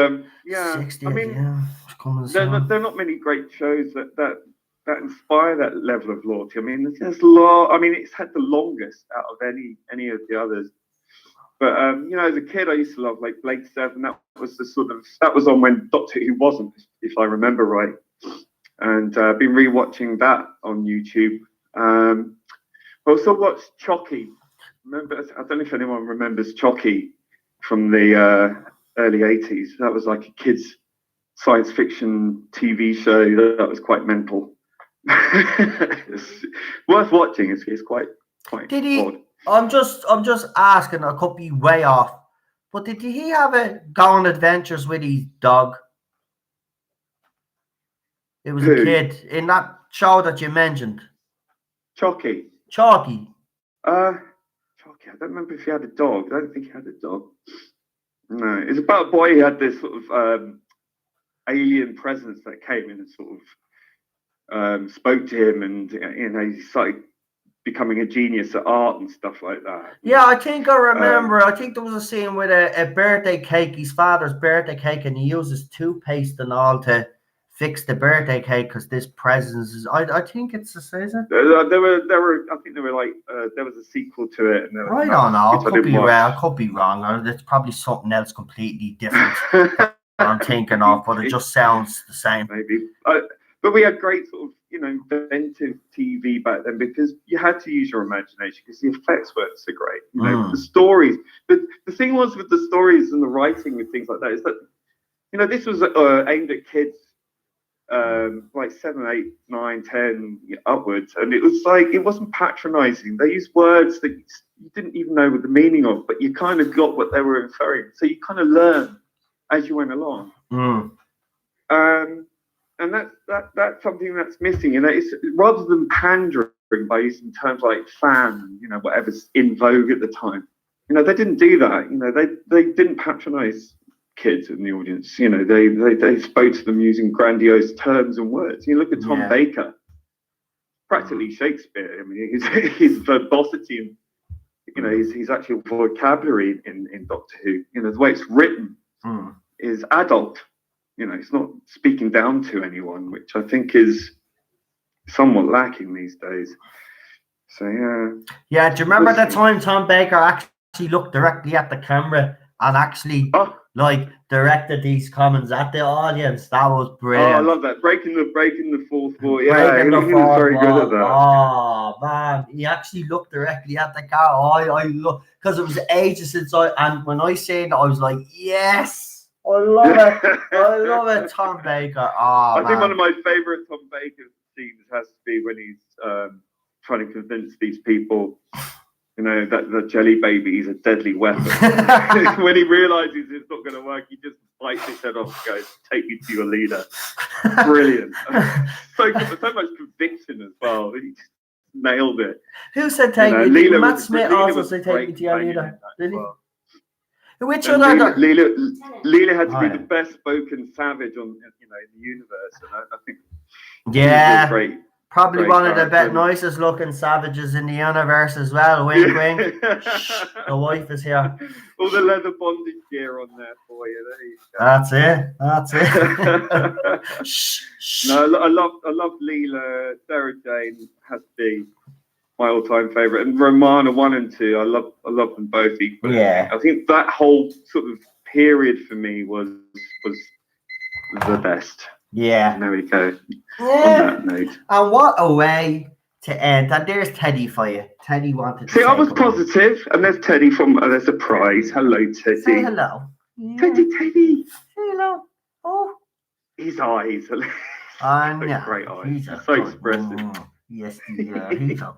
60th, I mean, there are not many great shows that inspire that level of loyalty. I mean, there's a lot. I mean, it's had the longest out of any of the others. But as a kid, I used to love like Blake Seven. That was on when Doctor Who wasn't, if I remember right. And I've been rewatching that on YouTube. I also watched Chucky. I don't know if anyone remembers Chucky from the early '80s. That was like a kids' science fiction TV show that was quite mental. It's worth watching. It's quite odd. I'm just asking, I could be way off, but did he have a go on adventures with his dog? It was a kid in that show that you mentioned. Chalky. Chalky. Chalky. I don't remember if he had a dog. I don't think he had a dog. No, it's about a boy who had this sort of alien presence that came in and sort of spoke to him, and he started becoming a genius at art and stuff like that. Yeah, I think I remember. I think there was a scene with a birthday cake, his father's birthday cake, and he uses toothpaste and all to fix the birthday cake because this presence is. I think it's a season. There were. I think there were like there was a sequel to it. And I don't know. Could be wrong. I could be wrong. It's probably something else completely different that I'm thinking of, but it just sounds the same. Maybe. But we had great sort of, inventive TV back then because you had to use your imagination because the effects weren't so great. The stories. But the thing was with the stories and the writing and things like that is that, this was aimed at kids like 7, 8, 9, 10 upwards. And it was like, it wasn't patronizing. They used words that you didn't even know what the meaning of, but you kind of got what they were inferring. So you kind of learn as you went along. And that's something that's missing. It's rather than pandering by using terms like fan, whatever's in vogue at the time. They didn't do that. They didn't patronize kids in the audience. They spoke to them using grandiose terms and words. You look at Tom Baker, practically Shakespeare. I mean, his verbosity and his actual vocabulary in Doctor Who. The way it's written is adult. It's not speaking down to anyone, which I think is somewhat lacking these days. So, yeah. Yeah, do you remember the time Tom Baker actually looked directly at the camera and actually, directed these comments at the audience? That was brilliant. Oh, I love that. Breaking the fourth wall. Yeah, he was very good at that. Oh, man. He actually looked directly at the camera. I look, because it was ages since and when I seen it, I was like, yes. I love it. I love it, Tom Baker. I think one of my favourite Tom Baker scenes has to be when he's trying to convince these people, that the jelly baby is a deadly weapon. When he realises it's not going to work, he just bites his head off and goes, "Take me to your leader." Brilliant. so much conviction as well. He just nailed it. Who said take me? Matt Smith also said take me to your leader. Did he? Which other? Leela had to be the best spoken savage on in the universe, and I think great. Probably one of the nicest looking savages in the universe as well. Wink, wink. The wife is here. All the leather bondage gear on there for you. There you go. That's it. Shh. No, I love Leela. Sarah Jane has to be my all-time favorite, and Romana 1 and 2. I love them both equally. Yeah. I think that whole sort of period for me was the best. Yeah. There we go. Yeah. On that note. And what a way to end. And there's Teddy for you. Teddy wanted to say I was positive, and there's Teddy there's a prize. Hello, Teddy. Say hello. Yeah. Teddy. Say hello. Oh. His eyes. Great eyes. He's so expressive. Yes, he's a good little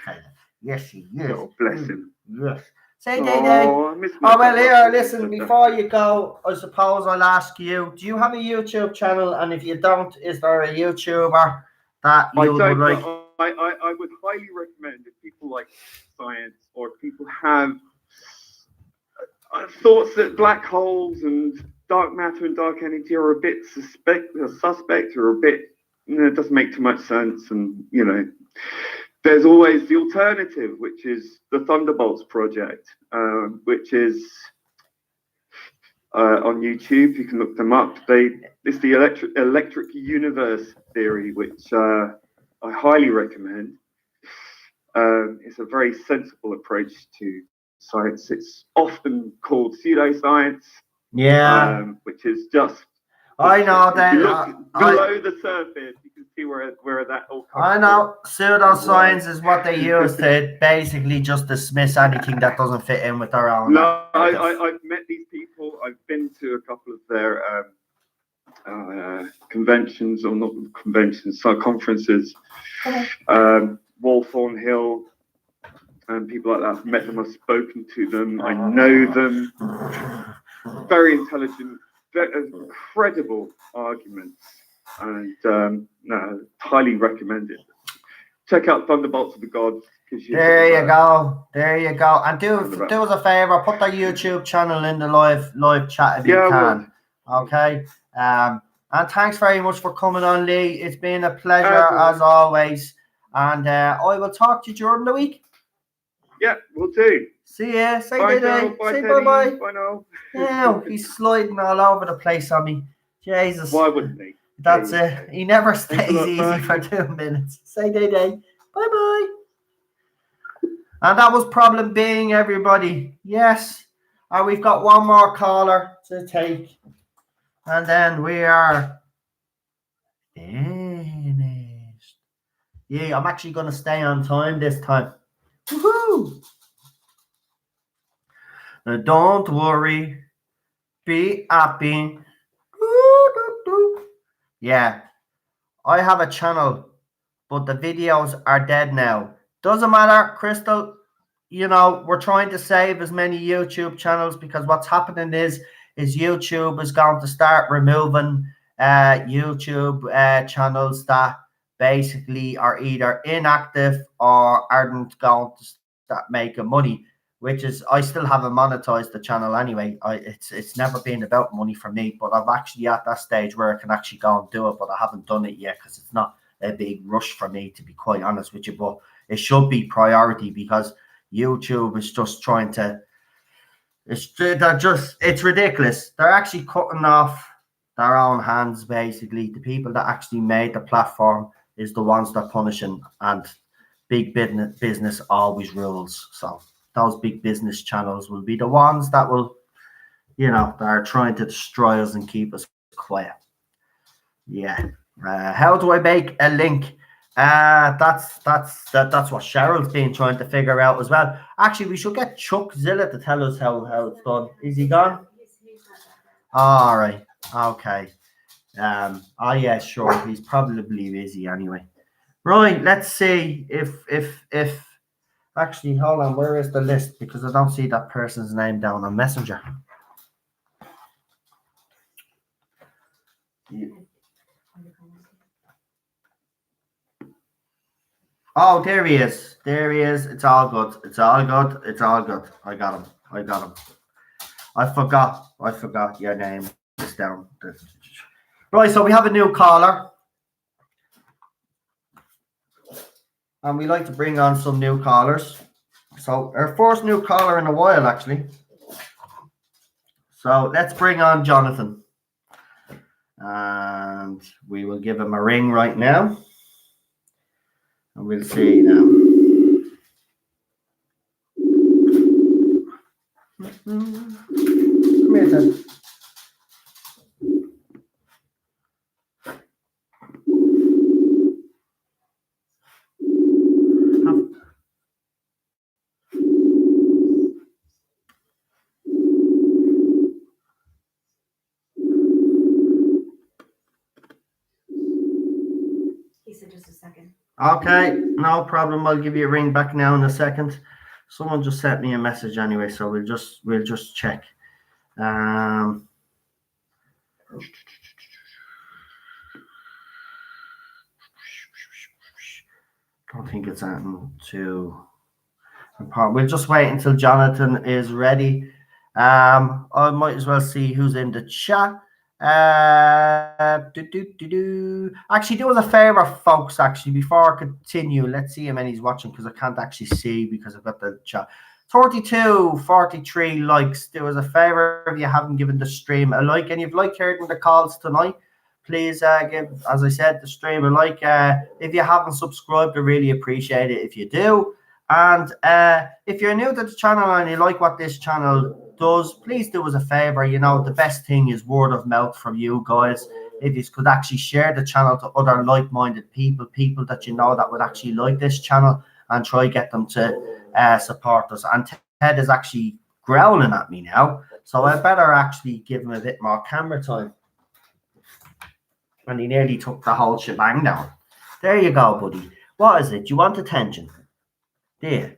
fella. Yes, he is. Oh, bless him. Yes. Say Day. Oh, well, here, listen, before you go, I suppose I'll ask you, do you have a YouTube channel? And if you don't, is there a YouTuber that you would like? I would highly recommend if people like science or if people have thoughts that black holes and dark matter and dark energy are a bit suspect or a bit, it doesn't make too much sense. And, there's always the alternative, which is the Thunderbolts project, which is on YouTube. You can look them up. It's the electric universe theory, which I highly recommend. It's a very sensible approach to science. It's often called pseudoscience, which is just. I know that. If you look below the surface, you can see where that all comes I know pseudoscience is what they use to basically just dismiss anything that doesn't fit in with their own. No, I've met these people. I've been to a couple of their conventions, or not conventions, conferences. Wallthorn Hill and people like that. I've met them. I've spoken to them. I know them. Very intelligent, incredible arguments, and highly recommend it. Check out Thunderbolts of the Gods. There you go. And do us a favor, put their YouTube channel in the live chat if you can. Okay. And thanks very much for coming on, Lee. It's been a pleasure as always. And I will talk to you during the week. Yeah, we'll do. See ya. Say bye. Say bye-bye. Bye now. Yeah, he's sliding all over the place on me. Jesus. Why wouldn't he? That's it. He never stays easy for 2 minutes. Say day. Bye-bye. And that was problem being, everybody. Yes. And we've got one more caller to take. And then we are finished. Yeah, I'm actually going to stay on time this time. Woohoo! Now don't worry. Be happy. Yeah. I have a channel, but the videos are dead now. Doesn't matter, Crystal. We're trying to save as many YouTube channels because what's happening is YouTube is going to start removing YouTube channels that basically are either inactive or aren't going to start making money, which is, I still haven't monetized the channel anyway. It's never been about money for me, but I'm actually at that stage where I can actually go and do it, but I haven't done it yet because it's not a big rush for me, to be quite honest with you. But it should be priority because YouTube is just trying to, it's ridiculous. They're actually cutting off their own hands, basically. The people that actually made the platform is the ones they're punishing, and big business always rules. So those big business channels will be the ones that will, that are trying to destroy us and keep us quiet. Yeah. How do I make a link? That's what Cheryl's been trying to figure out as well. Actually, we should get Chuck Zilla to tell us how it's done. Is he gone? All right. Okay. Yeah, sure. He's probably busy anyway. Right. Let's see if actually, hold on. Where is the list? Because I don't see that person's name down on Messenger. Oh, there he is. It's all good. I got him. I forgot your name. It's down. Right, so we have a new caller. And we like to bring on some new callers. So our first new caller in a while, actually. So let's bring on Jonathan. And we will give him a ring right now. And we'll see now. Come here, Ted. He said just a second. Okay, no problem. I'll give you a ring back now in a second. Someone just sent me a message anyway, so we'll just check. don't think it's anything too important. We'll just wait until Jonathan is ready. I might as well see who's in the chat. Actually, do us a favor, folks. Actually, before I continue, let's see how many he's watching because I can't actually see because I've got the chat. 42, 43 likes. Do us a favor if you haven't given the stream a like, and you've heard in the calls tonight. Please give, as I said, the stream a like. If you haven't subscribed, I really appreciate it if you do. And if you're new to the channel and you like what this channel does, please do us a favor. You know, the best thing is word of mouth from you guys. If you could actually share the channel to other like-minded people that you know that would actually like this channel, and try get them to support us. And Ted is actually growling at me now, so I better actually give him a bit more camera time. And he nearly took the whole shebang down. There you go, buddy. What is it? You want attention? There.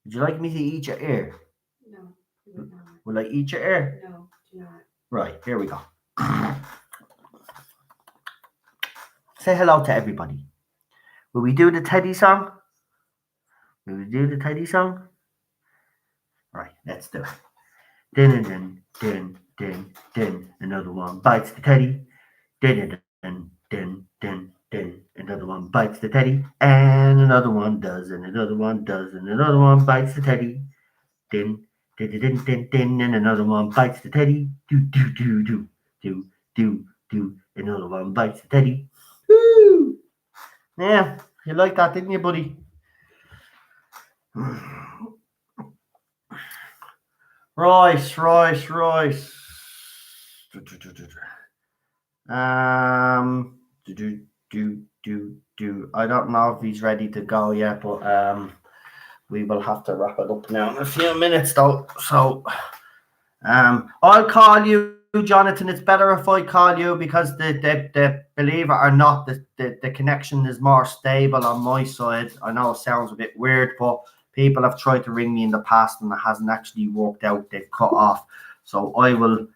Would you like me to eat your ear? No, do not. Will I eat your ear? No, do not. Right, here we go. Say hello to everybody. Will we do the Teddy song? Will we do the Teddy song? Right, let's do it. Din din din din din. Another one bites the Teddy. Din din din din din. Another one bites the Teddy, and another one does, and another one does, and another one bites the Teddy. Din din din din din, and another one bites the Teddy. Do do do do do do do. Another one bites the Teddy. Woo! Yeah, you like that, didn't you, buddy? Right. I don't know if he's ready to go yet, but we will have to wrap it up now in a few minutes, though. So, I'll call you, Jonathan. It's better if I call you because the believe it or not, the connection is more stable on my side. I know it sounds a bit weird, but people have tried to ring me in the past and it hasn't actually worked out. They've cut off. So I'm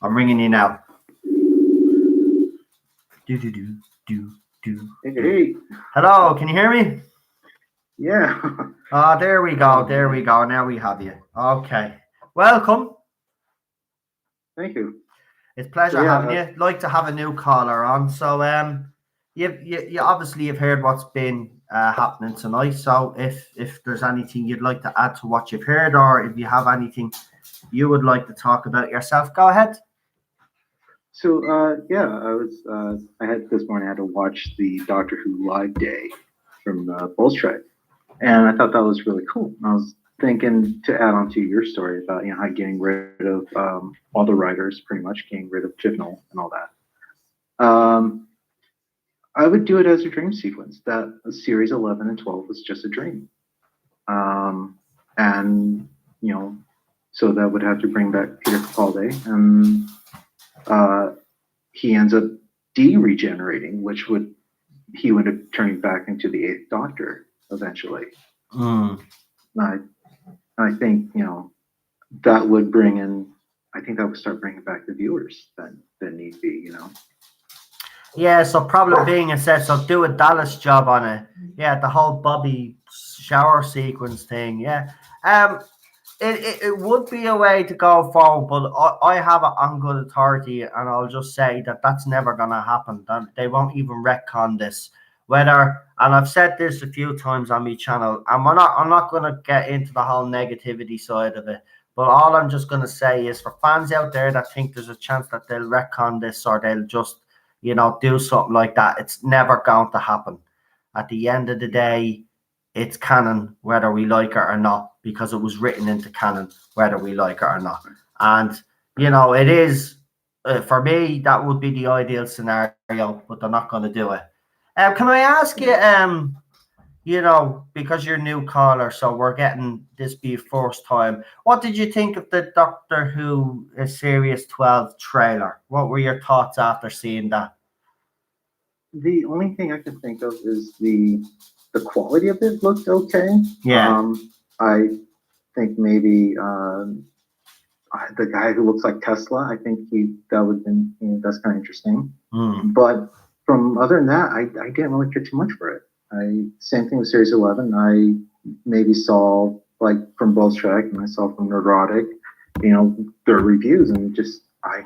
ringing you now. Hey. Hello, can you hear me? Yeah. There we go. Now we have you. Okay. Welcome. Thank you. It's a pleasure having you. Like to have a new caller on. So you obviously have heard what's been happening tonight. So if there's anything you'd like to add to what you've heard, or if you have anything you would like to talk about yourself, go ahead. So I had this morning. I had to watch the Doctor Who Live Day from Bolstride, and I thought that was really cool. I was thinking to add on to your story about how getting rid of all the writers, pretty much getting rid of Chibnall and all that. I would do it as a dream sequence. That series 11 and 12 was just a dream, and so that would have to bring back Peter Capaldi, and he ends up de-regenerating, which he would have turned back into the Eighth Doctor eventually. I think that would bring in. I think that would start bringing back the viewers that need be. Yeah. So problem being, it says so. Do a Dallas job on it. Yeah, the whole Bobby shower sequence thing. Yeah. It would be a way to go forward, but I have it on good authority, and I'll just say that that's never going to happen. They won't even retcon this. And I've said this a few times on my channel, and I'm not going to get into the whole negativity side of it, but all I'm just going to say is for fans out there that think there's a chance that they'll retcon this or they'll just, do something like that, it's never going to happen. At the end of the day, it's canon whether we like it or not, because it was written into canon whether we like it or not. And, it is, for me, that would be the ideal scenario, but they're not going to do it. Can I ask you, because you're a new caller, so we're getting this be first time, what did you think of the Doctor Who Series 12 trailer? What were your thoughts after seeing that? The only thing I can think of is the quality of it looked okay. Yeah. I think maybe the guy who looks like Tesla, I think that would have been, that's kind of interesting. But from other than that, I didn't really care too much for it. Same thing with Series 11. I maybe saw like from Bulls Track and I saw from Neurotic, their reviews, and just I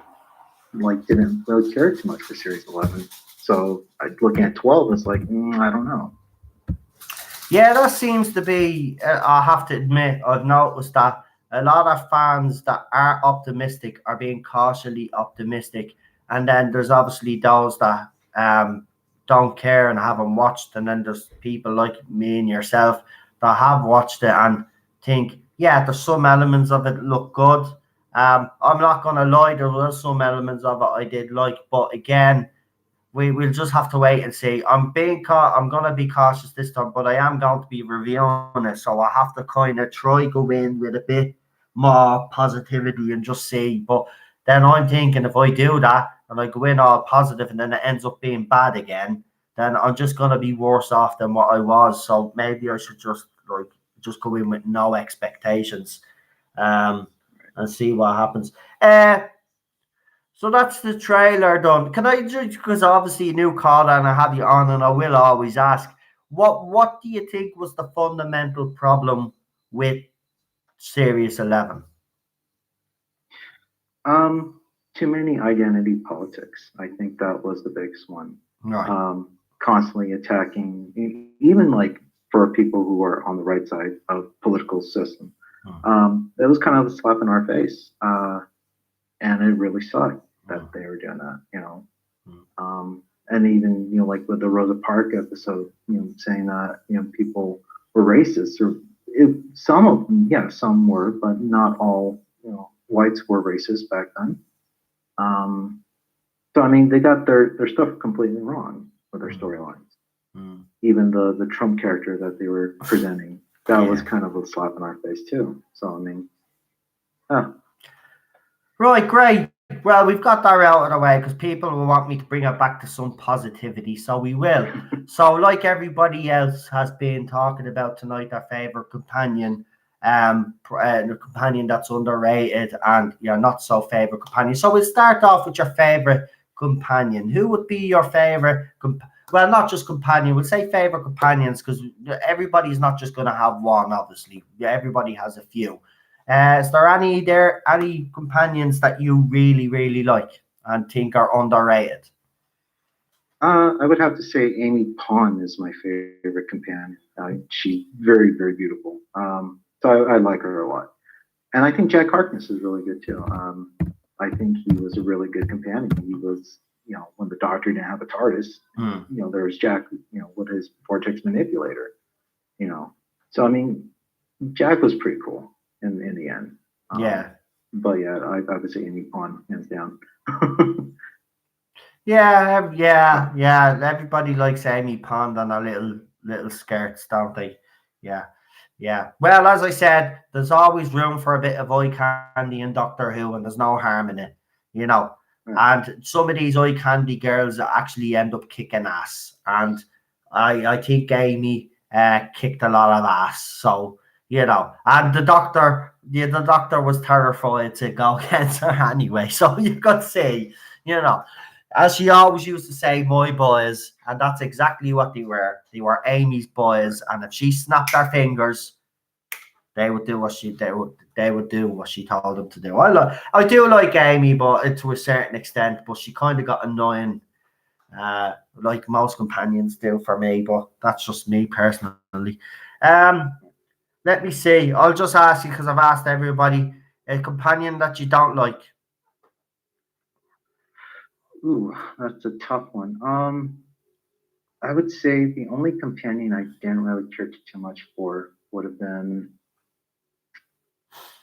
like didn't really care too much for Series 11. So looking at 12, it's like I don't know. Yeah, that seems to be. I have to admit, I've noticed that a lot of fans that are optimistic are being cautiously optimistic, and then there's obviously those that don't care and haven't watched, and then there's people like me and yourself that have watched it and think, yeah, there's some elements of it look good. I'm not gonna lie, there were some elements of it I did like, but again, we'll just have to wait and see. I'm gonna be cautious this time, but I am going to be reviewing it, so I have to kind of try go in with a bit more positivity and just see. But then I'm thinking if I do that and I go in all positive and then it ends up being bad again, then I'm just gonna be worse off than what I was. So maybe I should just go in with no expectations, and see what happens. So that's the trailer done. Can I just, because obviously a new caller and I have you on and I will always ask, what do you think was the fundamental problem with Series 11? Too many identity politics. I think that was the biggest one. Right. Constantly attacking, even like for people who are on the right side of political system. It was kind of a slap in our face, and it really sucked that they were doing that. And even like with the Rosa Parks episode, saying that people were racist, or some of them, yeah, some were, but not all. Whites were racist back then. So I mean, they got their stuff completely wrong with their storylines. Even the Trump character that they were presenting, that was kind of a slap in our face too. So I mean, Right, great. Well, we've got that out of the way because people will want me to bring it back to some positivity, so we will. So, like everybody else has been talking about tonight, their favorite companion, the companion that's underrated, and your not so favorite companion. So we'll start off with your favorite companion. Who would be your favorite? Well, not just companion. We'll say favorite companions because everybody's not just going to have one. Obviously, everybody has a few. Is there any companions that you really, really like and think are underrated? I would have to say Amy Pond is my favorite companion. She's very, very beautiful. So I like her a lot. And I think Jack Harkness is really good too. I think he was a really good companion. He was, when the Doctor didn't have a TARDIS, there was Jack, with his vortex manipulator, So, I mean, Jack was pretty cool in the end. Yeah. But yeah, I would say Amy Pond, hands down. Yeah. Everybody likes Amy Pond and her little skirts, don't they? Yeah. Well, as I said, there's always room for a bit of eye candy in Doctor Who, and there's no harm in it, And some of these eye candy girls actually end up kicking ass, and I think Amy kicked a lot of ass. So and the doctor was terrified to go against her anyway. So you could say, as she always used to say, my boys, and that's exactly what they were. They were Amy's boys, and if she snapped her fingers, they would do what she told them to do. I do like Amy, but to a certain extent, but she kind of got annoying, like most companions do for me. But that's just me personally. Let me see. I'll just ask you because I've asked everybody a companion that you don't like. Ooh, that's a tough one. I would say the only companion I didn't really care too much for would have been.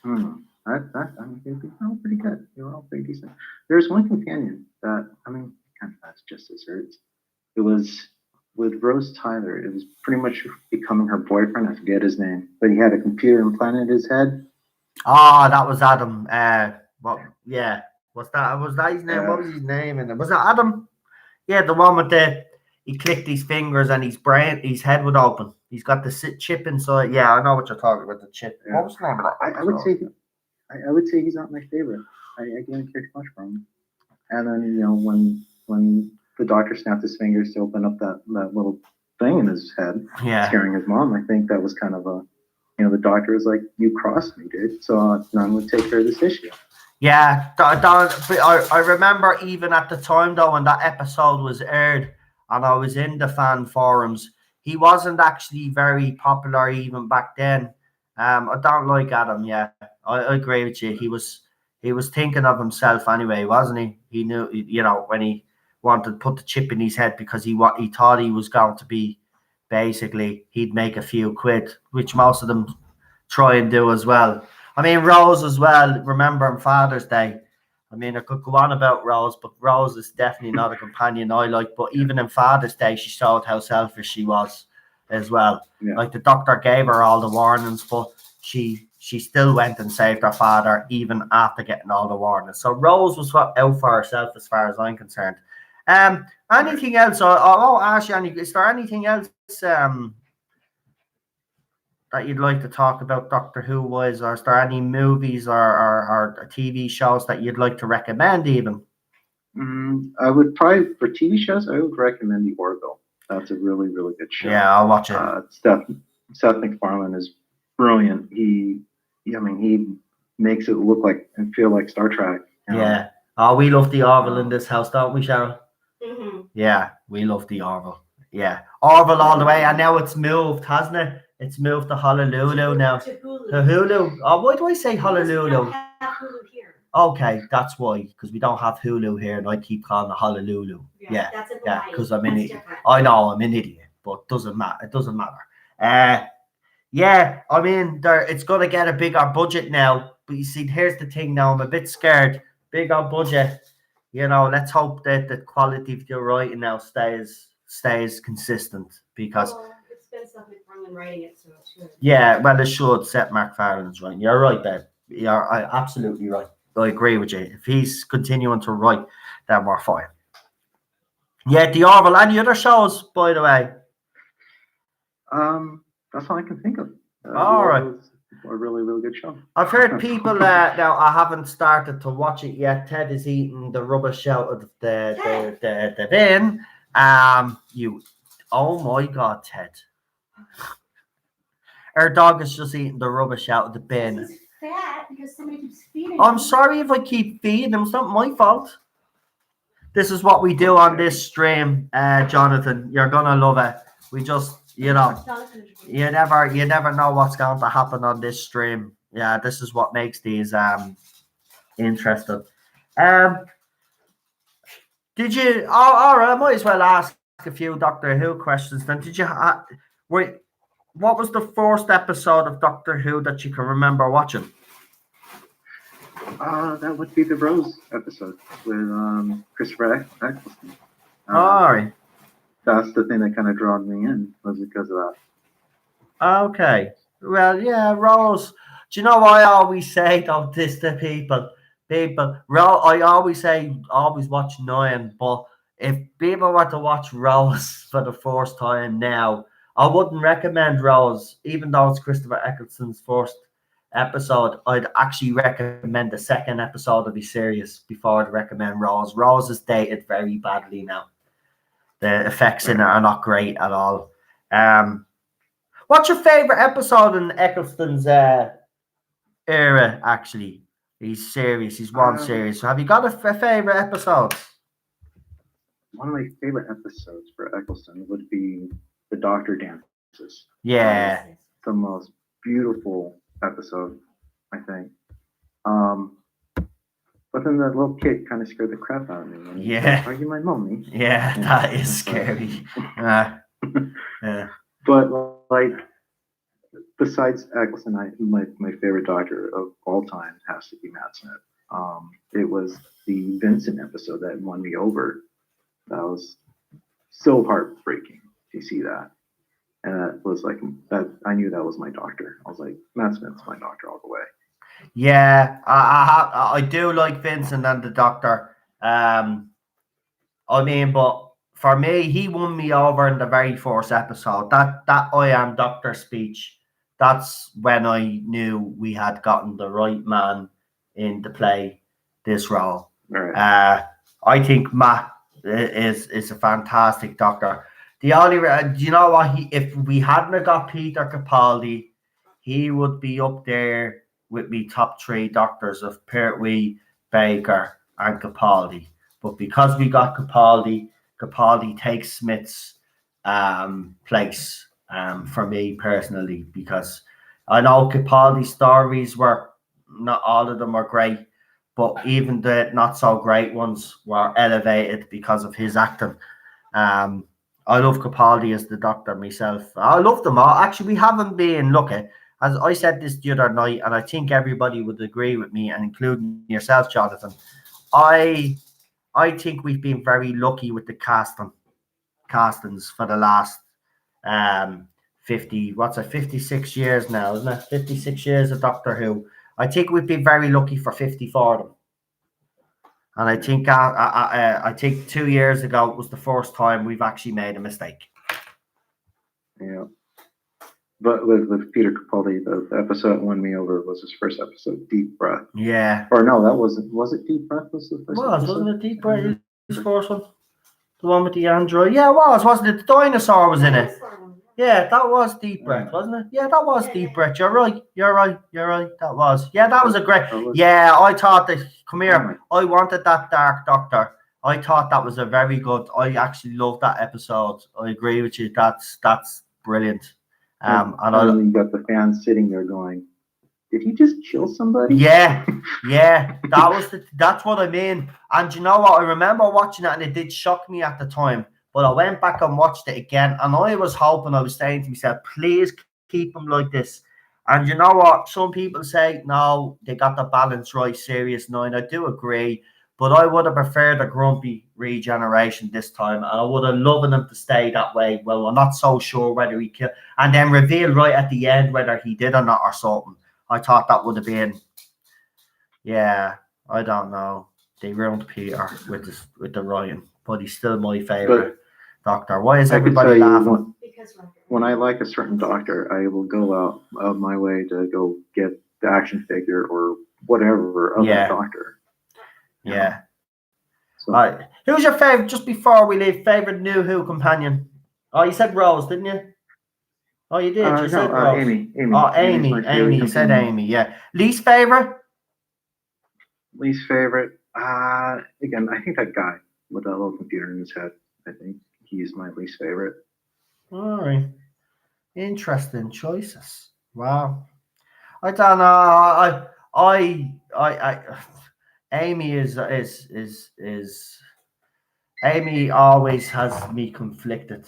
I mean, they were all pretty good. They were all pretty decent. There's one companion that, kind of that's just as hurts. It was with Rose Tyler. It was pretty much becoming her boyfriend. I forget his name, but he had a computer implanted in his head. Oh, that was Adam. Yeah. Was that his name? What was his name? And was it Adam? Yeah, the one with he clicked his fingers and his head would open. He's got the chip inside. Yeah, I know what you're talking about. The chip. Yeah. What was the name of that? I would say he's not my favorite. I didn't care too much for him. And then when the Doctor snapped his fingers to open up that little thing in his head, Yeah. scaring his mom. I think that was kind of a, the doctor was like, "You crossed me, dude. So I'm going to take care of this issue." Yeah, I remember even at the time though when that episode was aired and I was in the fan forums, he wasn't actually very popular even back then. I don't like Adam. Yeah, I agree with you. He was thinking of himself anyway, wasn't he? He knew, when he wanted to put the chip in his head because he thought he was going to be basically he'd make a few quid, which most of them try and do as well. I mean, Rose as well. Remember on Father's Day. I mean, I could go on about Rose, but Rose is definitely not a companion I like. But even in Father's Day, she showed how selfish she was as well. Yeah. Like the doctor gave her all the warnings, but she still went and saved her father even after getting all the warnings. So Rose was out for herself as far as I'm concerned. Anything else? I won't ask you. Is there anything else? That you'd like to talk about Doctor Who wise, or is there any movies or TV shows that you'd like to recommend even? I would probably, for TV shows, I would recommend The Orville. That's a really, really good show. Yeah, I'll watch it. Seth MacFarlane is brilliant. He makes it look like and feel like Star Trek. Yeah. Oh, we love The Orville in this house, don't we, Sharon? Mm-hmm. Yeah, we love The Orville. Yeah. Orville all the way, and now it's moved, hasn't it? It's moved to Honolulu now. To Hulu. To Hulu. Oh, why do I say Because we Honolulu? don't have Hulu here. Okay, that's why, because we don't have Hulu here, and I keep calling it Honolulu. Yeah, That's in yeah, Hawaii. because I'm an That's idiot. different. I know I'm an idiot, but it doesn't matter. It doesn't matter. Yeah, I mean, it's going to get a bigger budget now. But you see, here's the thing now. I'm a bit scared. Bigger budget. Let's hope that the quality of your writing now stays consistent because. Well, it's been Seth MacFarlane writing it, so it should. Yeah, well, it should. Seth MacFarlane's right. You're right, Ben. You're absolutely right. I agree with you. If he's continuing to write, then we're fine. Yeah, The Orville. Any other shows, by the way? That's all I can think of. All right. A really, really good show. I've heard people now. I haven't started to watch it yet. Ted is eating the rubbish out of the bin. Oh my God, Ted. Our dog is just eating the rubbish out of the bin. He's fat because somebody keeps feeding I'm him. sorry if I keep feeding him. It's not my fault. This is what we do on this stream, Jonathan. You're gonna love it. We just, you never know what's going to happen on this stream. Yeah, this is what makes these interesting. Did you? Oh, all right. I might as well ask a few Doctor Who questions. Then, did you? What was the first episode of Doctor Who that you can remember watching? That would be the Rose episode with Christopher Eccleston. All right. That's the thing that kind of drawn me in, was because of that. Okay. Well, yeah, Rose. Do you know what I always say though this to people? I always say always watch 9, but if people were to watch Rose for the first time now, I wouldn't recommend Rose, even though it's Christopher Eccleston's first episode. I'd actually recommend the second episode of the series before I'd recommend Rose. Rose is dated very badly now. The effects in it are not great at all. What's your favorite episode in Eccleston's era, actually? His series, his one series. So have you got a favorite episode? One of my favorite episodes for Eccleston would be the Doctor Dances. Yeah. The most beautiful episode, I think. But then that little kid kind of scared the crap out of me. When Yeah. Like, are you my mommy? Yeah, that is scary. Yeah. But like, besides Eccleston, my favorite Doctor of all time has to be Matt Smith. It was the Vincent episode that won me over. That was so heartbreaking to see that. And that was like, that I knew that was my Doctor. I was like, Matt Smith's my Doctor all the way. Yeah, I do like Vincent and the Doctor. I mean, but for me, he won me over in the very first episode. That I Am Doctor speech, that's when I knew we had gotten the right man in to play this role. All right. I think Matt is a fantastic Doctor. The only do you know what if we hadn't have got Peter Capaldi, he would be up there with me top three doctors of Pertwee, Baker, and Capaldi. But because we got Capaldi, Capaldi takes Smith's place for me personally, because I know Capaldi's stories were not all of them are great, but even the not so great ones were elevated because of his acting. I love Capaldi as the Doctor myself. I love them all. Actually, we haven't been looking. As I said this the other night, and I think everybody would agree with me, and including yourself, Jonathan. I think we've been very lucky with the castings for the last 56 years now, isn't it? 56 years of Doctor Who. I think we've been very lucky for 54 of them. And I think 2 years ago it was the first time we've actually made a mistake. Yeah. But with Peter Capaldi, the episode that won me over was his first episode, Deep Breath. Yeah. Or no, that wasn't. Was it Deep Breath? Was the first episode? Wasn't it Deep Breath? His first one? The one with the android? Yeah, it was, wasn't it? The dinosaur was in it. Yeah, that was Deep Breath, wasn't it? Yeah, that was Deep Breath. You're right. That was. Yeah, that was a great. Yeah, I thought that. Come here. I wanted that Dark Doctor. I thought that was a very good. I actually loved that episode. I agree with you. That's brilliant. And you got the fans sitting there going, "Did he just kill somebody?" Yeah. That's what I mean. And you know what? I remember watching it, and it did shock me at the time. But I went back and watched it again, and I was saying to myself, please keep him like this. And you know what? Some people say, no, they got the balance right, Series 9. I do agree. But I would have preferred a grumpy regeneration this time, and I would have loved him to stay that way. Well, I'm not so sure whether he killed, and then reveal right at the end whether he did or not or something. I thought that would have been, yeah, I don't know. They ruined Peter with the writing, but he's still my favorite Doctor. Why is everybody laughing? When I like a certain Doctor, I will go out of my way to go get the action figure or whatever of that Doctor. Yeah. So, right. Who's your favorite? Just before we leave, favorite new Who companion? Oh, you said Rose, didn't you? Oh, you did. You said Rose. Amy. Oh, Amy. You said Amy. Yeah. Least favorite? Least favorite. Again, I think that guy with that little computer in his head. I think he's my least favorite. All right. Interesting choices. Wow. I don't know. I Amy is Amy always has me conflicted,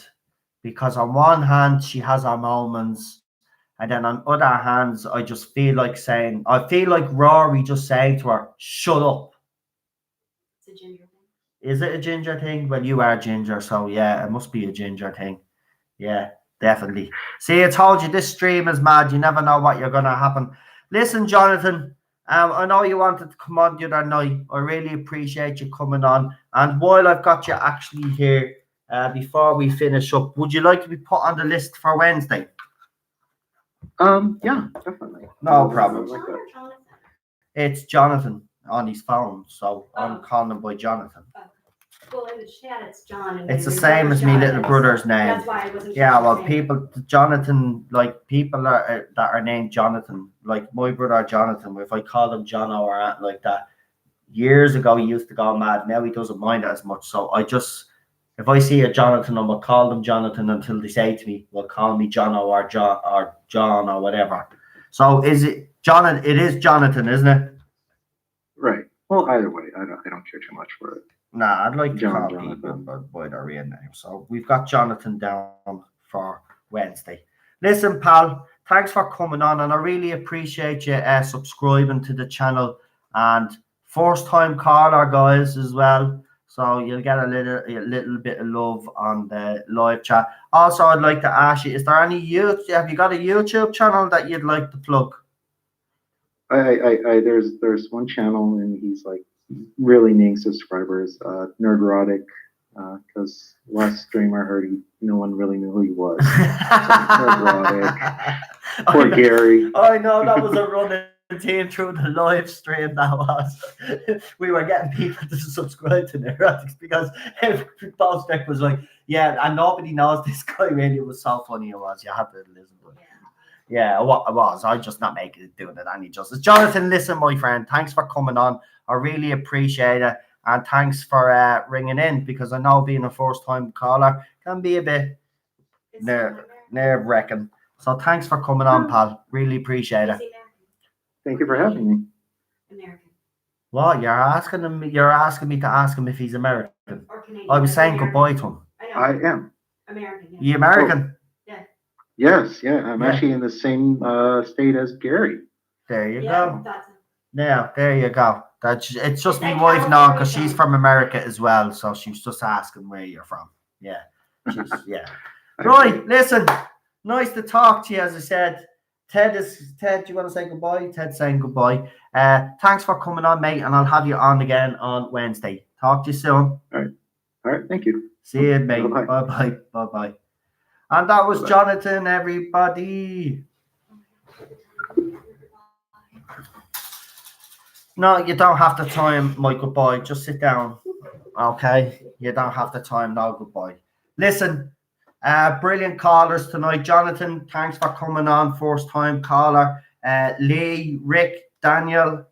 because on one hand she has her moments, and then on other hands I just feel like Rory just saying to her, shut up. It's a ginger thing. Is it a ginger thing? Well, you are ginger, so yeah, it must be a ginger thing. Yeah, definitely. See, I told you, this stream is mad. You never know what you're gonna happen. Listen, Jonathan, I know you wanted to come on the other night. I really appreciate you coming on. And while I've got you actually here, before we finish up, would you like to be put on the list for Wednesday? Yeah, definitely. No problem. John or Jonathan? It's Jonathan on his phone, so I'm calling him by Jonathan. Well, in the chat, it's John. And it's the same as my little brother's name. That's why I wasn't sure. Yeah, well, Jonathan, like people that are named Jonathan, like my brother Jonathan. If I call him Jono or anything like that, years ago he used to go mad. Now he doesn't mind it as much. So if I see a Jonathan, I will call them Jonathan until they say to me, "Well, call me Jono or John or whatever." So is it Jonathan? It is Jonathan, isn't it? Right. Well, either way, I don't care too much for it. Nah, I'd like to call Jonathan. people by their real name. So we've got Jonathan down for Wednesday. Listen, pal, thanks for coming on, and I really appreciate you subscribing to the channel, and first time caller, guys, as well. So you'll get a little bit of love on the live chat. Also, I'd like to ask you, have you got a YouTube channel that you'd like to plug? There's one channel, and he's like really needing subscribers, Nerdrotic, because last stream I heard no one really knew who he was. So, Nerdrotic. Poor Gary. I know that was a running quarantine through the live stream that was. We were getting people to subscribe to Neurotics because every post was like, yeah, and nobody knows this guy really. It was so funny. It was. You had to listen to it. Yeah, what it was. I just not making it doing it any justice. Jonathan, listen, my friend, thanks for coming on. I really appreciate it. And thanks for ringing in, because I know being a first-time caller can be a bit nerve-wracking. So thanks for coming on, pal. Really appreciate it. Thank you for having me. American What? You're asking me to ask him if he's American. or Canadian. I was saying American. goodbye to him. I am. American. Yeah. You American? Yes, yeah. I'm Yeah. actually in the same state as Gary. There you Yeah, go. that's it. Yeah, there you go. It's just It's my like wife now, because California. she's from America as well, so she was just asking where you're from. Yeah, yeah. Right, listen, nice to talk to you. As I said, Ted, do you want to say goodbye? Ted's saying goodbye. Thanks for coming on, mate, and I'll have you on again on Wednesday. Talk to you soon. All right. Thank you. See you, mate. Bye-bye. Bye. And that was Bye-bye. Jonathan, everybody. No, you don't have the time, my goodbye. Just sit down. Okay? You don't have the time. No, goodbye. Listen, brilliant callers tonight. Jonathan, thanks for coming on. First time caller. Lee, Rick, Daniel,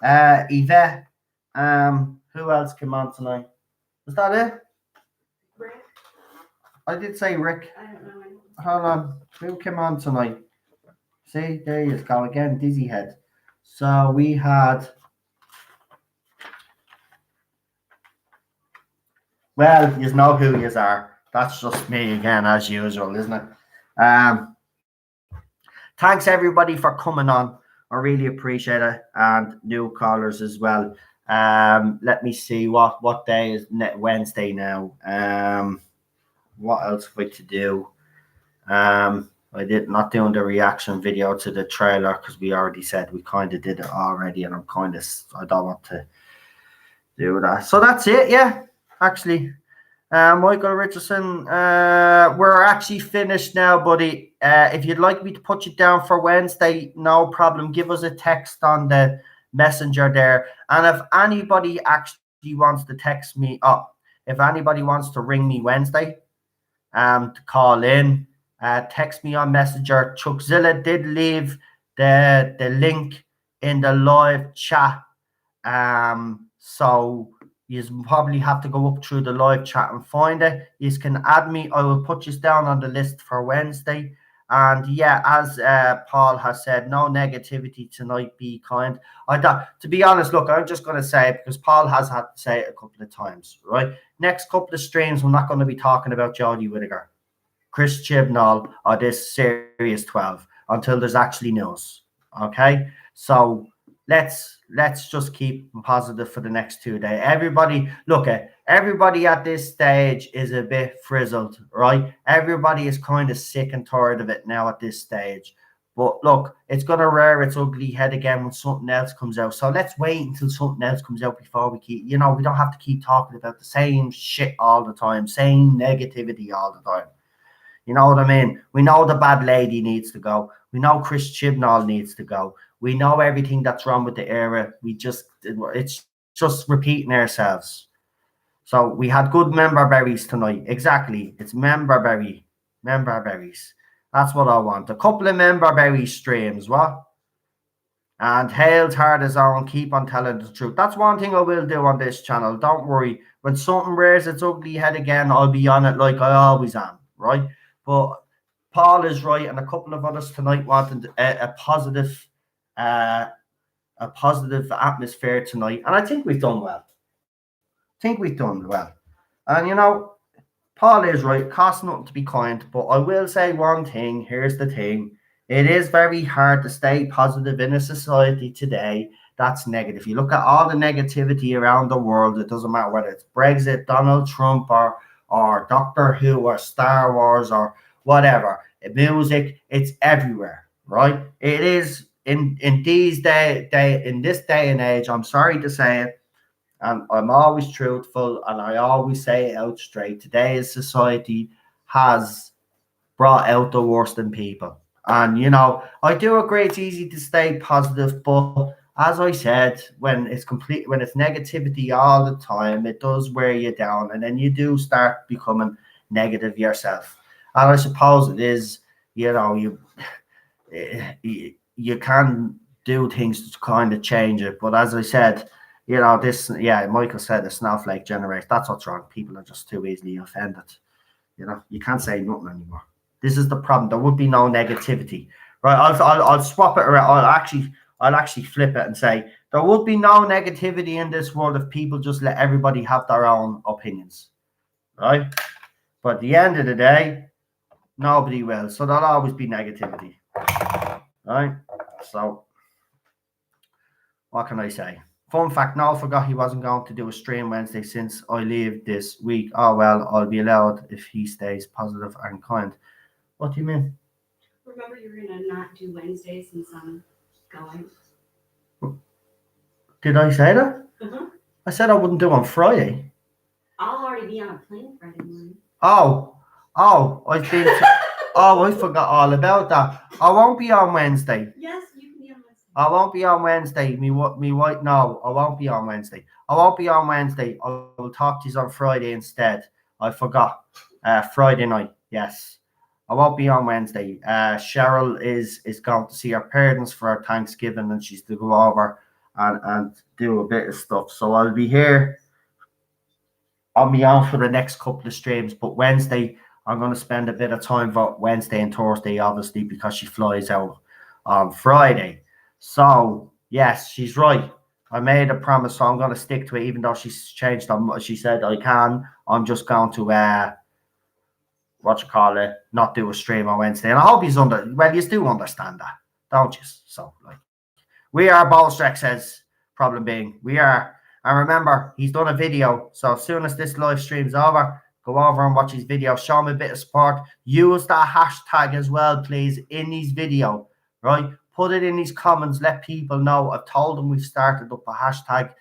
Yvette. Who else came on tonight? Was that it? Rick? I did say Rick. I don't know. Hold on. Who came on tonight? See, there you go again. Dizzy head. So we had. Well, you know who you are. That's just me again, as usual, isn't it? Thanks everybody for coming on. I really appreciate it, and new callers as well. Let me see what day is Wednesday now. What else have we to do? I did not doing the reaction video to the trailer because we already said we kind of did it already, and I don't want to do that. So that's it. Yeah, actually. Michael Richardson, we're actually finished now, buddy. If you'd like me to put you down for Wednesday, no problem. Give us a text on the messenger there. And if anybody actually wants to text me up, if anybody wants to ring me Wednesday, to call in, text me on Messenger. Chuckzilla did leave the link in the live chat. So you probably have to go up through the live chat and find it. You can add me. I will put you down on the list for Wednesday. And yeah, as Paul has said, no negativity tonight. Be kind. To be honest, look, I'm just going to say it because Paul has had to say it a couple of times, right? Next couple of streams, we're not going to be talking about Jodie Whittaker, Chris Chibnall, or this Series 12 until there's actually news. Okay, so let's just keep positive for the next 2 days. Everybody at this stage is a bit frizzled, right? Everybody is kind of sick and tired of it now at this stage. But look, it's going to rear its ugly head again when something else comes out. So let's wait until something else comes out before we we don't have to keep talking about the same shit all the time, same negativity all the time. You know what I mean? We know the bad lady needs to go. We know Chris Chibnall needs to go. We know everything that's wrong with the era. It's just repeating ourselves. So we had good member berries tonight. Exactly. It's member berries. That's what I want. A couple of member berry streams, what? And hail Tardis on, keep on telling the truth. That's one thing I will do on this channel. Don't worry. When something rears its ugly head again, I'll be on it like I always am, right? But Paul is right, and a couple of others tonight wanted a positive atmosphere tonight, and I think we've done well. And Paul is right. Costs nothing to be kind, but I will say one thing. Here's the thing: it is very hard to stay positive in a society today that's negative. You look at all the negativity around the world. It doesn't matter whether it's Brexit, Donald Trump, or Doctor Who, or Star Wars, or whatever. Music, it's everywhere, right? It is in this day and age. I'm sorry to say it, and I'm always truthful, and I always say it out straight. Today's society has brought out the worst in people, And you know, I do agree it's easy to stay positive, but as I said, when it's negativity all the time, it does wear you down, and then you do start becoming negative yourself. And I suppose it is, you know, you can do things to kind of change it, but as I said, you know, Michael said the snowflake generation. That's what's wrong. People are just too easily offended. You know, you can't say nothing anymore. This is the problem. There would be no negativity, right? I'll swap it around. I'll actually flip it and say there would be no negativity in this world if people just let everybody have their own opinions, right? But at the end of the day, nobody will. So there'll always be negativity, right? So what can I say? Fun fact, Noel forgot he wasn't going to do a stream Wednesday since I leave this week. Oh, well, I'll be allowed if he stays positive and kind. What do you mean? Remember, you're going to not do Wednesday since I'm going. Did I say that? Uh-huh. I said I wouldn't do on Friday. I'll already be on a plane Friday morning. Oh, I forgot all about that. I won't be on Wednesday. Yes, you can be on Wednesday. I won't be on Wednesday. Me white. No, I won't be on Wednesday. I won't be on Wednesday. I will talk to you on Friday instead. I forgot. Friday night. Yes, I won't be on Wednesday. Cheryl is going to see her parents for her Thanksgiving, and she's to go over and do a bit of stuff. So I'll be here on my own for the next couple of streams. But Wednesday, I'm going to spend a bit of time for Wednesday and Thursday, obviously, because she flies out on Friday. So, yes, she's right. I made a promise, so I'm going to stick to it, even though she's changed them. She said I can. I'm just going to, not do a stream on Wednesday. And I hope you do understand that, don't you? So, like, we are, Bolstrek says, problem being, we are. And remember, he's done a video. So as soon as this live stream's over, go over and watch his video. Show him a bit of support. Use that hashtag as well, please, in his video, right? Put it in his comments. Let people know. I've told them we've started up a hashtag.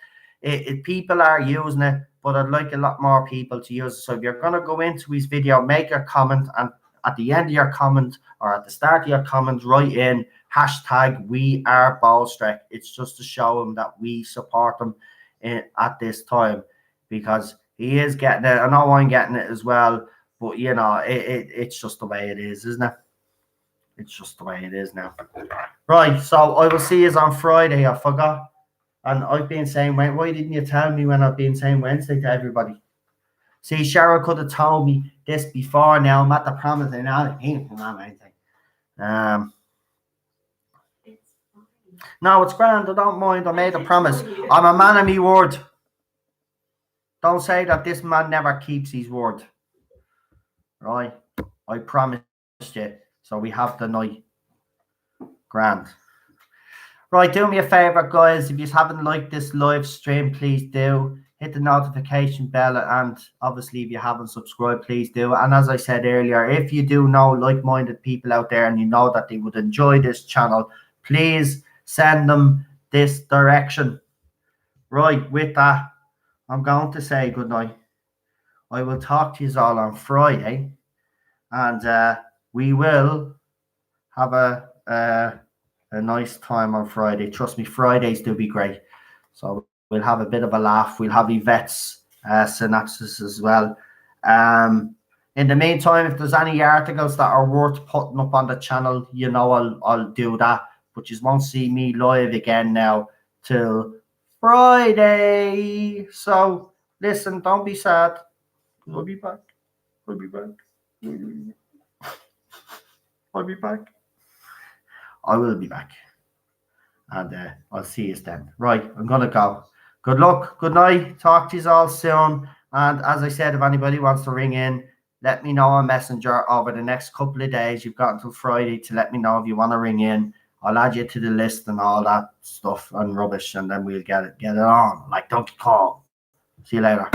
People are using it, but I'd like a lot more people to use it. So if you're going to go into his video, make a comment, and at the end of your comment or at the start of your comment, write in hashtag we are Bolstrek. It's just to show him that we support him at this time, because he is getting it. I know I'm getting it as well, but you know, it's just the way it is, isn't it? It's just the way it is now. Right, so I will see you on Friday. I forgot, and I've been saying, why didn't you tell me when I've been saying Wednesday to everybody? See, Cheryl could have told me this before. Now I'm at the promise and now anything. No, it's grand. I don't mind. I made a promise. I'm a man of my word. Don't say that this man never keeps his word. Right? I promised you. So we have the night. Grand. Right, do me a favor, guys. If you haven't liked this live stream, please do. Hit the notification bell, and obviously if you haven't subscribed, please do. And as I said earlier, if you do know like-minded people out there and you know that they would enjoy this channel, please send them this direction. Right, with that, I'm going to say good night. I will talk to you all on Friday, and we will have a nice time on Friday. Trust me, Fridays do be great. So we'll have a bit of a laugh. We'll have Yvette's synopsis as well. In the meantime, if there's any articles that are worth putting up on the channel, you know, I'll do that. But you won't see me live again now till Friday. So listen, don't be sad. I'll be back. I'll be back. I'll be back. I will be back. And I'll see you then. Right, I'm going to go. Good luck. Good night. Talk to you all soon. And as I said, if anybody wants to ring in, let me know on Messenger over the next couple of days. You've got until Friday to let me know if you want to ring in. I'll add you to the list and all that stuff and rubbish, and then we'll get it on like Donkey Kong. See you later.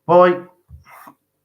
Bye.